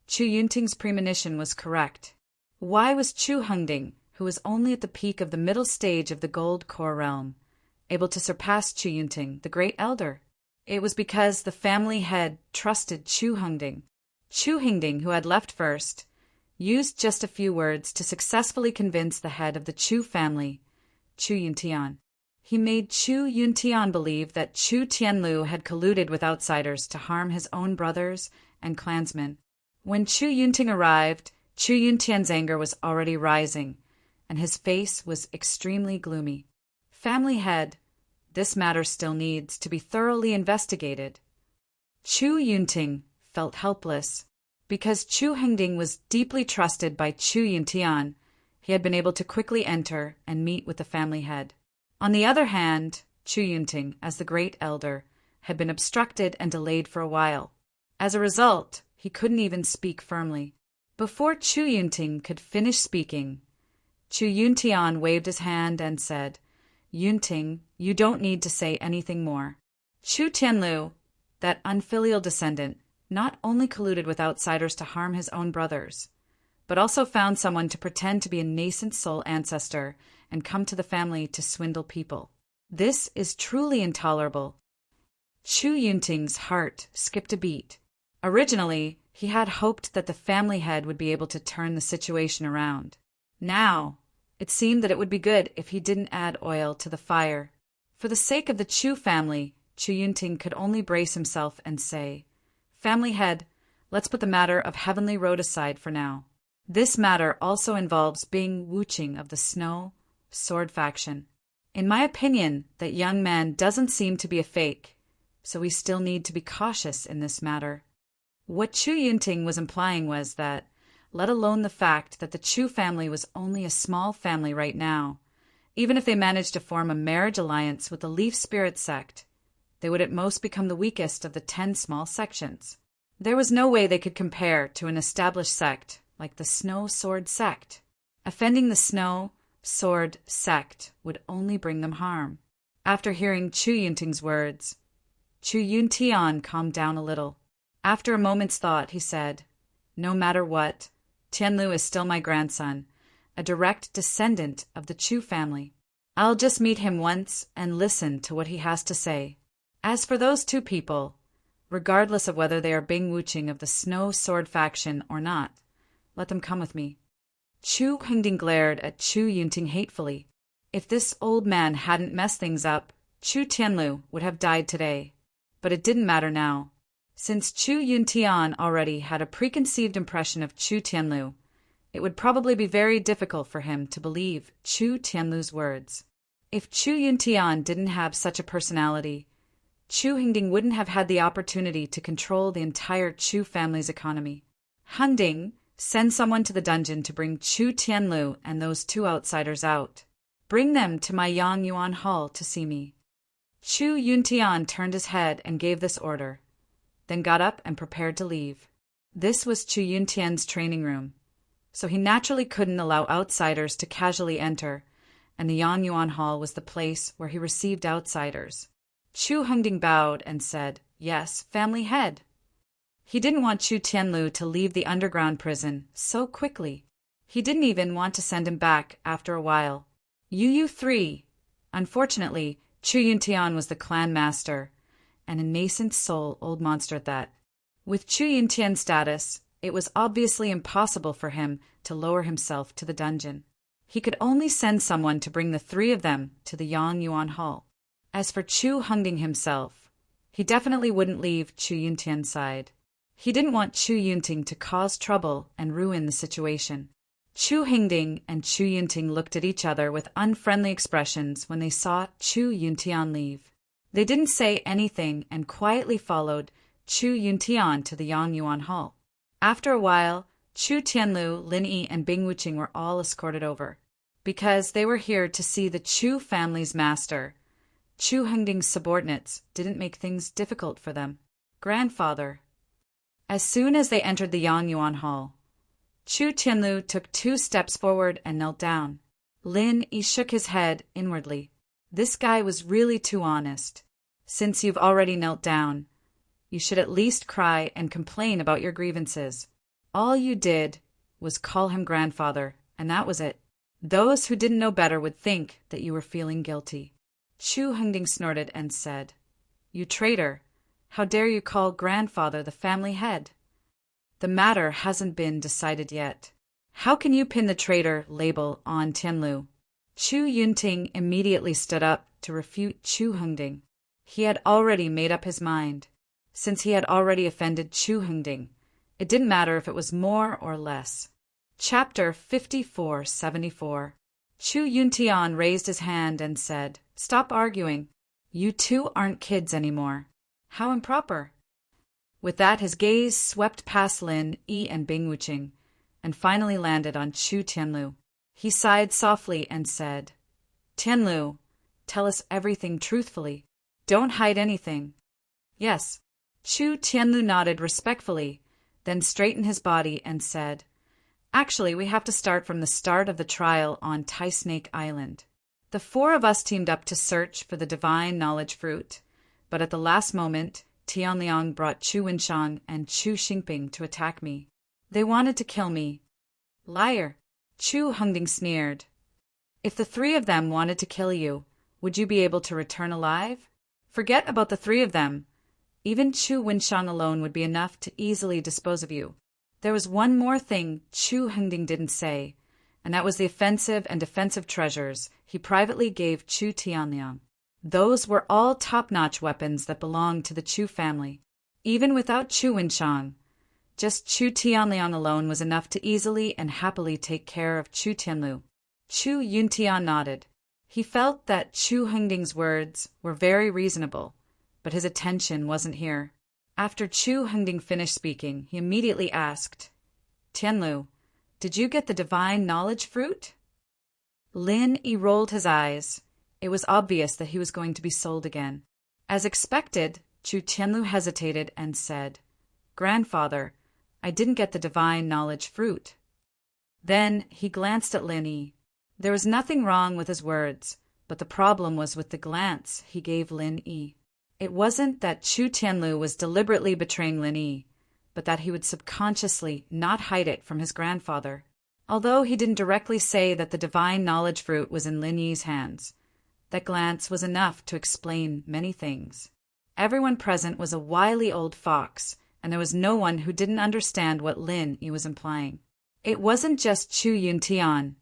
Chu Yunting's premonition was correct. Why was Chu Hengding, who was only at the peak of the middle stage of the gold core realm, able to surpass Chu Yunting, the great elder? It was because the family head trusted Chu Hengding. Chu Hengding, who had left first, used just a few words to successfully convince the head of the Chu family, Chu Yuntian. He made Chu Yuntian believe that Chu Tianlu had colluded with outsiders to harm his own brothers and clansmen. When Chu Yunting arrived, Chu Yuntian's anger was already rising, and his face was extremely gloomy. "Family head, this matter still needs to be thoroughly investigated." Chu Yunting felt helpless. Because Chu Hengding was deeply trusted by Chu Yuntian, he had been able to quickly enter and meet with the family head. On the other hand, Chu Yunting, as the great elder, had been obstructed and delayed for a while. As a result, he couldn't even speak firmly. Before Chu Yunting could finish speaking, Chu Yuntian waved his hand and said, "Yunting, you don't need to say anything more." Chu Tianlu, that unfilial descendant, not only colluded with outsiders to harm his own brothers, but also found someone to pretend to be a nascent soul ancestor and come to the family to swindle people. This is truly intolerable. Chu Yunting's heart skipped a beat. Originally, he had hoped that the family head would be able to turn the situation around. Now, it seemed that it would be good if he didn't add oil to the fire. For the sake of the Chu family, Chu Yunting could only brace himself and say, "Family head, let's put the matter of Heavenly Road aside for now. This matter also involves Bing Wuqing of the Snow Sword faction. In my opinion, that young man doesn't seem to be a fake, so we still need to be cautious in this matter." What Chu Yunting was implying was that, let alone the fact that the Chu family was only a small family right now, even if they managed to form a marriage alliance with the Leaf Spirit sect, they would at most become the weakest of the 10 small sections. There was no way they could compare to an established sect like the Snow Sword sect. Offending the Snow Sword sect would only bring them harm. After hearing Chu Yunting's words, Chu Yuntian calmed down a little. After a moment's thought, he said, "No matter what, Tianlu is still my grandson, a direct descendant of the Chu family. I'll just meet him once and listen to what he has to say. As for those two people, regardless of whether they are Bing Wuqing of the Snow Sword faction or not, let them come with me." Chu Hengding glared at Chu Yunting hatefully. If this old man hadn't messed things up, Chu Tianlu would have died today. But it didn't matter now. Since Chu Yuntian already had a preconceived impression of Chu Tianlu, it would probably be very difficult for him to believe Chu Tianlu's words. If Chu Yuntian didn't have such a personality, Chu Hengding wouldn't have had the opportunity to control the entire Chu family's economy. "Hengding, send someone to the dungeon to bring Chu Tianlu and those 2 outsiders out. Bring them to my Yang Yuan Hall to see me." Chu Yuntian turned his head and gave this order, then got up and prepared to leave. This was Chu Yuntian's training room, so he naturally couldn't allow outsiders to casually enter, and the Yang Yuan Hall was the place where he received outsiders. Chu Hengding bowed and said, "Yes, family head." He didn't want Chu Tianlu to leave the underground prison so quickly. He didn't even want to send him back after a while. "You 3. Unfortunately, Chu Yuntian was the clan master, and a nascent soul old monster at that. With Chu Yuntian's status, it was obviously impossible for him to lower himself to the dungeon. He could only send someone to bring the 3 of them to the Yang Yuan Hall. As for Chu Hengding himself, he definitely wouldn't leave Chu Yuntian's side. He didn't want Chu Yunting to cause trouble and ruin the situation. Chu Hengding and Chu Yunting looked at each other with unfriendly expressions when they saw Chu Yuntian leave. They didn't say anything and quietly followed Chu Yuntian to the Yang Yuan Hall. After a while, Chu Tianlu, Lin Yi, and Bing Wuqing were all escorted over. Because they were here to see the Chu family's master, Chu Hengding's subordinates didn't make things difficult for them. "Grandfather." As soon as they entered the Yang Yuan Hall, Chu Tianlu took 2 steps forward and knelt down. Lin Yi shook his head inwardly. This guy was really too honest. Since you've already knelt down, you should at least cry and complain about your grievances. All you did was call him grandfather, and that was it. Those who didn't know better would think that you were feeling guilty. Chu Hengding snorted and said, "You traitor! How dare you call grandfather the family head? The matter hasn't been decided yet. How can you pin the traitor label on Tianlu?" Chu Yunting immediately stood up to refute Chu Hengding. He had already made up his mind. Since he had already offended Chu Hengding, it didn't matter if it was more or less. Chapter 5474. Chu Yuntian raised his hand and said, "Stop arguing. You 2 aren't kids anymore. How improper." With that, his gaze swept past Lin Yi and Bing Wuqing, and finally landed on Chu Tianlu. He sighed softly and said, "Tianlu, tell us everything truthfully. Don't hide anything." "Yes." Chu Tianlu nodded respectfully, then straightened his body and said, Actually, we have to start from the start of the trial on Tai Snake Island. The four of us teamed up to search for the divine knowledge fruit, but at the last moment, Tianliang brought Chu Wenshang and Chu Xingping to attack me. They wanted to kill me. Liar! Chu Hengding sneered. If the three of them wanted to kill you, would you be able to return alive? Forget about the three of them. Even Chu Wenshang alone would be enough to easily dispose of you. There was one more thing Chu Hengding didn't say, and that was the offensive and defensive treasures he privately gave Chu Tianliang. Those were all top-notch weapons that belonged to the Chu family. Even without Chu Wenshang, just Chu Tianliang alone was enough to easily and happily take care of Chu Tianlu. Chu Yuntian nodded. He felt that Chu Hengding's words were very reasonable, but his attention wasn't here. After Chu Hengding finished speaking, he immediately asked, Tianlu, did you get the divine knowledge fruit? Lin Yi rolled his eyes. It was obvious that he was going to be sold again. As expected, Chu Tianlu hesitated and said, Grandfather, I didn't get the divine knowledge fruit. Then he glanced at Lin Yi. There was nothing wrong with his words, but the problem was with the glance he gave Lin Yi. It wasn't that Chu Tianlu was deliberately betraying Lin Yi, but that he would subconsciously not hide it from his grandfather. Although he didn't directly say that the divine knowledge fruit was in Lin Yi's hands, that glance was enough to explain many things. Everyone present was a wily old fox, and there was no one who didn't understand what Lin Yi was implying. It wasn't just Chu Yuntian.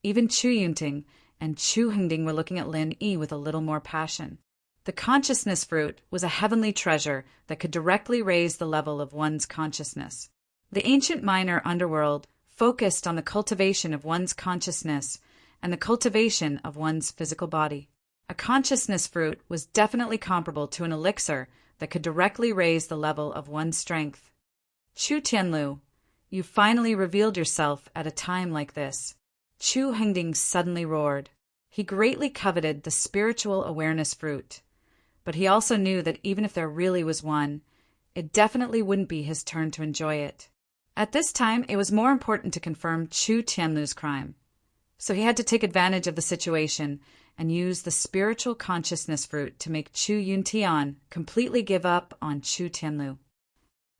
Even Chu Yunting and Chu Hengding were looking at Lin Yi with a little more passion. The consciousness fruit was a heavenly treasure that could directly raise the level of one's consciousness. The ancient minor underworld focused on the cultivation of one's consciousness and the cultivation of one's physical body. A consciousness fruit was definitely comparable to an elixir that could directly raise the level of one's strength. Chu Tianlu, you finally revealed yourself at a time like this. Chu Hengding suddenly roared. He greatly coveted the spiritual awareness fruit, but he also knew that even if there really was one, it definitely wouldn't be his turn to enjoy it. At this time, it was more important to confirm Chu Tianlu's crime. So he had to take advantage of the situation and use the spiritual consciousness fruit to make Chu Yuntian completely give up on Chu Tianlu.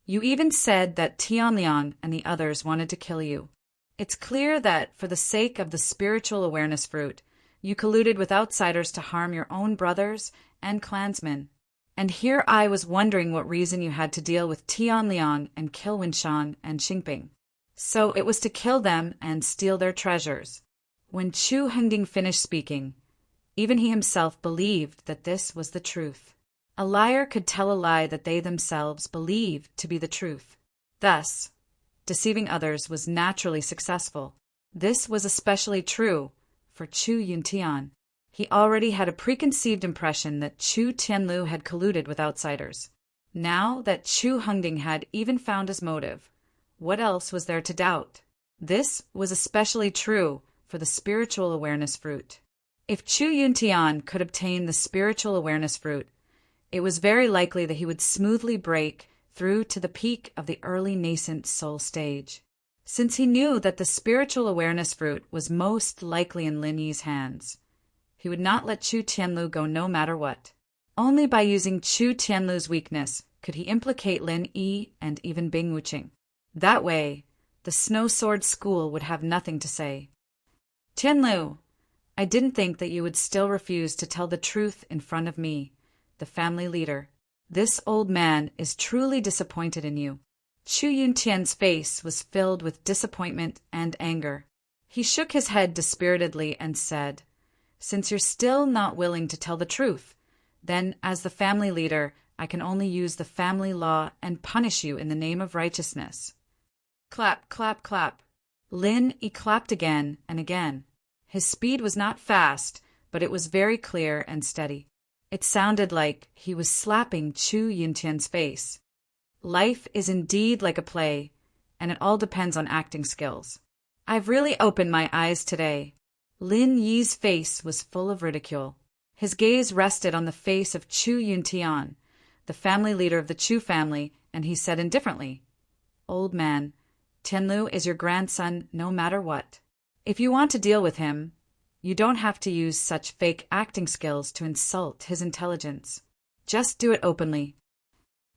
You even said that Tianliang and the others wanted to kill you. It's clear that, for the sake of the spiritual awareness fruit, you colluded with outsiders to harm your own brothers and clansmen. And here I was wondering what reason you had to deal with Tianliang and kill Wenshang and Xingping. So it was to kill them and steal their treasures. When Chu Hengding finished speaking, even he himself believed that this was the truth. A liar could tell a lie that they themselves believed to be the truth. Thus, deceiving others was naturally successful. This was especially true for Chu Yuntian. He already had a preconceived impression that Chu Tianlu had colluded with outsiders. Now that Chu Hengding had even found his motive, what else was there to doubt? This was especially true for the spiritual awareness fruit. If Chu Yuntian could obtain the spiritual awareness fruit, it was very likely that he would smoothly break through to the peak of the early nascent soul stage. Since he knew that the spiritual awareness fruit was most likely in Lin Yi's hands, he would not let Chu Tianlu go no matter what. Only by using Chu Tianlu's weakness could he implicate Lin Yi and even Bing Wuqing. That way, the Snow Sword School would have nothing to say. Tianlu, I didn't think that you would still refuse to tell the truth in front of me, the family leader. This old man is truly disappointed in you. Chu Yuntian's face was filled with disappointment and anger. He shook his head dispiritedly and said, Since you're still not willing to tell the truth, then as the family leader, I can only use the family law and punish you in the name of righteousness. Clap, clap, clap. Lin Yi clapped again and again. His speed was not fast, but it was very clear and steady. It sounded like he was slapping Chu Yuntian's face. Life is indeed like a play, and it all depends on acting skills. I've really opened my eyes today. Lin Yi's face was full of ridicule. His gaze rested on the face of Chu Yuntian, the family leader of the Chu family, and he said indifferently, Old man, Tianlu is your grandson no matter what. If you want to deal with him, you don't have to use such fake acting skills to insult his intelligence. Just do it openly.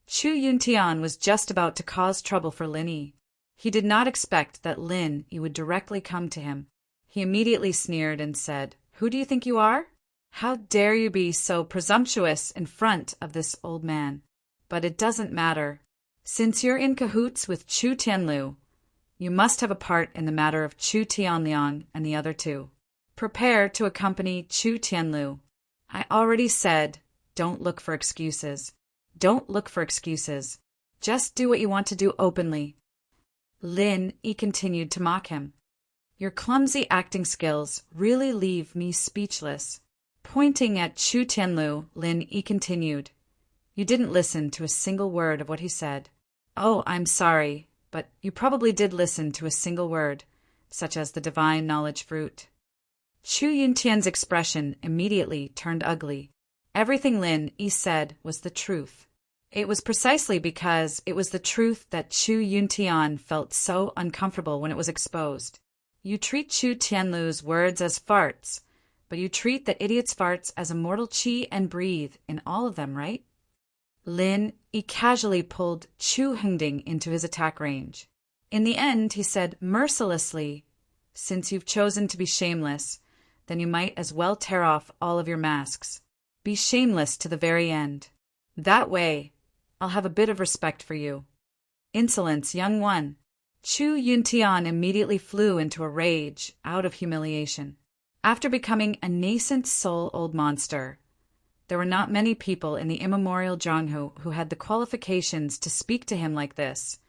Chu Yuntian was just about to cause trouble for Lin Yi. He did not expect that Lin Yi would directly come to him. He immediately sneered and said, "Who do you think you are? How dare you be so presumptuous in front of this old man? But it doesn't matter. Since you're in cahoots with Chu Tianlu, you must have a part in the matter of Chu Tianliang and the other two. Prepare to accompany Chu Tianlu. I already said, don't look for excuses. Don't look for excuses. Just do what you want to do openly." Lin Yi continued to mock him. "Your clumsy acting skills really leave me speechless." Pointing at Chu Tianlu, Lin Yi continued, "You didn't listen to a single word of what he said." "Oh, I'm sorry, but you probably did listen to a single word, such as the divine knowledge fruit." Chu Yuntian's expression immediately turned ugly. Everything Lin Yi said was the truth. It was precisely because it was the truth that Chu Yuntian felt so uncomfortable when it was exposed. You treat Chu Tianlu's words as farts, but you treat the idiot's farts as immortal qi and breathe in all of them, right? Lin Yi casually pulled Chu Hengding into his attack range. In the end, he said mercilessly, "Since you've chosen to be shameless, then you might as well tear off all of your masks. Be shameless to the very end. That way, I'll have a bit of respect for you." "Insolence, young one." Chu Yuntian immediately flew into a rage out of humiliation. After becoming a nascent soul old monster, there were not many people in the immemorial Zhanghu who had the qualifications to speak to him like this,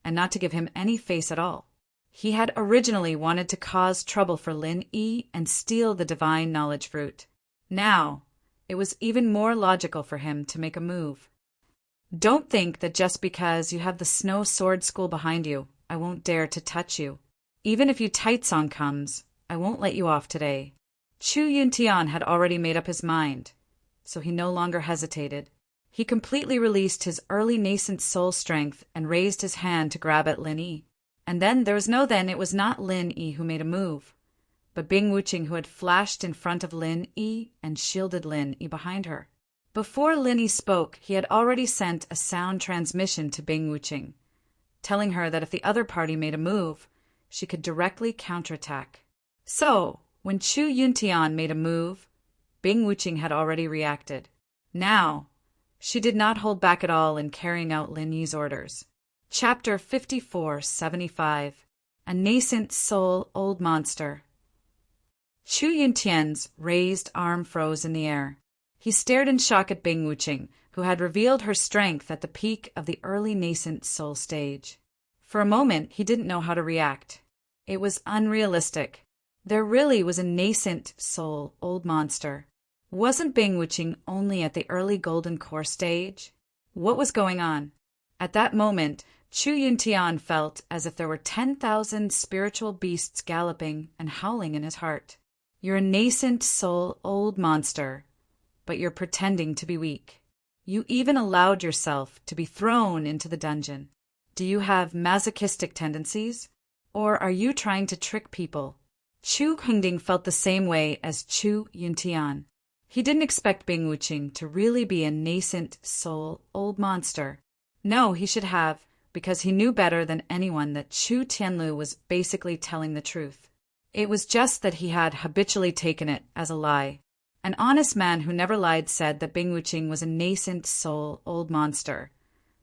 and not to give him any face at all. He had originally wanted to cause trouble for Lin Yi and steal the divine knowledge fruit. Now, it was even more logical for him to make a move. "Don't think that just because you have the Snow Sword School behind you, I won't dare to touch you. Even if Yu Taitsong comes, I won't let you off today." Chu Yuntian had already made up his mind, so he no longer hesitated. He completely released his early nascent soul strength and raised his hand to grab at Lin Yi. And then it was not Lin Yi who made a move, but Bing Wuqing, who had flashed in front of Lin Yi and shielded Lin Yi behind her. Before Lin Yi spoke, he had already sent a sound transmission to Bing Wuqing, telling her that if the other party made a move, she could directly counterattack. So, when Chu Yuntian made a move, Bing Wuqing had already reacted. Now, she did not hold back at all in carrying out Lin Yi's orders. Chapter 5475. A Nascent Soul Old Monster. Chu Yuntian's raised arm froze in the air. He stared in shock at Bing Wuqing, who had revealed her strength at the peak of the early nascent soul stage. For a moment, he didn't know how to react. It was unrealistic. There really was a nascent soul old monster. Wasn't Bing Wuqing only at the early golden core stage? What was going on? At that moment, Chu Yuntian felt as if there were 10,000 spiritual beasts galloping and howling in his heart. You're a nascent soul old monster, but you're pretending to be weak. You even allowed yourself to be thrown into the dungeon. Do you have masochistic tendencies? Or are you trying to trick people? Chu Hengding felt the same way as Chu Yuntian. He didn't expect Bing Wuqing to really be a nascent soul old monster. No, he should have, because he knew better than anyone that Chu Tianlu was basically telling the truth. It was just that he had habitually taken it as a lie. An honest man who never lied said that Bing Wuqing was a nascent soul old monster,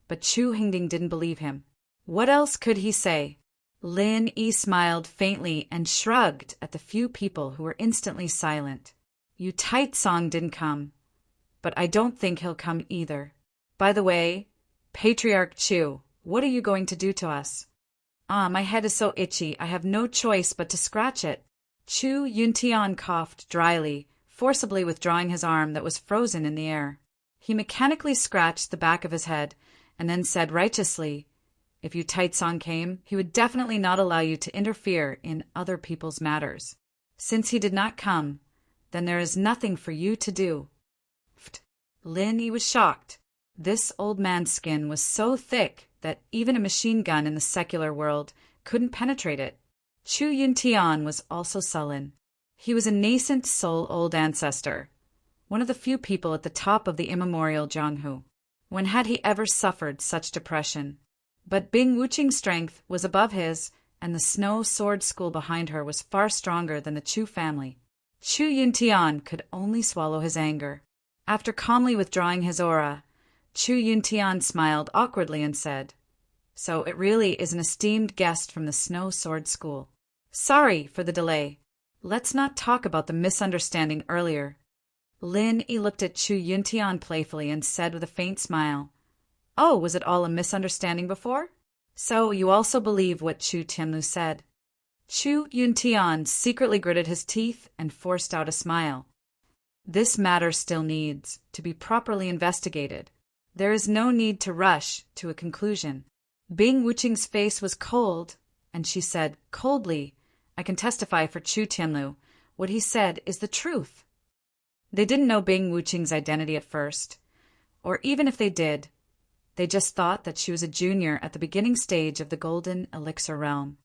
but Chu Hengding didn't believe him. What else could he say? Lin Yi smiled faintly and shrugged at the few people who were instantly silent. Yu Taitsong didn't come, but I don't think he'll come either. By the way, Patriarch Chu, what are you going to do to us? My head is so itchy, I have no choice but to scratch it. Chu Yuntian coughed dryly, forcibly withdrawing his arm that was frozen in the air. He mechanically scratched the back of his head, and then said righteously, if Yu Taitsong came, he would definitely not allow you to interfere in other people's matters. Since he did not come, then there is nothing for you to do. Lin Yi was shocked. This old man's skin was so thick that even a machine gun in the secular world couldn't penetrate it. Chu Yuntian was also sullen. He was a nascent soul old ancestor, one of the few people at the top of the immemorial Jianghu. When had he ever suffered such depression? But Bing Wuqing's strength was above his, and the Snow Sword School behind her was far stronger than the Chu family. Chu Yuntian could only swallow his anger. After calmly withdrawing his aura, Chu Yuntian smiled awkwardly and said, "So it really is an esteemed guest from the Snow Sword School. Sorry for the delay. Let's not talk about the misunderstanding earlier." Lin Yi looked at Chu Yuntian playfully and said with a faint smile, "Oh, was it all a misunderstanding before? So you also believe what Chu Tianlu said?" Chu Yuntian secretly gritted his teeth and forced out a smile. "This matter still needs to be properly investigated. There is no need to rush to a conclusion." Bing Wuqing's face was cold, and she said coldly, "I can testify for Chu Tianlu. What he said is the truth." They didn't know Bing Wuqing's identity at first, or even if they did, they just thought that she was a junior at the beginning stage of the Golden Elixir realm.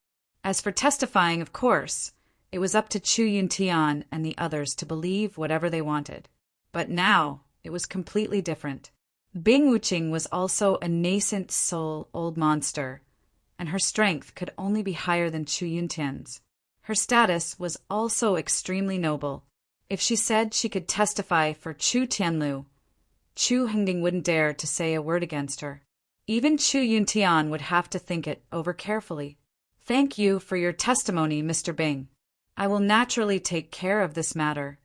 As for testifying, of course, it was up to Chu Yuntian and the others to believe whatever they wanted. But now it was completely different. Bing Wuqing was also a nascent soul old monster, and her strength could only be higher than Chu Yuntian's. Her status was also extremely noble. If she said she could testify for Chu Tianlu, Chu Hengding wouldn't dare to say a word against her. Even Chu Yuntian would have to think it over carefully. "Thank you for your testimony, Mr. Bing. I will naturally take care of this matter."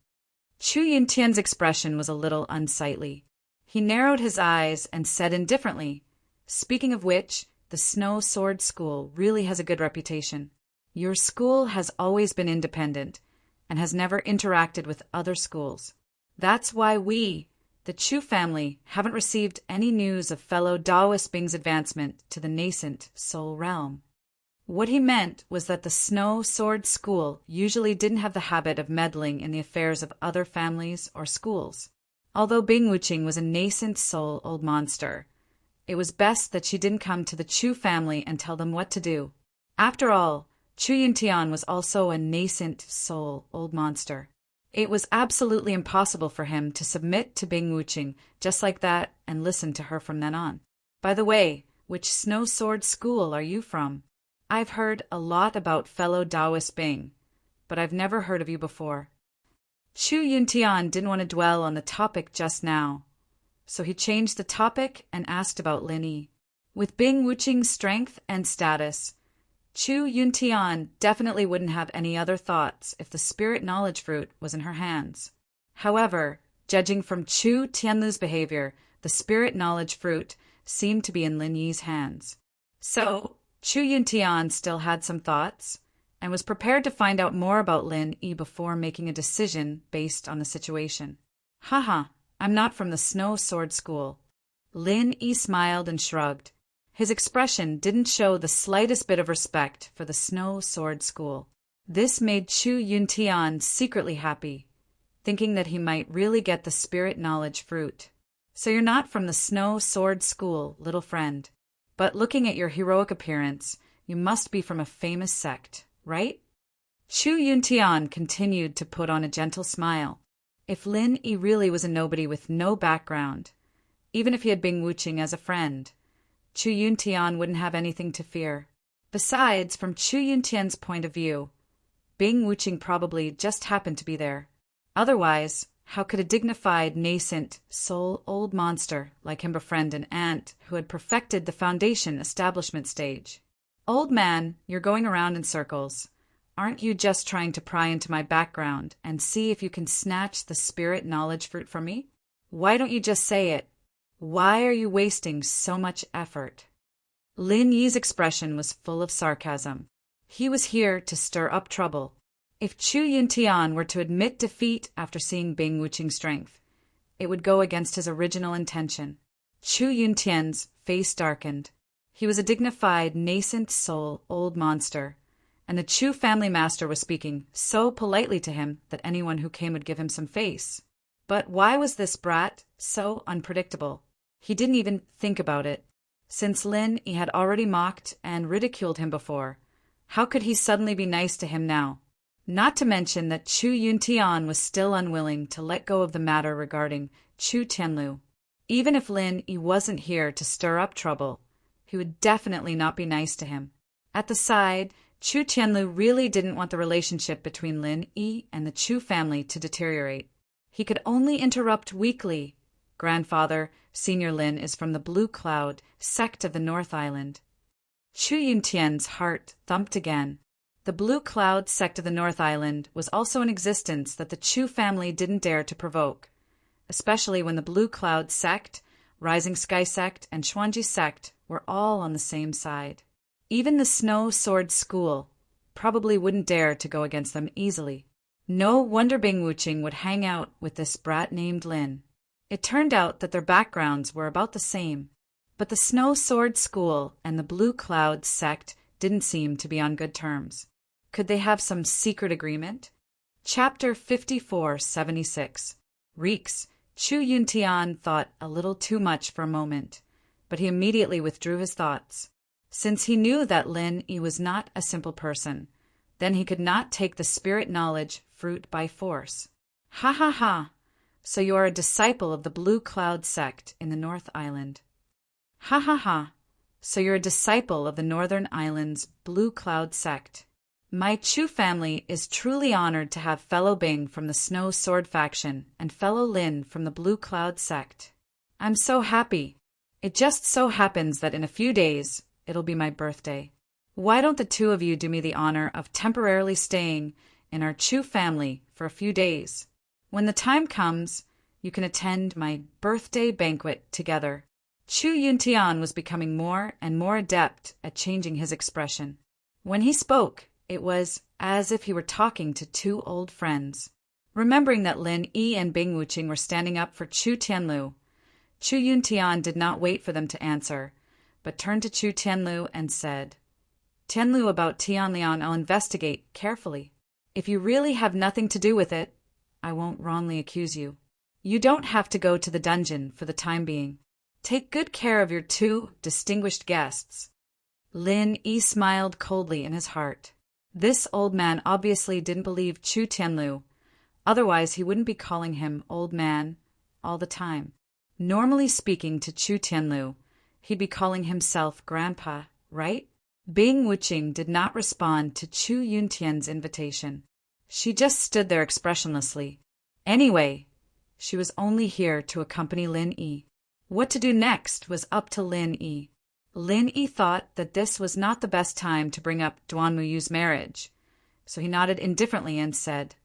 Chu Yuntian's expression was a little unsightly. He narrowed his eyes and said indifferently, "Speaking of which, the Snow Sword School really has a good reputation. Your school has always been independent and has never interacted with other schools. That's why we, the Chu family, haven't received any news of fellow Daoist Bing's advancement to the nascent soul realm." What he meant was that the Snow Sword School usually didn't have the habit of meddling in the affairs of other families or schools. Although Bing Wuqing was a nascent soul old monster, it was best that she didn't come to the Chu family and tell them what to do. After all, Chu Yuntian was also a nascent soul old monster. It was absolutely impossible for him to submit to Bing Wuqing just like that and listen to her from then on. "By the way, which Snow Sword School are you from? I've heard a lot about fellow Daoist Bing, but I've never heard of you before." Chu Yuntian didn't want to dwell on the topic just now, so he changed the topic and asked about Lin Yi. With Bing Wuqing's strength and status, Chu Yuntian definitely wouldn't have any other thoughts if the spirit knowledge fruit was in her hands. However, judging from Chu Tianlu's behavior, the spirit knowledge fruit seemed to be in Lin Yi's hands. So, Chu Yuntian still had some thoughts, and was prepared to find out more about Lin Yi before making a decision based on the situation. "Haha, I'm not from the Snow Sword School." Lin Yi smiled and shrugged. His expression didn't show the slightest bit of respect for the Snow Sword School. This made Chu Yuntian secretly happy, thinking that he might really get the spirit knowledge fruit. "So you're not from the Snow Sword School, little friend. But looking at your heroic appearance, you must be from a famous sect, right?" Chu Yuntian continued to put on a gentle smile. If Lin Yi really was a nobody with no background, even if he had Bing Wuqing as a friend, Chu Yuntian wouldn't have anything to fear. Besides, from Chu Yuntian's point of view, Bing Wuqing probably just happened to be there. Otherwise, how could a dignified, nascent, soul old monster like him befriend an ant who had perfected the foundation establishment stage? "Old man, you're going around in circles. Aren't you just trying to pry into my background and see if you can snatch the spirit knowledge fruit from me? Why don't you just say it? Why are you wasting so much effort?" Lin Yi's expression was full of sarcasm. He was here to stir up trouble. If Chu Yuntian were to admit defeat after seeing Bing Wuqing's strength, it would go against his original intention. Chu Yuntian's face darkened. He was a dignified, nascent soul old monster, and the Chu family master was speaking so politely to him that anyone who came would give him some face. But why was this brat so unpredictable? He didn't even think about it. Since Lin Yi had already mocked and ridiculed him before, How could he suddenly be nice to him now? Not to mention that Chu Yuntian was still unwilling to let go of the matter regarding Chu Tianlu. Even if Lin Yi wasn't here to stir up trouble, he would definitely not be nice to him. At the side, Chu Tianlu really didn't want the relationship between Lin Yi and the Chu family to deteriorate. He could only interrupt weakly. Grandfather, Senior Lin is from the Blue Cloud sect of the North Island. Chu Yuntian's heart thumped again. The Blue Cloud sect of the North Island was also an existence that the Chu family didn't dare to provoke, especially when the Blue Cloud sect, Rising Sky sect, and Xuanji sect were all on the same side. Even the Snow Sword School probably wouldn't dare to go against them easily. No wonder Bing Wuching would hang out with this brat named Lin. It turned out that their backgrounds were about the same, but the Snow Sword School and the Blue Cloud sect didn't seem to be on good terms. Could they have some secret agreement? Chapter 5476. Reeks. Chu Yuntian thought a little too much for a moment, but he immediately withdrew his thoughts. Since he knew that Lin Yi was not a simple person, then he could not take the spirit knowledge fruit by force. Ha ha ha! So you are a disciple of the Blue Cloud sect in the North Island. Ha ha ha! So you're a disciple of the Northern Island's Blue Cloud sect. My Chu family is truly honored to have fellow Bing from the Snow Sword faction and fellow Lin from the Blue Cloud sect. I'm so happy. It just so happens that in a few days, it'll be my birthday. Why don't the two of you do me the honor of temporarily staying in our Chu family for a few days? When the time comes, you can attend my birthday banquet together. Chu Yuntian was becoming more and more adept at changing his expression. When he spoke, it was as if he were talking to two old friends. Remembering that Lin Yi and Bing Wuching were standing up for Chu Tianlu, Chu Yuntian did not wait for them to answer, but turned to Chu Tianlu and said, Tianlu, about Tianlian I'll investigate carefully. If you really have nothing to do with it, I won't wrongly accuse you. You don't have to go to the dungeon for the time being. Take good care of your two distinguished guests. Lin Yi smiled coldly in his heart. This old man obviously didn't believe Chu Tianlu, otherwise he wouldn't be calling him old man all the time. Normally speaking to Chu Tianlu, he'd be calling himself grandpa, right? Bing Wuching did not respond to Chu Yuntian's invitation. She just stood there expressionlessly. Anyway, she was only here to accompany Lin Yi. What to do next was up to Lin Yi. Lin Yi thought that this was not the best time to bring up Duan Muyu's marriage, so he nodded indifferently and said,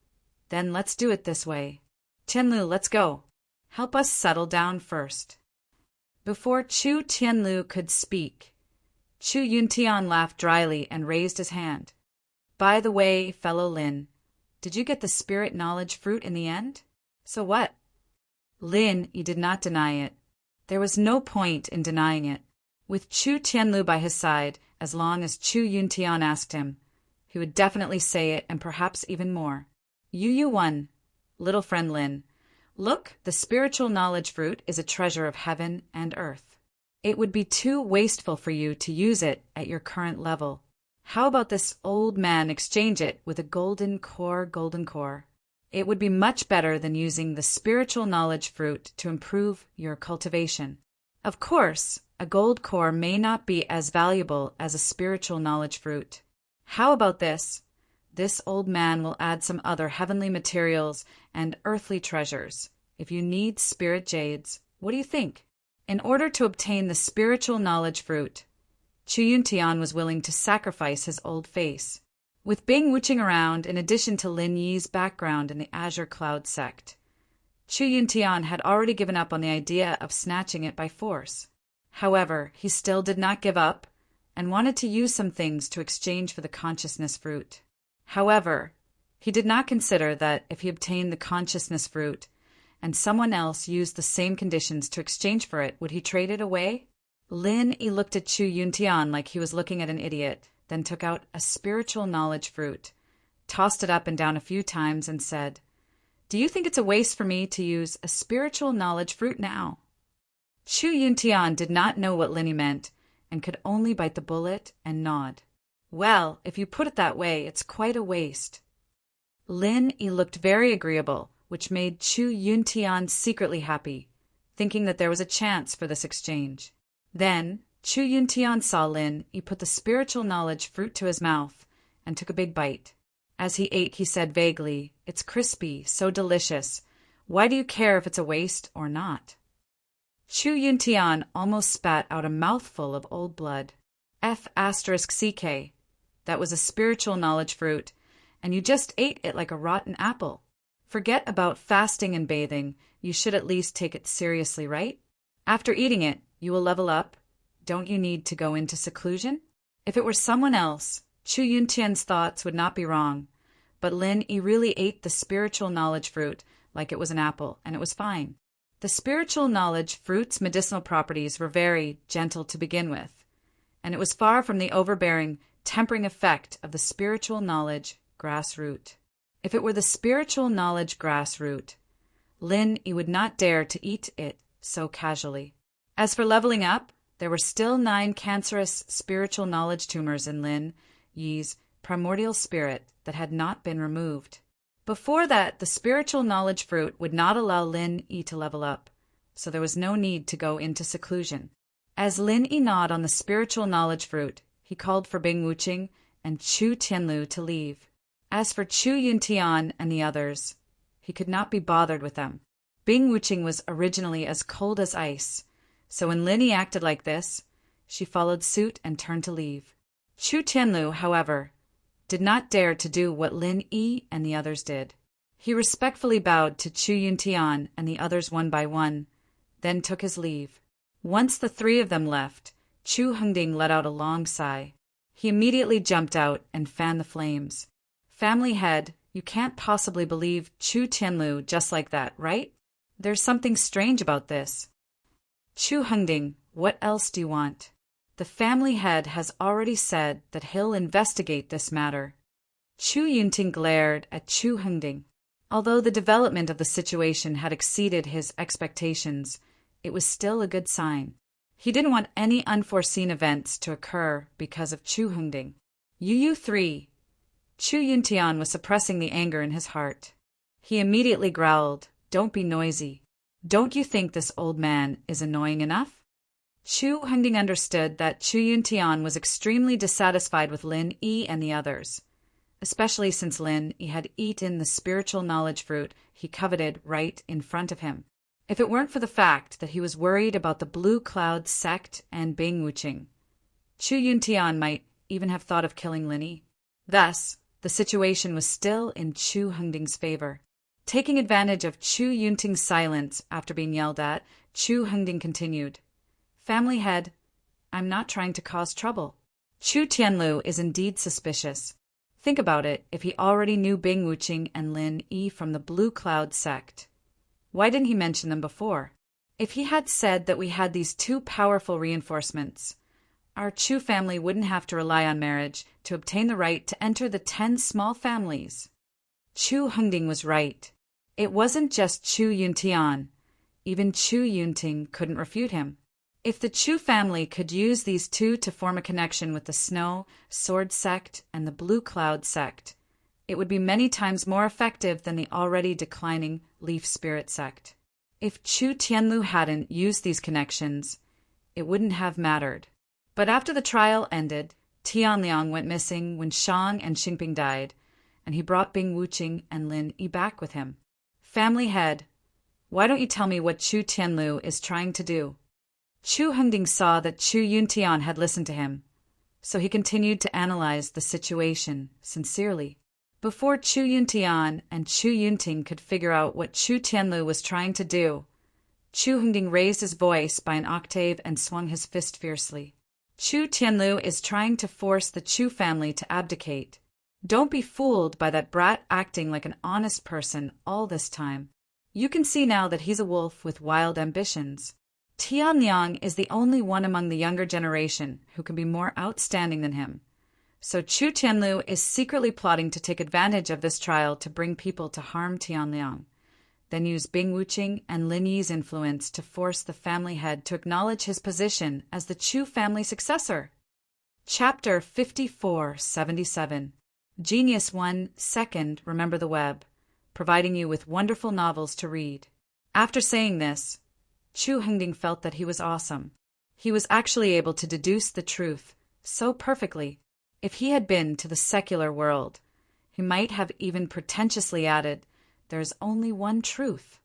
Then let's do it this way. Tianlu, let's go. Help us settle down first. Before Chu Tianlu could speak, Chu Yuntian laughed dryly and raised his hand. By the way, fellow Lin, did you get the spirit knowledge fruit in the end? So what? Lin Yi did not deny it. There was no point in denying it. With Chu Tianlu by his side, as long as Chu Yuntian asked him, he would definitely say it and perhaps even more. You won, little friend Lin. Look, the spiritual knowledge fruit is a treasure of heaven and earth. It would be too wasteful for you to use it at your current level. How about this old man exchange it with a golden core? It would be much better than using the spiritual knowledge fruit to improve your cultivation. Of course, a gold core may not be as valuable as a spiritual knowledge fruit. How about this? This old man will add some other heavenly materials and earthly treasures. If you need spirit jades, what do you think? In order to obtain the spiritual knowledge fruit, Chu Yuntian was willing to sacrifice his old face. With Bing Wuching around, in addition to Lin Yi's background in the Azure Cloud sect, Chu Yuntian had already given up on the idea of snatching it by force. However, he still did not give up and wanted to use some things to exchange for the consciousness fruit. However, he did not consider that if he obtained the consciousness fruit and someone else used the same conditions to exchange for it, would he trade it away? Lin Yi looked at Chu Yuntian like he was looking at an idiot, then took out a spiritual knowledge fruit, tossed it up and down a few times, and said, Do you think it's a waste for me to use a spiritual knowledge fruit now? Chu Yuntian did not know what Lin Yi meant and could only bite the bullet and nod. Well, if you put it that way, it's quite a waste. Lin Yi looked very agreeable, which made Chu Yuntian secretly happy, thinking that there was a chance for this exchange. Then, Chu Yuntian saw Lin Yi put the spiritual knowledge fruit to his mouth and took a big bite. As he ate, he said vaguely, "It's crispy, so delicious. Why do you care if it's a waste or not?" Chu Yuntian almost spat out a mouthful of old blood. F***CK. That was a spiritual knowledge fruit, and you just ate it like a rotten apple. Forget about fasting and bathing. You should at least take it seriously, right? After eating it, you will level up. Don't you need to go into seclusion? If it were someone else, Chu Yuntian's thoughts would not be wrong. But Lin Yi really ate the spiritual knowledge fruit like it was an apple, and it was fine. The spiritual knowledge fruit's medicinal properties were very gentle to begin with, and it was far from the overbearing, tempering effect of the spiritual knowledge grass root. If it were the spiritual knowledge grass root, Lin Yi would not dare to eat it so casually. As for leveling up, there were still 9 cancerous spiritual knowledge tumors in Lin Yi's primordial spirit that had not been removed. Before that, the spiritual knowledge fruit would not allow Lin Yi to level up, so there was no need to go into seclusion. As Lin Yi gnawed on the spiritual knowledge fruit, he called for Bing Wuqing and Chu Tianlu to leave. As for Chu Yuntian and the others, he could not be bothered with them. Bing Wuqing was originally as cold as ice, so when Lin Yi acted like this, she followed suit and turned to leave. Chu Tianlu, however, did not dare to do what Lin Yi and the others did. He respectfully bowed to Chu Yuntian and the others one by one, then took his leave. Once the 3 of them left, Chu Hengding let out a long sigh. He immediately jumped out and fanned the flames. "Family head, you can't possibly believe Chu Tianlu just like that, right? There's something strange about this." "Chu Hengding, what else do you want?" "The family head has already said that he'll investigate this matter." Chu Yunting glared at Chu Hengding. Although the development of the situation had exceeded his expectations, it was still a good sign. He didn't want any unforeseen events to occur because of Chu Hengding. "You 3. Chu Yuntian was suppressing the anger in his heart. He immediately growled, "Don't be noisy. Don't you think this old man is annoying enough?" Chu Hengding understood that Chu Yuntian was extremely dissatisfied with Lin Yi and the others, especially since Lin Yi had eaten the spiritual knowledge fruit he coveted right in front of him. If it weren't for the fact that he was worried about the Blue Cloud sect and Bing Wuqing, Chu Yuntian might even have thought of killing Lin Yi. Thus, the situation was still in Chu Hengding's favor. Taking advantage of Chu Yunting's silence after being yelled at, Chu Hengding continued, "Family head, I'm not trying to cause trouble. Chu Tianlu is indeed suspicious. Think about it, if he already knew Bing Wuqing and Lin Yi from the Blue Cloud sect, why didn't he mention them before? If he had said that we had these 2 powerful reinforcements, our Chu family wouldn't have to rely on marriage to obtain the right to enter the 10 small families." Chu Hengding was right. It wasn't just Chu Yuntian. Even Chu Yunting couldn't refute him. If the Chu family could use these 2 to form a connection with the Snow Sword sect and the Blue Cloud sect, it would be many times more effective than the already declining Leaf Spirit sect. If Chu Tianlu hadn't used these connections, it wouldn't have mattered. But after the trial ended, Tianliang went missing when Shang and Xingping died, and he brought Bing Wuqing and Lin Yi back with him. "Family head, why don't you tell me what Chu Tianlu is trying to do?" Chu Hengding saw that Chu Yuntian had listened to him, so he continued to analyze the situation sincerely. Before Chu Yuntian and Chu Yunting could figure out what Chu Tianlu was trying to do, Chu Hengding raised his voice by an octave and swung his fist fiercely. "Chu Tianlu is trying to force the Chu family to abdicate. Don't be fooled by that brat acting like an honest person all this time. You can see now that he's a wolf with wild ambitions. Tianliang is the only one among the younger generation who can be more outstanding than him. So Chu Tianlu is secretly plotting to take advantage of this trial to bring people to harm Tianliang, then use Bing Wuqing and Lin Yi's influence to force the family head to acknowledge his position as the Chu family successor." Chapter 5477. Genius 1 Second, remember the web, providing you with wonderful novels to read. After saying this, Chu Hengding felt that he was awesome. He was actually able to deduce the truth so perfectly. If he had been to the secular world, he might have even pretentiously added, "There is only one truth."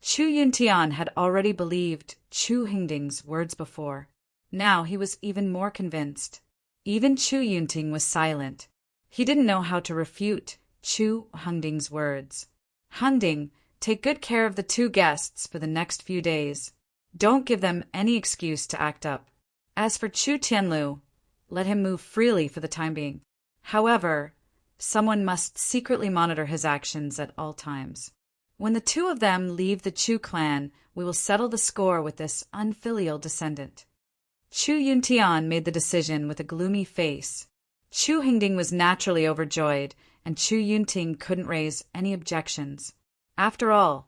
Chu Yuntian had already believed Chu Hengding's words before. Now he was even more convinced. Even Chu Yunting was silent. He didn't know how to refute Chu Hengding's words. "Hengding, take good care of the two guests for the next few days. Don't give them any excuse to act up. As for Chu Tianlu, let him move freely for the time being. However, someone must secretly monitor his actions at all times. When the two of them leave the Chu clan, we will settle the score with this unfilial descendant." Chu Yuntian made the decision with a gloomy face. Chu Hengding was naturally overjoyed, and Chu Yunting couldn't raise any objections. After all,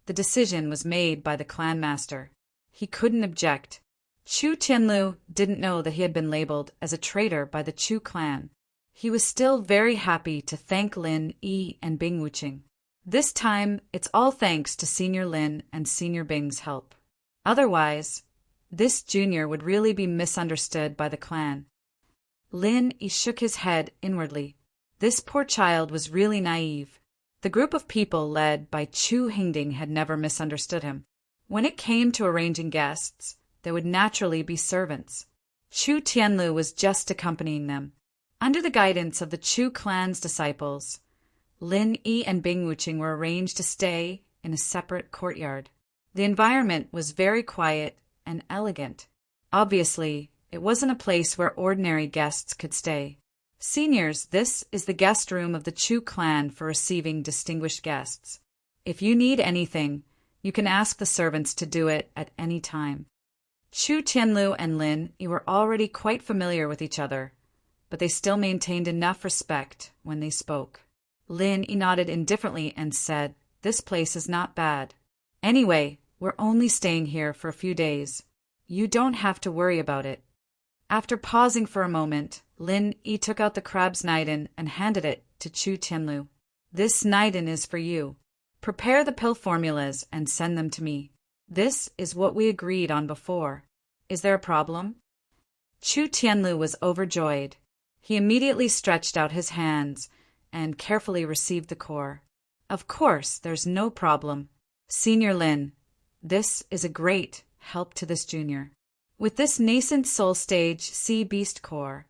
the decision was made by the clan master. He couldn't object. Chu Tianlu didn't know that he had been labeled as a traitor by the Chu clan. He was still very happy to thank Lin Yi and Bing Wuqing. This time, it's all thanks to Senior Lin and Senior Bing's help. Otherwise, this junior would really be misunderstood by the clan. Lin Yi shook his head inwardly. This poor child was really naive. The group of people led by Chu Hengding had never misunderstood him. When it came to arranging guests, there would naturally be servants. Chu Tianlu was just accompanying them. Under the guidance of the Chu clan's disciples, Lin Yi and Bing Wuqing were arranged to stay in a separate courtyard. The environment was very quiet and elegant. Obviously, it wasn't a place where ordinary guests could stay. "Seniors, this is the guest room of the Chu clan for receiving distinguished guests. If you need anything, you can ask the servants to do it at any time." Chu Tianlu and Lin Yi were already quite familiar with each other, but they still maintained enough respect when they spoke. Lin Yi nodded indifferently and said, "This place is not bad. Anyway, we're only staying here for a few days. You don't have to worry about it." After pausing for a moment, Lin Yi took out the crab's niden and handed it to Chu Tianlu. "This niden is for you. Prepare the pill formulas and send them to me. This is what we agreed on before. Is there a problem?" Chu Tianlu was overjoyed. He immediately stretched out his hands and carefully received the core. "Of course, there's no problem. Senior Lin, this is a great help to this junior. With this nascent soul stage sea beast core,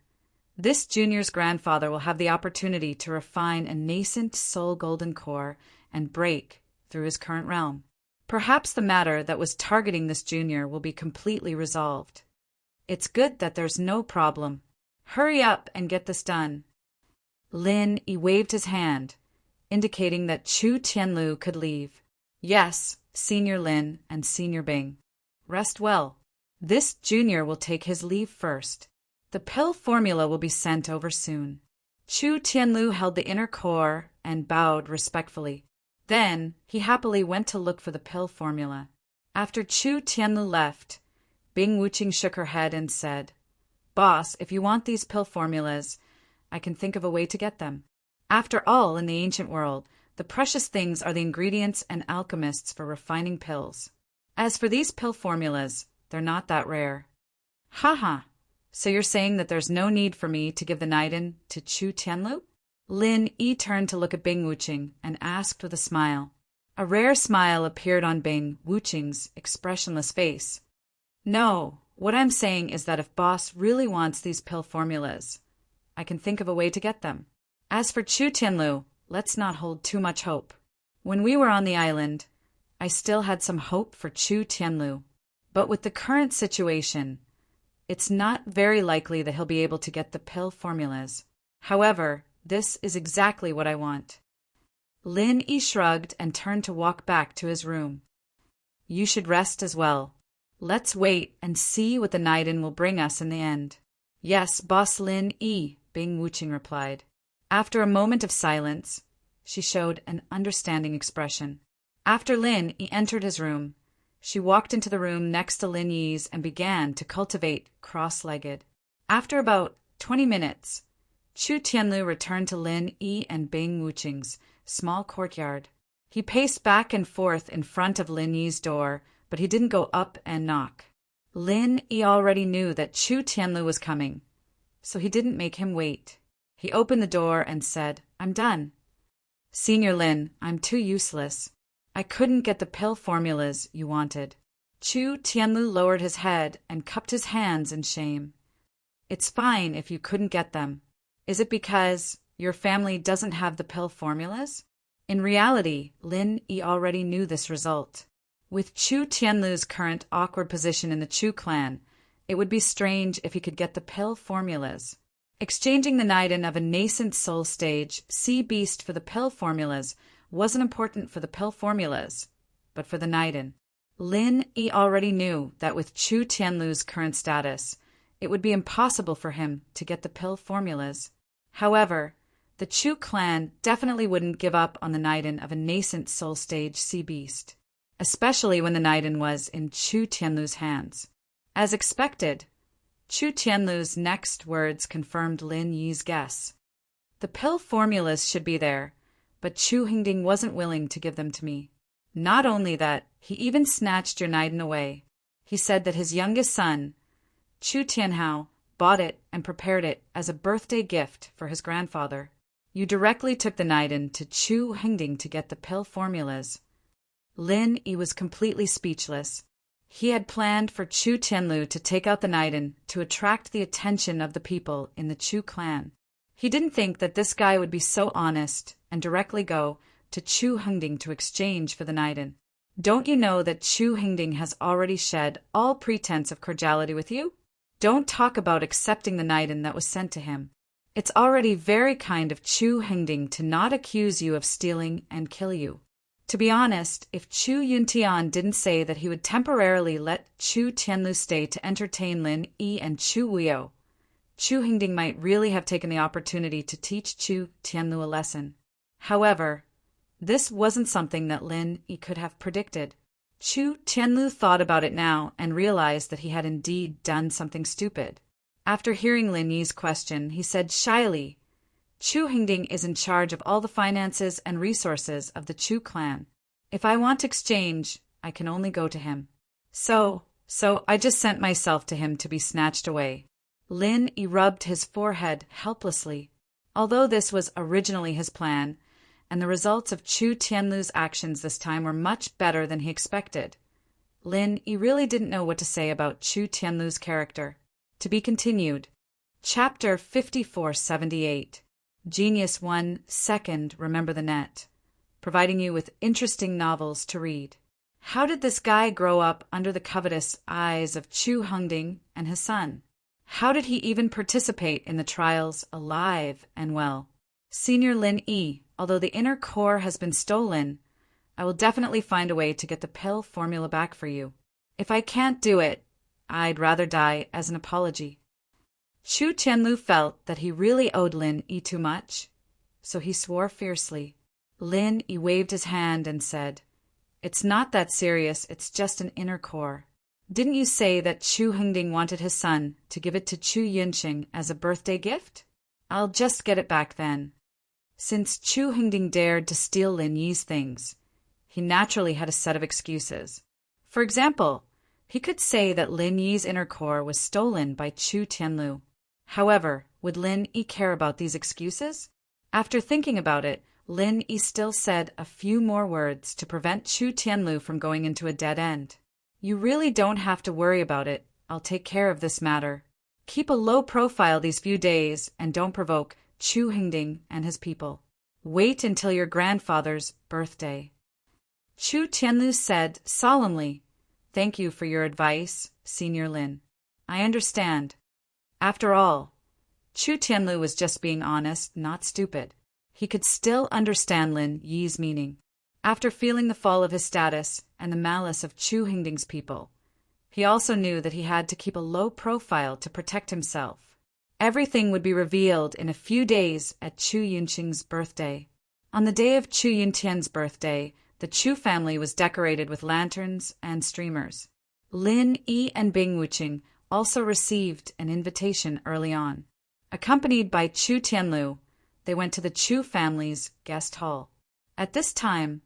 this junior's grandfather will have the opportunity to refine a nascent soul golden core and break through his current realm. Perhaps the matter that was targeting this junior will be completely resolved. It's good that there's no problem. Hurry up and get this done." Lin Yi waved his hand, indicating that Chu Tianlu could leave. "Yes, Senior Lin and Senior Bing. Rest well. This junior will take his leave first. The pill formula will be sent over soon." Chu Tianlu held the inner core and bowed respectfully. Then he happily went to look for the pill formula. After Chu Tianlu left, Bing Wuqing shook her head and said, "Boss, if you want these pill formulas, I can think of a way to get them. After all, in the ancient world, the precious things are the ingredients and alchemists for refining pills. As for these pill formulas, they're not that rare." "Haha, so you're saying that there's no need for me to give the niden to Chu Tianlu?" Lin Yi turned to look at Bing Wuqing and asked with a smile. A rare smile appeared on Bing Wuqing's expressionless face. "No, what I'm saying is that if Boss really wants these pill formulas, I can think of a way to get them. As for Chu Tianlu, let's not hold too much hope. When we were on the island, I still had some hope for Chu Tianlu. But with the current situation, it's not very likely that he'll be able to get the pill formulas. However, this is exactly what I want." Lin Yi shrugged and turned to walk back to his room. "You should rest as well. Let's wait and see what the niden will bring us in the end." "Yes, Boss Lin Yi," Bing Wuqing replied. After a moment of silence, she showed an understanding expression. After Lin Yi entered his room, she walked into the room next to Lin Yi's and began to cultivate cross-legged. After about 20 minutes, Chu Tianlu returned to Lin Yi and Bing Wuqing's small courtyard. He paced back and forth in front of Lin Yi's door, but he didn't go up and knock. Lin Yi already knew that Chu Tianlu was coming, so he didn't make him wait. He opened the door and said, "I'm done. Senior Lin, I'm too useless. I couldn't get the pill formulas you wanted." Chu Tianlu lowered his head and cupped his hands in shame. "It's fine if you couldn't get them. Is it because your family doesn't have the pill formulas?" In reality, Lin Yi already knew this result. With Chu Tianlu's current awkward position in the Chu clan, it would be strange if he could get the pill formulas. Exchanging the Naiden of a nascent soul stage sea beast for the pill formulas wasn't important for the pill formulas, but for the Naiden. Lin Yi already knew that with Chu Tianlu's current status, it would be impossible for him to get the pill formulas. However, the Chu clan definitely wouldn't give up on the Naiden of a nascent soul stage sea beast, especially when the Naiden was in Chu Tianlu's hands. As expected, Chu Tianlu's next words confirmed Lin Yi's guess. "The pill formulas should be there, but Chu Hingding wasn't willing to give them to me. Not only that, he even snatched your Naiden away. He said that his youngest son, Chu Tianhao, bought it and prepared it as a birthday gift for his grandfather. You directly took the Naiden to Chu Hingding to get the pill formulas." Lin Yi was completely speechless. He had planned for Chu Tianlu to take out the Naiden to attract the attention of the people in the Chu clan. He didn't think that this guy would be so honest and directly go to Chu Hingding to exchange for the Naiden. "Don't you know that Chu Hingding has already shed all pretense of cordiality with you? Don't talk about accepting the Naiden that was sent to him. It's already very kind of Chu Hingding to not accuse you of stealing and kill you." To be honest, if Chu Yuntian didn't say that he would temporarily let Chu Tianlu stay to entertain Lin Yi and Chu Wuyo, Chu Hingding might really have taken the opportunity to teach Chu Tianlu a lesson. However, this wasn't something that Lin Yi could have predicted. Chu Tianlu thought about it now and realized that he had indeed done something stupid. After hearing Lin Yi's question, he said shyly, "Chu Hingding is in charge of all the finances and resources of the Chu clan. If I want exchange, I can only go to him. So I just sent myself to him to be snatched away." Lin Yi rubbed his forehead helplessly. Although this was originally his plan, and the results of Chu Tianlu's actions this time were much better than he expected, Lin Yi really didn't know what to say about Chu Tianlu's character. To be continued. Chapter 5478. Genius 1 Second Remember the Net, providing you with interesting novels to read. How did this guy grow up under the covetous eyes of Chu Hingding and his son? How did he even participate in the trials alive and well? Senior Lin Yi, although the inner core has been stolen, I will definitely find a way to get the pill formula back for you. If I can't do it, I'd rather die as an apology. Chu Tianlu felt that he really owed Lin Yi too much, so he swore fiercely. Lin Yi waved his hand and said, "It's not that serious, it's just an inner core. Didn't you say that Chu Hingding wanted his son to give it to Chu Yunqing as a birthday gift? I'll just get it back then." Since Chu Hingding dared to steal Lin Yi's things, he naturally had a set of excuses. For example, he could say that Lin Yi's inner core was stolen by Chu Tianlu. However, would Lin Yi care about these excuses? After thinking about it, Lin Yi still said a few more words to prevent Chu Tianlu from going into a dead end. "You really don't have to worry about it. I'll take care of this matter. Keep a low profile these few days and don't provoke Chu Hingding and his people. Wait until your grandfather's birthday." Chu Tianlu said solemnly, "Thank you for your advice, Senior Lin. I understand." After all, Chu Tianlu was just being honest, not stupid. He could still understand Lin Yi's meaning. After feeling the fall of his status and the malice of Chu Hingding's people, he also knew that he had to keep a low profile to protect himself. Everything would be revealed in a few days at Chu Yunqing's birthday. On the day of Chu Yuntian's birthday, the Chu family was decorated with lanterns and streamers. Lin Yi and Bing Wuqing also received an invitation early on. Accompanied by Chu Tianlu, they went to the Chu family's guest hall. At this time,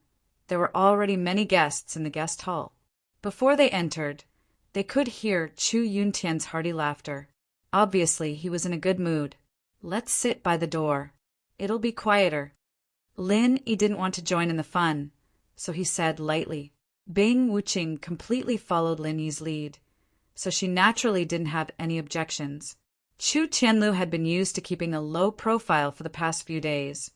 there were already many guests in the guest hall. Before they entered, they could hear Chu Yuntian's hearty laughter. Obviously, he was in a good mood. "Let's sit by the door. It'll be quieter." Lin Yi didn't want to join in the fun, so he said lightly. Bing Wuqing completely followed Lin Yi's lead, so she naturally didn't have any objections. Chu Tianlu had been used to keeping a low profile for the past few days,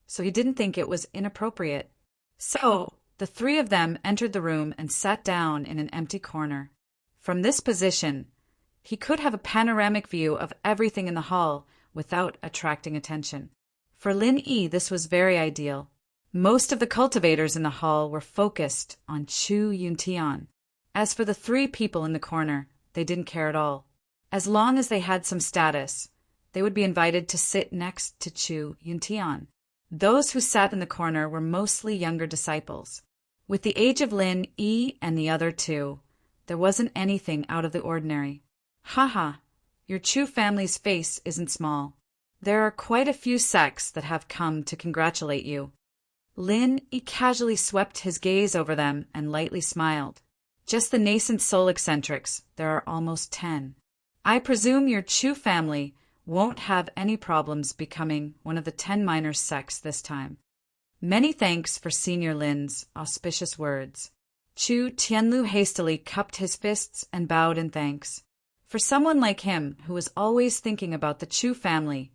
so he didn't think it was inappropriate. So, the three of them entered the room and sat down in an empty corner. From this position, he could have a panoramic view of everything in the hall without attracting attention. For Lin Yi, this was very ideal. Most of the cultivators in the hall were focused on Chu Yuntian. As for the three people in the corner, they didn't care at all. As long as they had some status, they would be invited to sit next to Chu Yuntian. Those who sat in the corner were mostly younger disciples. With the age of Lin Yi and the other two, there wasn't anything out of the ordinary. Haha, your Chu family's face isn't small. There are quite a few sects that have come to congratulate you. Lin Yi casually swept his gaze over them and lightly smiled. Just the nascent soul eccentrics, there are almost 10. I presume your Chu family won't have any problems becoming one of the 10 minor sects this time. Many thanks for Senior Lin's auspicious words. Chu Tianlu hastily cupped his fists and bowed in thanks. For someone like him, who was always thinking about the Chu family,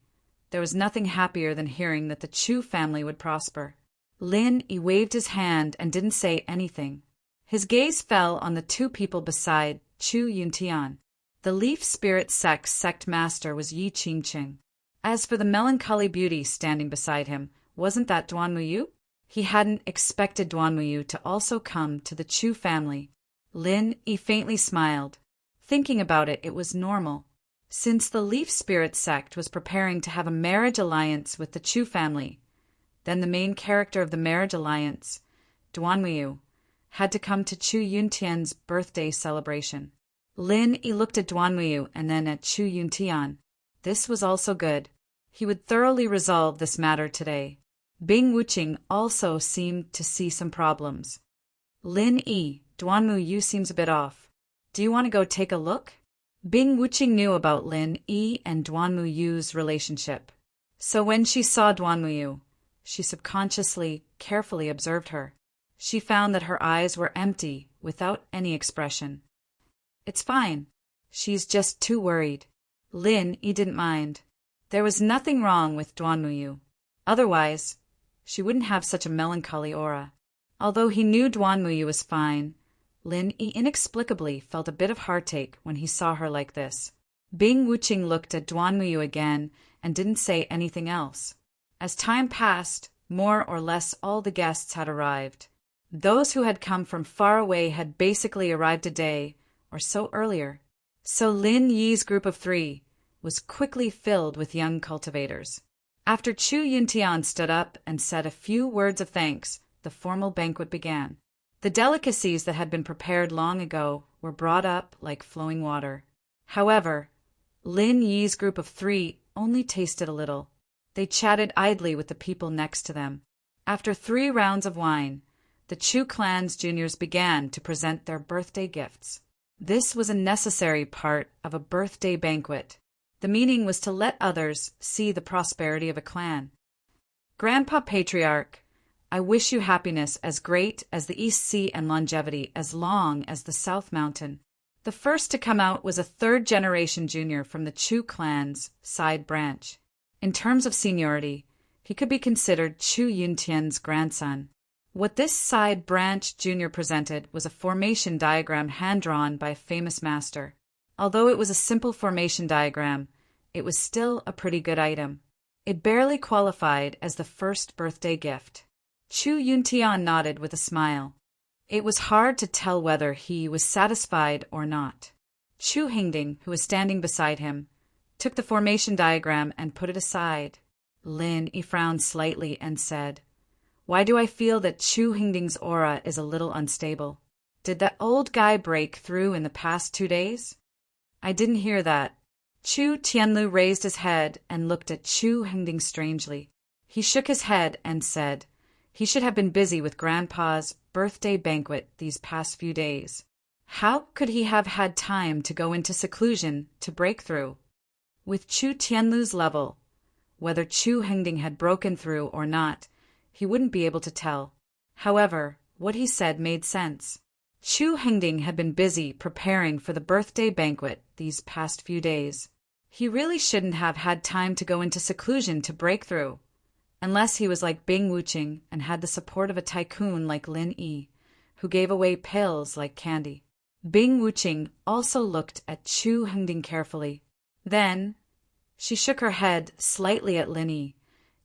there was nothing happier than hearing that the Chu family would prosper. Lin Yi waved his hand and didn't say anything. His gaze fell on the two people beside Chu Yuntian. The Leaf Spirit sect master was Yi Qingqing. As for the melancholy beauty standing beside him, wasn't that Duanmuyu? He hadn't expected Duanmuyu to also come to the Chu family. Lin Yi faintly smiled. Thinking about it, it was normal. Since the Leaf Spirit sect was preparing to have a marriage alliance with the Chu family, then the main character of the marriage alliance, Duanmuyu, had to come to Chu Yuntian's birthday celebration. Lin Yi looked at Duanmuyu and then at Chu Yuntian. This was also good. He would thoroughly resolve this matter today. Bing Wuqing also seemed to see some problems. Lin Yi, Duanmuyu seems a bit off. Do you want to go take a look? Bing Wuqing knew about Lin Yi and Duanmuyu's relationship. So when she saw Duanmuyu, she subconsciously, carefully observed her. She found that her eyes were empty, without any expression. It's fine. She's just too worried. Lin Yi didn't mind. There was nothing wrong with Duanmuyu. Otherwise, she wouldn't have such a melancholy aura. Although he knew Duanmuyu was fine, Lin Yi inexplicably felt a bit of heartache when he saw her like this. Bing Wuqing looked at Duanmuyu again and didn't say anything else. As time passed, more or less all the guests had arrived. Those who had come from far away had basically arrived a day or so earlier. So Lin Yi's group of 3 was quickly filled with young cultivators. After Chu Yuntian stood up and said a few words of thanks, the formal banquet began. The delicacies that had been prepared long ago were brought up like flowing water. However, Lin Yi's group of 3 only tasted a little. They chatted idly with the people next to them. After 3 rounds of wine, the Chu clan's juniors began to present their birthday gifts. This was a necessary part of a birthday banquet. The meaning was to let others see the prosperity of a clan. Grandpa Patriarch, I wish you happiness as great as the East Sea and longevity as long as the South Mountain. The first to come out was a 3rd-generation junior from the Chu clan's side branch. In terms of seniority, he could be considered Chu Yuntian's grandson. What this side branch junior presented was a formation diagram hand-drawn by a famous master. Although it was a simple formation diagram, it was still a pretty good item. It barely qualified as the first birthday gift. Chu Yuntian nodded with a smile. It was hard to tell whether he was satisfied or not. Chu Hingding, who was standing beside him, took the formation diagram and put it aside. Lin Yi frowned slightly and said, Why do I feel that Chu Hingding's aura is a little unstable? Did that old guy break through in the past 2 days? I didn't hear that. Chu Tianlu raised his head and looked at Chu Hengding strangely. He shook his head and said he should have been busy with Grandpa's birthday banquet these past few days. How could he have had time to go into seclusion to break through? With Chu Tianlu's level, whether Chu Hengding had broken through or not, he wouldn't be able to tell. However, what he said made sense. Chu Hengding had been busy preparing for the birthday banquet these past few days. He really shouldn't have had time to go into seclusion to break through, unless he was like Bing Wuqing and had the support of a tycoon like Lin Yi, who gave away pills like candy. Bing Wuqing also looked at Chu Hengding carefully. Then, she shook her head slightly at Lin Yi,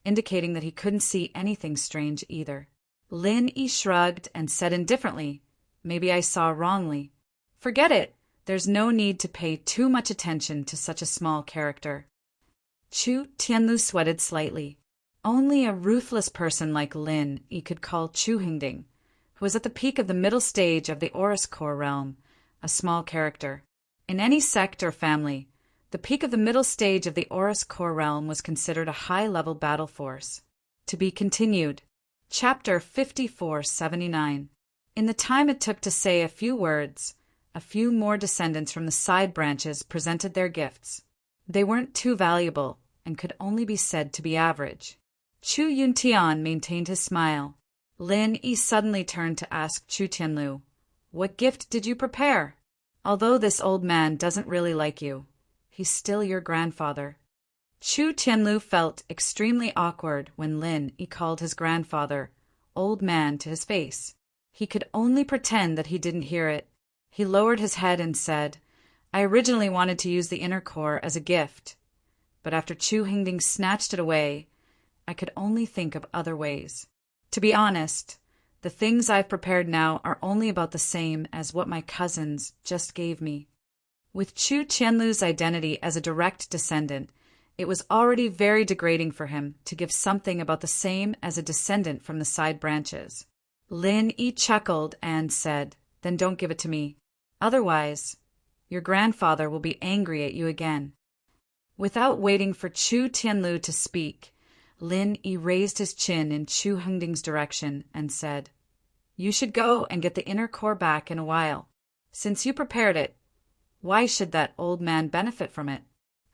indicating that he couldn't see anything strange either. Lin Yi shrugged and said indifferently, "Maybe I saw wrongly." "Forget it. There's no need to pay too much attention to such a small character." Chu Tianlu sweated slightly. Only a ruthless person like Lin Yi could call Chu Hengding, who was at the peak of the middle stage of the Aurus-core realm, a small character. In any sect or family, the peak of the middle stage of the Aurus-core realm was considered a high-level battle force. To be continued. Chapter 5479. In the time it took to say a few words, a few more descendants from the side branches presented their gifts. They weren't too valuable and could only be said to be average. Chu Yuntian maintained his smile. Lin Yi suddenly turned to ask Chu Tianlu, "What gift did you prepare? Although this old man doesn't really like you, he's still your grandfather." Chu Tianlu felt extremely awkward when Lin Yi called his grandfather old man to his face. He could only pretend that he didn't hear it. He lowered his head and said, "I originally wanted to use the inner core as a gift, but after Chu Hengding snatched it away, I could only think of other ways. To be honest, the things I've prepared now are only about the same as what my cousins just gave me." With Chu Tianlu's identity as a direct descendant, it was already very degrading for him to give something about the same as a descendant from the side branches. Lin Yi chuckled and said, "Then don't give it to me. Otherwise, your grandfather will be angry at you again." Without waiting for Chu Tianlu to speak, Lin Yi raised his chin in Chu Hengding's direction and said, "You should go and get the inner core back in a while. Since you prepared it, why should that old man benefit from it?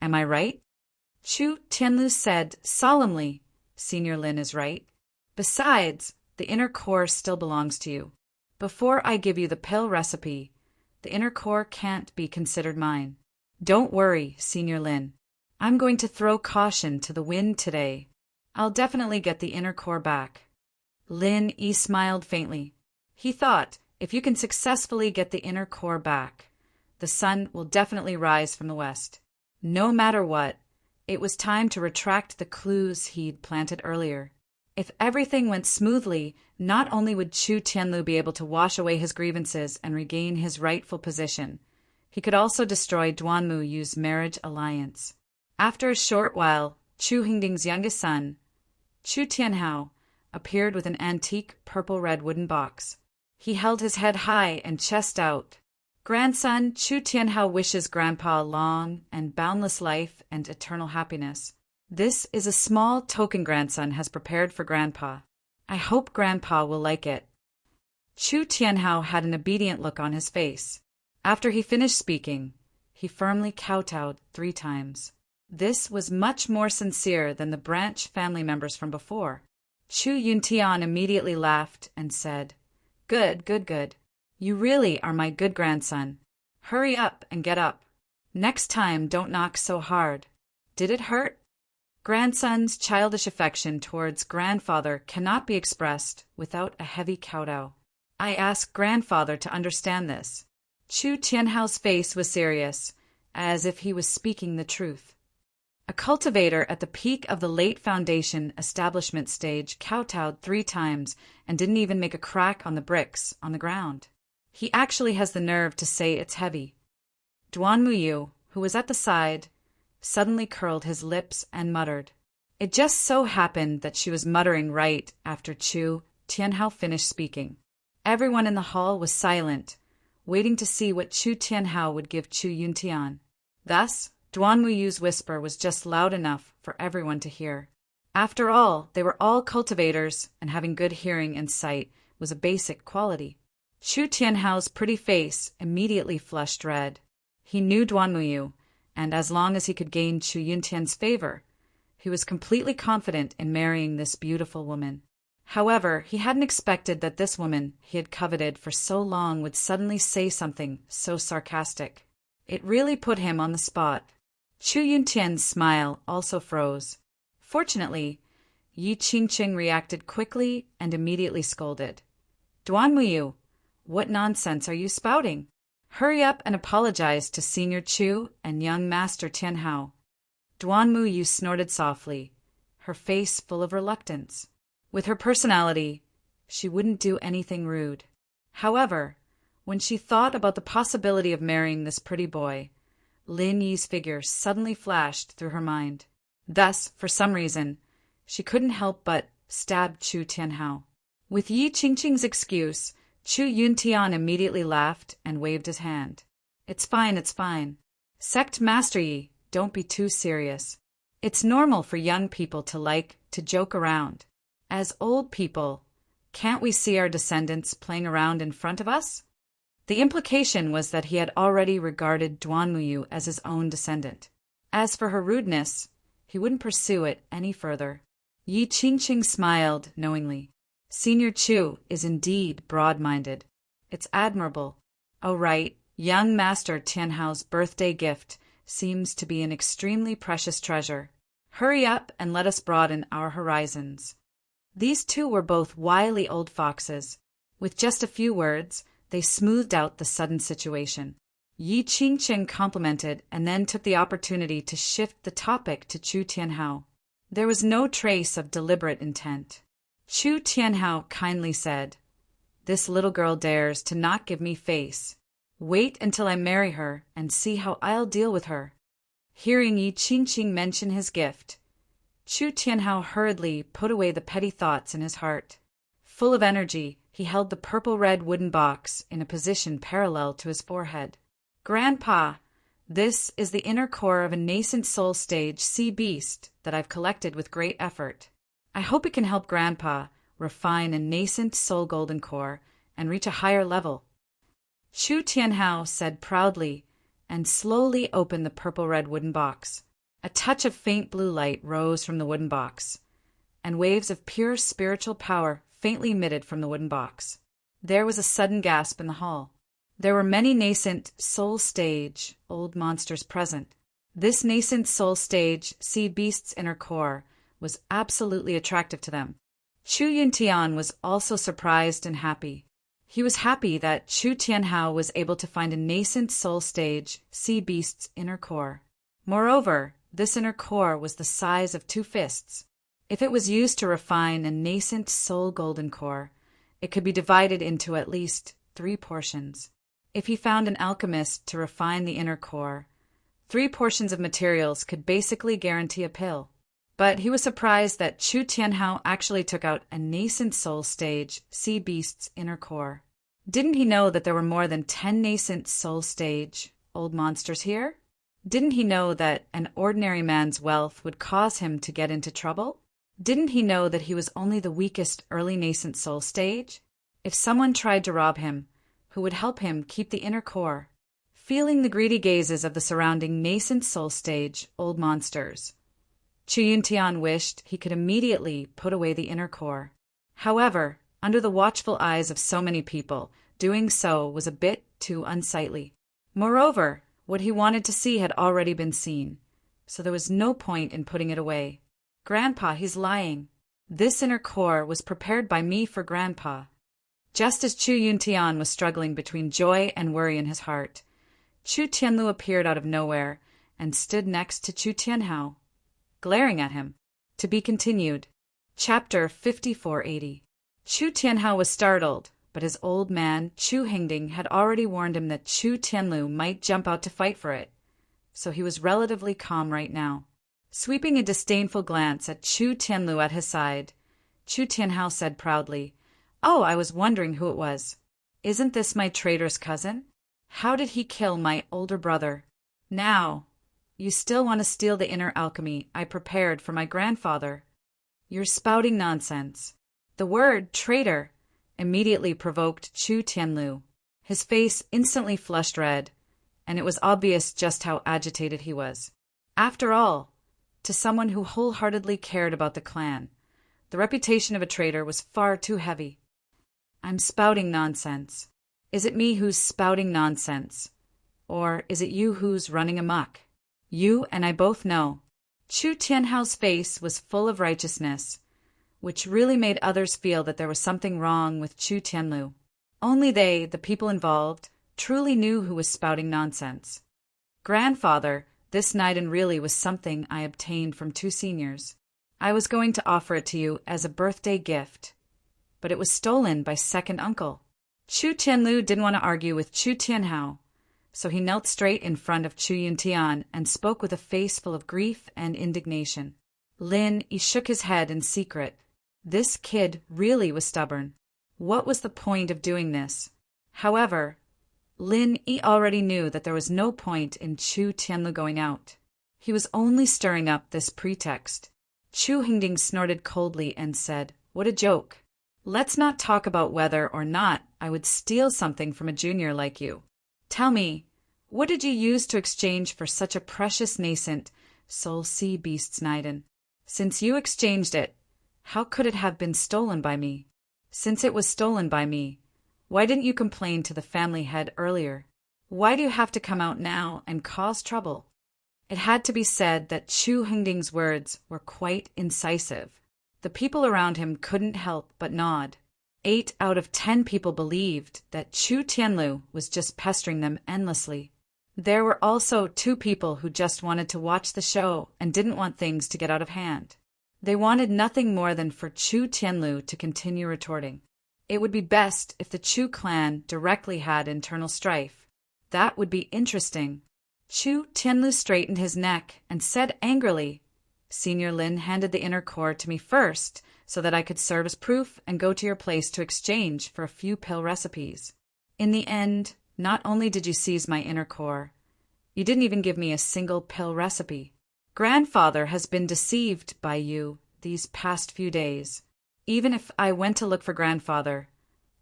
Am I right?" Chu Tianlu said solemnly, "Senior Lin is right. Besides, the inner core still belongs to you. Before I give you the pill recipe, the inner core can't be considered mine. Don't worry, Senior Lin. I'm going to throw caution to the wind today. I'll definitely get the inner core back." Lin Yi smiled faintly. He thought, if you can successfully get the inner core back, the sun will definitely rise from the west. No matter what, it was time to retract the clues he'd planted earlier. If everything went smoothly, not only would Chu Tianlu be able to wash away his grievances and regain his rightful position, he could also destroy Duanmu Yu's marriage alliance. After a short while, Chu Hengding's youngest son, Chu Tianhao, appeared with an antique purple-red wooden box. He held his head high and chest out. "Grandson, Chu Tianhao wishes Grandpa a long and boundless life and eternal happiness. This is a small token grandson has prepared for Grandpa. I hope Grandpa will like it." Chu Tianhao had an obedient look on his face. After he finished speaking, he firmly kowtowed 3 times. This was much more sincere than the branch family members from before. Chu Yuntian immediately laughed and said, "Good, good, good. You really are my good grandson. Hurry up and get up. Next time don't knock so hard. Did it hurt?" Grandson's childish affection towards grandfather cannot be expressed without a heavy kowtow. I ask grandfather to understand this. Chu Tianhao's face was serious, as if he was speaking the truth. A cultivator at the peak of the late foundation establishment stage kowtowed 3 times and didn't even make a crack on the bricks on the ground. He actually has the nerve to say it's heavy. Duanmu Yu, who was at the side, suddenly curled his lips and muttered. It just so happened that she was muttering right after Chu Tianhao finished speaking. Everyone in the hall was silent, waiting to see what Chu Tianhao would give Chu Yuntian. Thus, Duanmuyu's whisper was just loud enough for everyone to hear. After all, they were all cultivators, and having good hearing and sight was a basic quality. Chu Tianhao's pretty face immediately flushed red. He knew Duanmuyu, and as long as he could gain Chu Yuntian's favor, he was completely confident in marrying this beautiful woman. However, he hadn't expected that this woman he had coveted for so long would suddenly say something so sarcastic. It really put him on the spot. Chu Yuntian's smile also froze. Fortunately, Yi Qingqing reacted quickly and immediately scolded. Duanmuyu, what nonsense are you spouting? Hurry up and apologize to Senior Chu and young Master Tianhao. Duanmuyu snorted softly, her face full of reluctance. With her personality, she wouldn't do anything rude. However, when she thought about the possibility of marrying this pretty boy, Lin Yi's figure suddenly flashed through her mind. Thus, for some reason, she couldn't help but stab Chu Tianhao. With Yi Qingqing's excuse, Chu Yuntian immediately laughed and waved his hand. It's fine, it's fine. Sect Master Yi, don't be too serious. It's normal for young people to like to joke around. As old people, can't we see our descendants playing around in front of us? The implication was that he had already regarded Duanmuyu as his own descendant. As for her rudeness, he wouldn't pursue it any further. Yi Qingqing smiled knowingly. Senior Chu is indeed broad-minded. It's admirable. Oh right, young Master Tianhao's birthday gift seems to be an extremely precious treasure. Hurry up and let us broaden our horizons. These two were both wily old foxes. With just a few words, they smoothed out the sudden situation. Yi Qingqing complimented and then took the opportunity to shift the topic to Chu Tianhao. There was no trace of deliberate intent. Chu Tianhao kindly said, "This little girl dares to not give me face. Wait until I marry her and see how I'll deal with her." Hearing Yi Qingqing mention his gift, Chu Tianhao hurriedly put away the petty thoughts in his heart. Full of energy, he held the purple-red wooden box in a position parallel to his forehead. "Grandpa, this is the inner core of a nascent soul stage sea beast that I've collected with great effort. I hope it can help Grandpa refine a nascent soul golden core and reach a higher level." Chu Tianhao said proudly and slowly opened the purple-red wooden box. A touch of faint blue light rose from the wooden box, and waves of pure spiritual power faintly emitted from the wooden box. There was a sudden gasp in the hall. There were many nascent soul stage old monsters present. This nascent soul stage sea beast's inner core was absolutely attractive to them. Chu Yuntian was also surprised and happy. He was happy that Chu Tianhao was able to find a nascent soul stage sea beast's inner core. Moreover, this inner core was the size of 2 fists. If it was used to refine a nascent soul golden core, it could be divided into at least 3 portions. If he found an alchemist to refine the inner core, 3 portions of materials could basically guarantee a pill. But he was surprised that Chu Tianhao actually took out a nascent soul stage sea beast's inner core. Didn't he know that there were more than 10 nascent soul stage old monsters here? Didn't he know that an ordinary man's wealth would cause him to get into trouble? Didn't he know that he was only the weakest early nascent soul stage? If someone tried to rob him, who would help him keep the inner core? Feeling the greedy gazes of the surrounding nascent soul stage old monsters, Chu Yuntian wished he could immediately put away the inner core. However, under the watchful eyes of so many people, doing so was a bit too unsightly. Moreover, what he wanted to see had already been seen, so there was no point in putting it away. "Grandpa, he's lying. This inner core was prepared by me for Grandpa." Just as Chu Yuntian was struggling between joy and worry in his heart, Chu Tianlu appeared out of nowhere and stood next to Chu Tianhao, glaring at him. To be continued. Chapter 5480. Chu Tianhao was startled, but his old man, Chu Hingding, had already warned him that Chu Tianlu might jump out to fight for it, so he was relatively calm right now. Sweeping a disdainful glance at Chu Tianlu at his side, Chu Tianhao said proudly, "Oh, I was wondering who it was. Isn't this my traitor's cousin? How did he kill my older brother? Now, you still want to steal the inner alchemy I prepared for my grandfather. You're spouting nonsense. The word traitor immediately provoked Chu Tianlu. His face instantly flushed red, and it was obvious just how agitated he was. After all, to someone who wholeheartedly cared about the clan, the reputation of a traitor was far too heavy. I'm spouting nonsense. Is it me who's spouting nonsense? Or is it you who's running amok? You and I both know. Chu Tianhao's face was full of righteousness, which really made others feel that there was something wrong with Chu Tianlu. Only they, the people involved, truly knew who was spouting nonsense. Grandfather, this Niden really was something I obtained from two seniors. I was going to offer it to you as a birthday gift, but it was stolen by second uncle. Chu Tianlu didn't want to argue with Chu Tianhao, so he knelt straight in front of Chu Yuntian and spoke with a face full of grief and indignation. Lin Yi shook his head in secret. This kid really was stubborn. What was the point of doing this? However, Lin Yi already knew that there was no point in Chu Tianlu going out. He was only stirring up this pretext. Chu Hingding snorted coldly and said, "What a joke. Let's not talk about whether or not I would steal something from a junior like you. Tell me, what did you use to exchange for such a precious nascent soul sea beast's Niden? Since you exchanged it, how could it have been stolen by me? Since it was stolen by me, why didn't you complain to the family head earlier? Why do you have to come out now and cause trouble?" It had to be said that Chu Hengding's words were quite incisive. The people around him couldn't help but nod. 8 out of 10 people believed that Chu Tianlu was just pestering them endlessly. There were also 2 people who just wanted to watch the show and didn't want things to get out of hand. They wanted nothing more than for Chu Tianlu to continue retorting. It would be best if the Chu clan directly had internal strife. That would be interesting. Chu Tianlu straightened his neck and said angrily, "Senior Lin handed the inner core to me first, so that I could serve as proof and go to your place to exchange for a few pill recipes. In the end, not only did you seize my inner core, you didn't even give me a single pill recipe. Grandfather has been deceived by you these past few days. Even if I went to look for grandfather,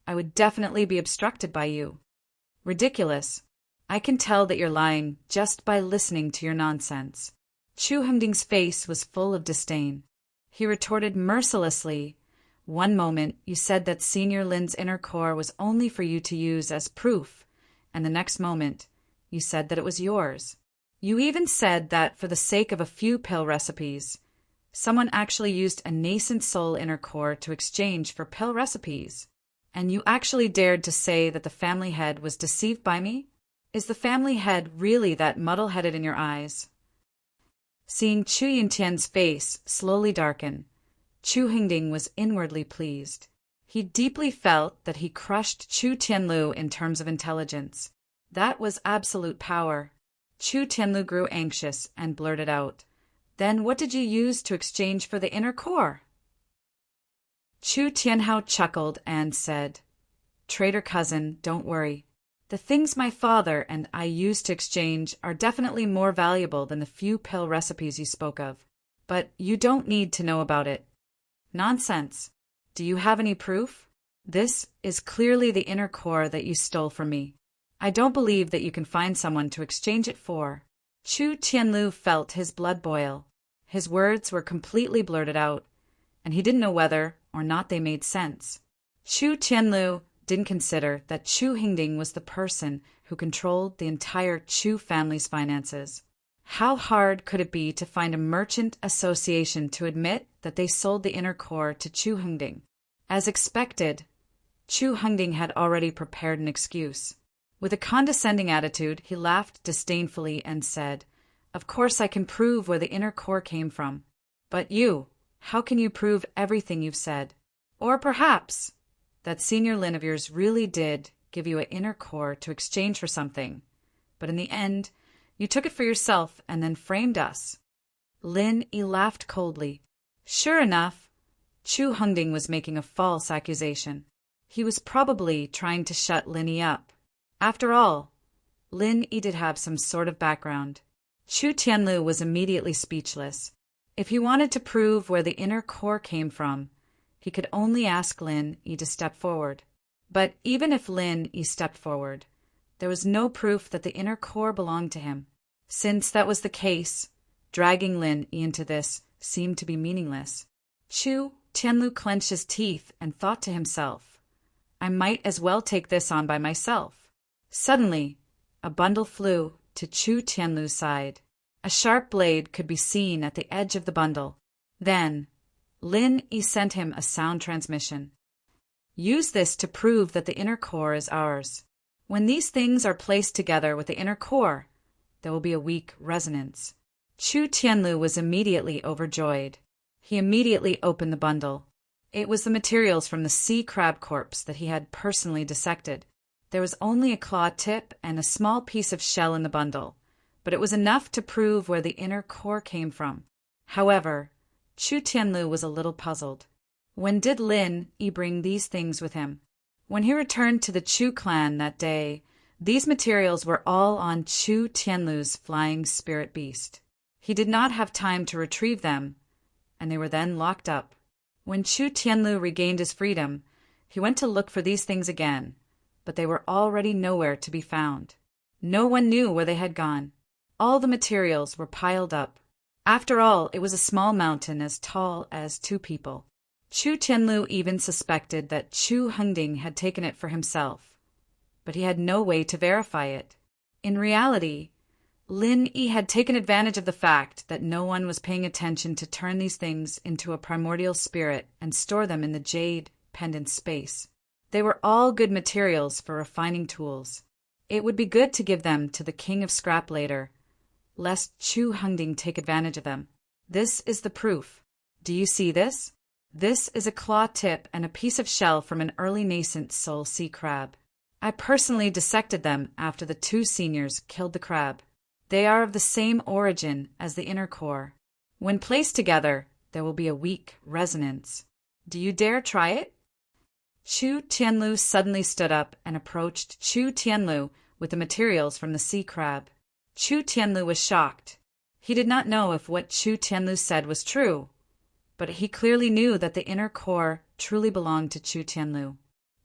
I would definitely be obstructed by you. Ridiculous. I can tell that you're lying just by listening to your nonsense." Chu Hengding's face was full of disdain. He retorted mercilessly, "One moment you said that Senior Lin's inner core was only for you to use as proof, and the next moment you said that it was yours. You even said that for the sake of a few pill recipes, someone actually used a nascent soul inner core to exchange for pill recipes. And you actually dared to say that the family head was deceived by me? Is the family head really that muddle-headed in your eyes?" Seeing Chu Yintian's face slowly darken, Chu Hengding was inwardly pleased. He deeply felt that he crushed Chu Tianlu in terms of intelligence. That was absolute power. Chu Tianlu grew anxious and blurted out, "Then what did you use to exchange for the inner core?" Chu Tianhao chuckled and said, "Traitor cousin, don't worry. The things my father and I used to exchange are definitely more valuable than the few pill recipes you spoke of. But you don't need to know about it." "Nonsense. Do you have any proof? This is clearly the inner core that you stole from me. I don't believe that you can find someone to exchange it for." Chu Tianlu felt his blood boil. His words were completely blurted out, and he didn't know whether or not they made sense. Chu Tianlu didn't consider that Chu Hengding was the person who controlled the entire Chu family's finances. How hard could it be to find a merchant association to admit that they sold the inner core to Chu Hengding? As expected, Chu Hengding had already prepared an excuse. With a condescending attitude, he laughed disdainfully and said, "Of course I can prove where the inner core came from. But you, how can you prove everything you've said? Or perhaps that Senior Lin of yours really did give you an inner core to exchange for something, but in the end, you took it for yourself and then framed us." Lin Yi laughed coldly. Sure enough, Chu Hengding was making a false accusation. He was probably trying to shut Lin Yi up. After all, Lin Yi did have some sort of background. Chu Tianlu was immediately speechless. If he wanted to prove where the inner core came from, he could only ask Lin Yi to step forward. But even if Lin Yi stepped forward, there was no proof that the inner core belonged to him. Since that was the case, dragging Lin Yi into this seemed to be meaningless. Chu Tianlu clenched his teeth and thought to himself, I might as well take this on by myself. Suddenly, a bundle flew to Chu Tianlu's side. A sharp blade could be seen at the edge of the bundle. Then, Lin Yi sent him a sound transmission. Use this to prove that the inner core is ours. When these things are placed together with the inner core, there will be a weak resonance. Chu Tianlu was immediately overjoyed. He immediately opened the bundle. It was the materials from the sea crab corpse that he had personally dissected. There was only a claw tip and a small piece of shell in the bundle, but it was enough to prove where the inner core came from. However, Chu Tianlu was a little puzzled. When did Lin Yi bring these things with him? When he returned to the Chu clan that day, these materials were all on Chu Tianlu's flying spirit beast. He did not have time to retrieve them, and they were then locked up. When Chu Tianlu regained his freedom, he went to look for these things again, but they were already nowhere to be found. No one knew where they had gone. All the materials were piled up. After all, it was a small mountain as tall as 2 people. Chu Tianlu even suspected that Chu Hengding had taken it for himself, but he had no way to verify it. In reality, Lin Yi had taken advantage of the fact that no one was paying attention to turn these things into a primordial spirit and store them in the jade pendant space. They were all good materials for refining tools. It would be good to give them to the King of Scrap later, lest Chu Hengding take advantage of them. This is the proof. Do you see this? This is a claw tip and a piece of shell from an early nascent soul sea crab. I personally dissected them after the 2 seniors killed the crab. They are of the same origin as the inner core. When placed together, there will be a weak resonance. Do you dare try it? Chu Tianlu suddenly stood up and approached Chu Tianlu with the materials from the sea crab. Chu Tianlu was shocked. He did not know if what Chu Tianlu said was true, but he clearly knew that the inner core truly belonged to Chu Tianlu.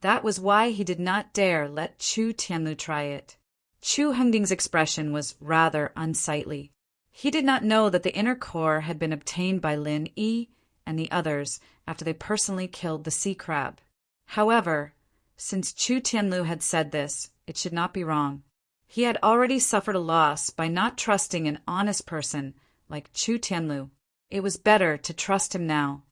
That was why he did not dare let Chu Tianlu try it. Chu Hengding's expression was rather unsightly. He did not know that the inner core had been obtained by Lin Yi and the others after they personally killed the sea crab. However, since Chu Tianlu had said this, it should not be wrong. He had already suffered a loss by not trusting an honest person like Chu Tianlu. It was better to trust him now